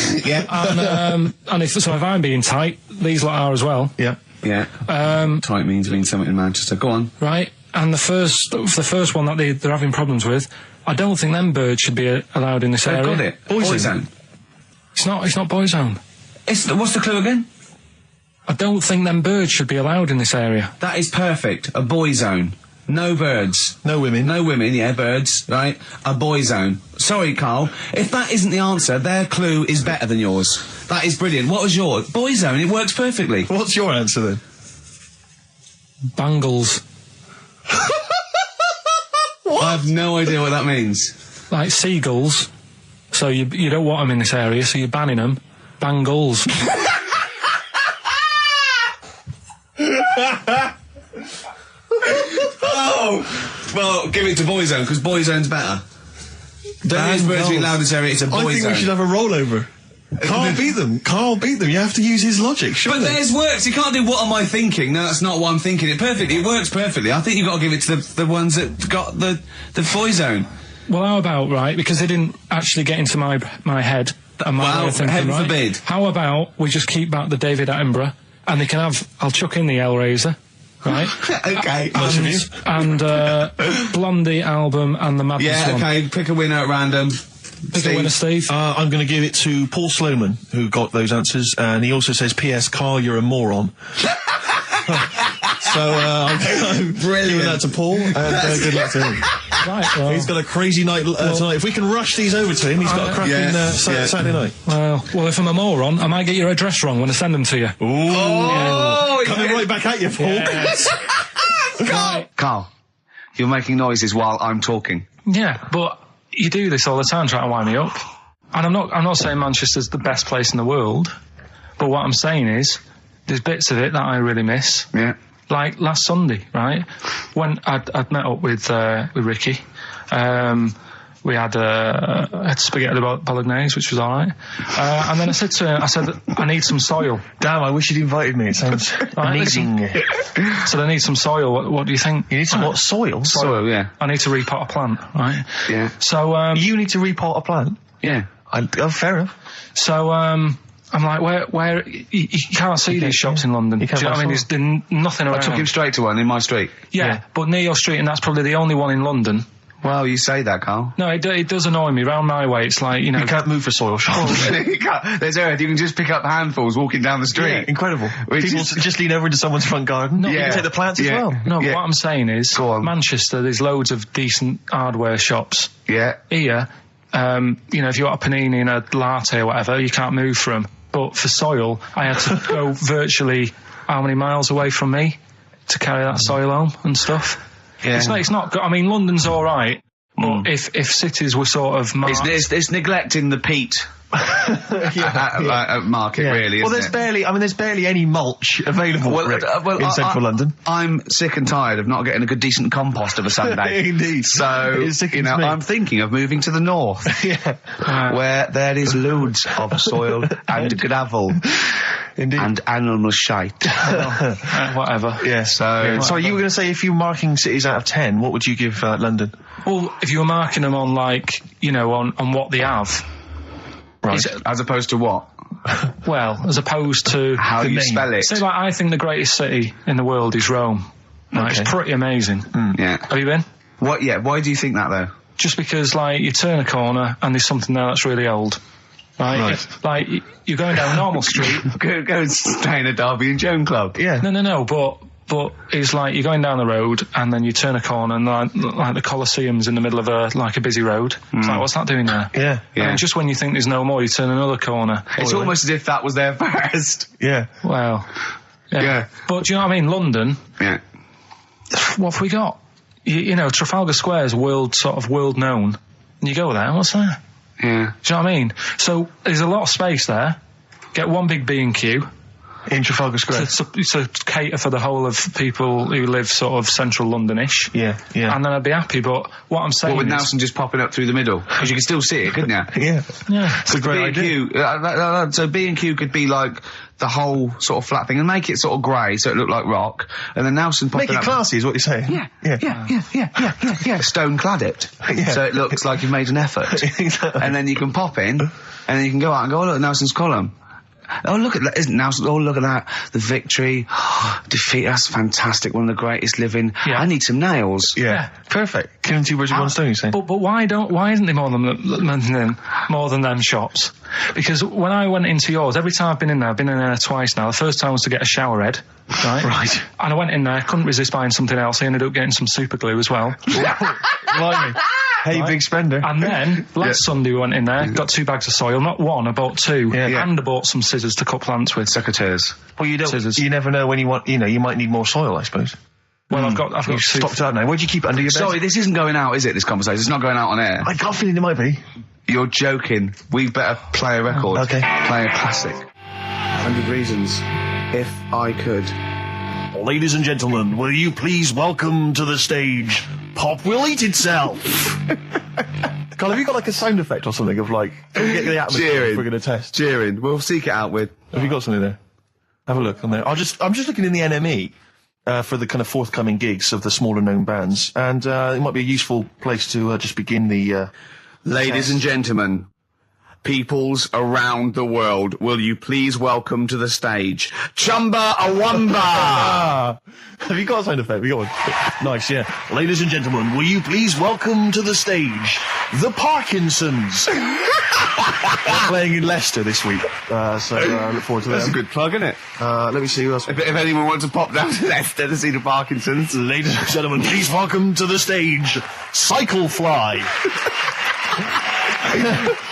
And if I'm being tight, these lot are as well. Yeah. Yeah. Tight means something in Manchester. Go on. Right. And the first one that they're having problems with, I don't think them birds should be allowed in this area. Got it. Boyzone. It's not Boyzone. What's the clue again? I don't think them birds should be allowed in this area. That is perfect. A boy zone. No birds. No women. No women, yeah, birds, right? A boy zone. Sorry, Carl. If that isn't the answer, their clue is better than yours. That is brilliant. What was yours? Boy zone, it works perfectly. What's your answer then? Bangles. I have no idea what that means. Like seagulls. So you don't want them in this area, so you're banning them. Bangles. Oh! Well, give it to Boyzone, because Boyzone's better. Don't use birds being loud in this area, it's a Boyzone. I think we should have a rollover. Carl beat them. Carl beat them. You have to use his logic, surely. But theirs works. You can't do what am I thinking. No, that's not what I'm thinking. It perfectly. It works perfectly. I think you've got to give it to the ones that got the Boyzone. Well, how about, right, because they didn't actually get into my head and my way of thinking, heaven right? forbid. How about we just keep back the David Attenborough, and they can have, I'll chuck in the Hellraiser, right? Okay. And Blondie album and the Madness one. Yeah, okay, pick a winner at random. Pick a winner, Steve. I'm going to give it to Paul Sloman, who got those answers, and he also says, P.S. Carl, you're a moron. So, I'm giving that to Paul, and good luck to him. Right, well, he's got a crazy night tonight. If we can rush these over to him, he's got a cracking Saturday night. Well, if I'm a moron, I might get your address wrong when I send them to you. Ooh. Coming right back at you, Paul. Yes. Carl, you're making noises while I'm talking. Yeah, but you do this all the time trying to wind me up. And I'm not saying Manchester's the best place in the world, but what I'm saying is there's bits of it that I really miss. Yeah. Like last Sunday, right? When I'd met up with Ricky, we had spaghetti bolognese, which was all right. And then I said to him, I need some soil. Damn, I wish you'd invited me. It sounds amazing. So I need some soil. What do you think? You need some what? Soil? Soil, yeah. I need to repot a plant, right? Yeah. So you need to repot a plant? Yeah. Fair enough. So I'm like, where you can't see these shops in London. Do you know what I mean? There's nothing around. I took him straight to one in my street. Yeah, but near your street, and that's probably the only one in London. Well, you say that, Carl. No, it does annoy me. Round my way, it's like, you know... You can't move for soil shops. You can't. There's earth. You can just pick up handfuls walking down the street. Yeah, incredible. People just lean over into someone's front garden. No, you can take the plants as well. No, but what I'm saying is, Manchester, there's loads of decent hardware shops. Yeah. Here, you know, if you want a panini and a latte or whatever, you can't move for them. But for soil, I had to go virtually how many miles away from me to carry that soil home and stuff. Yeah. It's not good. I mean, London's all right, but if cities were sort of marked... It's neglecting the peat market, really, well, isn't there's barely any mulch available in central London. I'm sick and tired of not getting a good, decent compost of a Sunday. Indeed. So, you know, I'm thinking of moving to the north, where there is loads of soil and gravel. Indeed. And animal shite. Whatever. Yeah. So you were going to say, if you were marking cities out of 10, what would you give London? Well, if you were marking them on, like, you know, on what they have. Right. As opposed to what? Well, as opposed to... How you spell it. Say, like, I think the greatest city in the world is Rome. Right, it's pretty amazing. Yeah. Have you been? What? Yeah. Why do you think that, though? Just because, like, you turn a corner and there's something there that's really old. Right. Like, you're going down Normal Street. Go and stay in a Derby and Joan club. Yeah. No, but it's like you're going down the road and then you turn a corner and like the Colosseum's in the middle of a busy road. It's like, what's that doing there? Yeah. And just when you think there's no more, you turn another corner. It's almost as if that was there first. Yeah. Well. Yeah. But do you know what I mean? London. Yeah. What have we got? You know, Trafalgar Square is world known. And you go there, what's that? Yeah. Do you know what I mean? So there's a lot of space there. Get one big B&Q. In Trafalgar Square. To cater for the whole of people who live sort of central Londonish. Yeah, yeah. And then I'd be happy, but what I'm saying with is... Nelson just popping up through the middle? Because you can still see it, couldn't you? Yeah. Yeah. It's a great B&Q, so B&Q could be like the whole sort of flat thing and make it sort of grey so it looked like rock, and then Nelson popping Make it up... classy is what you're saying. Yeah. Stone clad it. Yeah. So it looks like you've made an effort. And then you can pop in, and then you can go out and go, oh, look, Nelson's column. Oh, look at that, isn't Nelson? Oh, look at that. The victory. Defeat, that's fantastic. One of the greatest living. Yeah. I need some nails. Yeah. Perfect. Killing two birds with one stone, you say? But why isn't there more than them shops? Because when I went into yours, every time I've been in there twice now. The first time was to get a shower head, right? Right. And I went in there, couldn't resist buying something else. I ended up getting some super glue as well. Blimey. Hey, Right. big spender. And then, last Sunday we went in there, got 2 bags of soil, not one, I bought 2. Yeah. And I bought some scissors to cut plants with. Secateurs. Well, you don't. Scissors. You never know when you want. You know, you might need more soil, I suppose. Well, I've got You've 2. stopped out now. Where'd you keep it under your bed? Sorry, this isn't going out, is it, this conversation? It's not going out on air. I got a feeling it might be. You're joking. We better play a record. Okay. Play a classic. 100 Reasons. If I Could. Ladies and gentlemen, will you please welcome to the stage Pop Will Eat Itself? Carl, have you got like a sound effect or something of like get the atmosphere Cheering. we're going to test? Cheering. We'll seek it out with... Have you got something there? Have a look on there. I'm just looking in the NME for the kind of forthcoming gigs of the smaller known bands, and it might be a useful place to just begin the. Ladies and gentlemen, peoples around the world, will you please welcome to the stage Chumba Awamba? Have you got a sound effect? Have you got one? Nice, yeah. Ladies and gentlemen, will you please welcome to the stage the Parkinsons? They're playing in Leicester this week, so I look forward to that. That's a good plug, isn't it? Let me see who else. If anyone wants to pop down to Leicester to see the Parkinsons. Ladies and gentlemen, please welcome to the stage Cyclefly.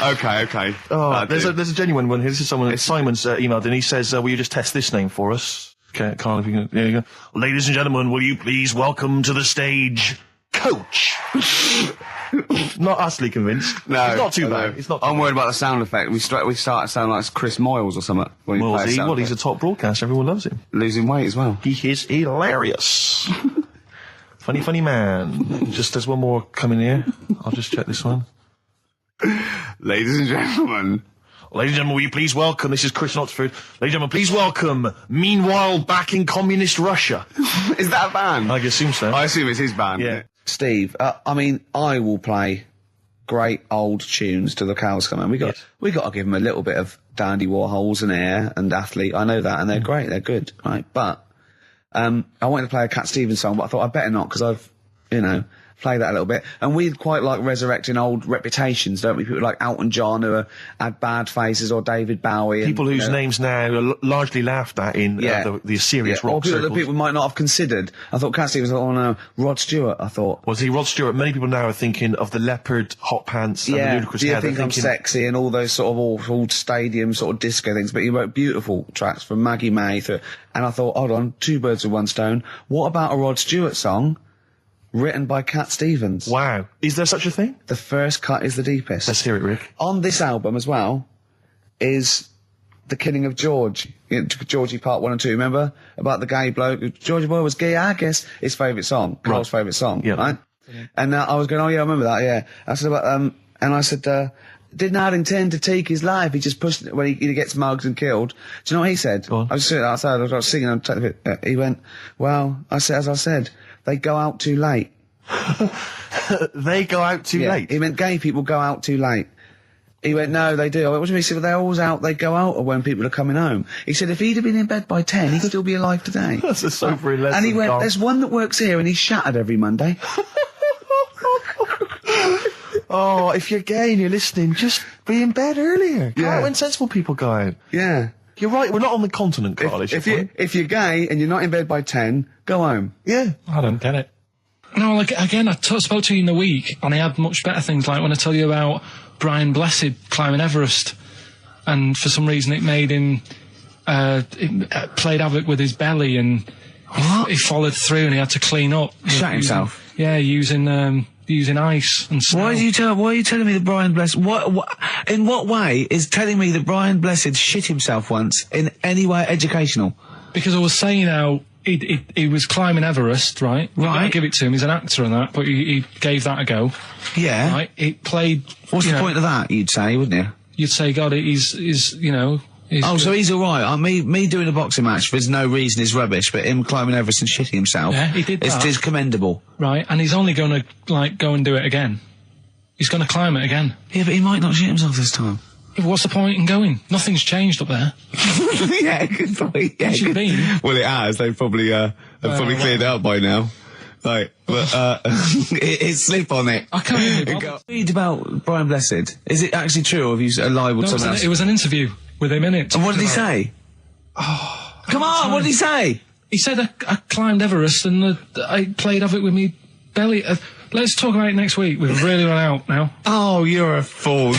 Okay. Oh, there's a genuine one here. This is someone. Simon's emailed and he says, "Will you just test this name for us?" Okay, Carl, if you can. There you go. Ladies and gentlemen, will you please welcome to the stage Coach? Not utterly convinced. No, it's not too bad. It's not. I'm worried about the sound effect. We start to sound like Chris Moyles or something. Well, he's a top broadcaster. Everyone loves him. Losing weight as well. He is hilarious. funny man. Just there's one more coming here. I'll just check this one. Ladies and gentlemen, will you please welcome, this is Chris in Oxford, ladies and gentlemen, please welcome, Meanwhile Back in Communist Russia. Is that a band? I assume so. I assume it's his band. Yeah. Steve, I mean, I will play great old tunes till the cows come home. We got to give them a little bit of Dandy Warhols and Air and Athlete. I know that, and they're great, they're good, right? But, I wanted to play a Cat Stevens song, but I thought I'd better not, because I've, play that a little bit. And we quite like resurrecting old reputations, don't we? People like Elton John who had bad faces, or David Bowie. People whose names now are largely laughed at in the serious rock or people circles. that people might not have considered. I thought Cat Stevens, oh no, Rod Stewart, I thought. Was he Rod Stewart? Many people now are thinking of the leopard hot pants and the ludicrous hair. I think I'm sexy and all those sort of awful stadium sort of disco things, but he wrote beautiful tracks from Maggie May through, and I thought, hold on, 2 birds with one stone. What about a Rod Stewart song written by Cat Stevens? Wow. Is there such a thing? The first cut is the deepest. Let's hear it, Rick. On this album as well is The Killing of George. Georgie Part 1 and 2, remember? About the gay bloke. Georgie Boy was gay, I guess. His favourite song. Carl's favourite song, right? And I was going, oh yeah, I remember that, yeah. I said about, and I said, did not intend to take his life. He just pushed it when he gets mugged and killed. Do you know what he said? I was sitting outside, I was singing, and he went, well, as I said, they go out too late. They go out too late? He meant gay people go out too late. He went, no, they do. I went, what do you mean? He said, well, they're always out, they go out when people are coming home. He said, if he'd have been in bed by 10, he'd still be alive today. That's a sobering lesson. And he went, there's one that works here and he's shattered every Monday. Oh, if you're gay and you're listening, just be in bed earlier. Go out when sensible people go out. Yeah. You're right, we're not on the continent, Carl. If you're gay and you're not in bed by 10, go home. Yeah. I don't get it. No, like, again, I spoke to you in the week, and I had much better things, like when I tell you about Brian Blessed climbing Everest, and for some reason it made him, it played havoc with his belly, and he followed through and he had to clean up. Shut himself? Yeah, using using ice and snow. Why are you telling me that Brian Blessed? In what way is telling me that Brian Blessed shit himself once in any way educational? Because I was saying how he was climbing Everest, right? Right. I give it to him. He's an actor and that, but he gave that a go. Yeah. Right. He played. What's the point of that? You'd say, wouldn't you? You'd say, God, he's you know. So he's all right. Me doing a boxing match, there's no reason is rubbish, but him climbing Everest and shitting himself, yeah, he did that. It's commendable. Right, and he's only going to, like, go and do it again. He's going to climb it again. Yeah, but he might not shit himself this time. Yeah, what's the point in going? Nothing's changed up there. Yeah, good point. Yeah, What's it been? Well, it has. They've probably cleared it out by now. Right, but it's slip on it. I can't even read about Brian Blessed. Is it actually true, or have you lied with someone else? It was an interview with him in it. And what did he say? Oh, come on! What did he say? He said I climbed Everest and I played of it with me belly. Let's talk about it next week. We've really run out now. Oh, you're a fool.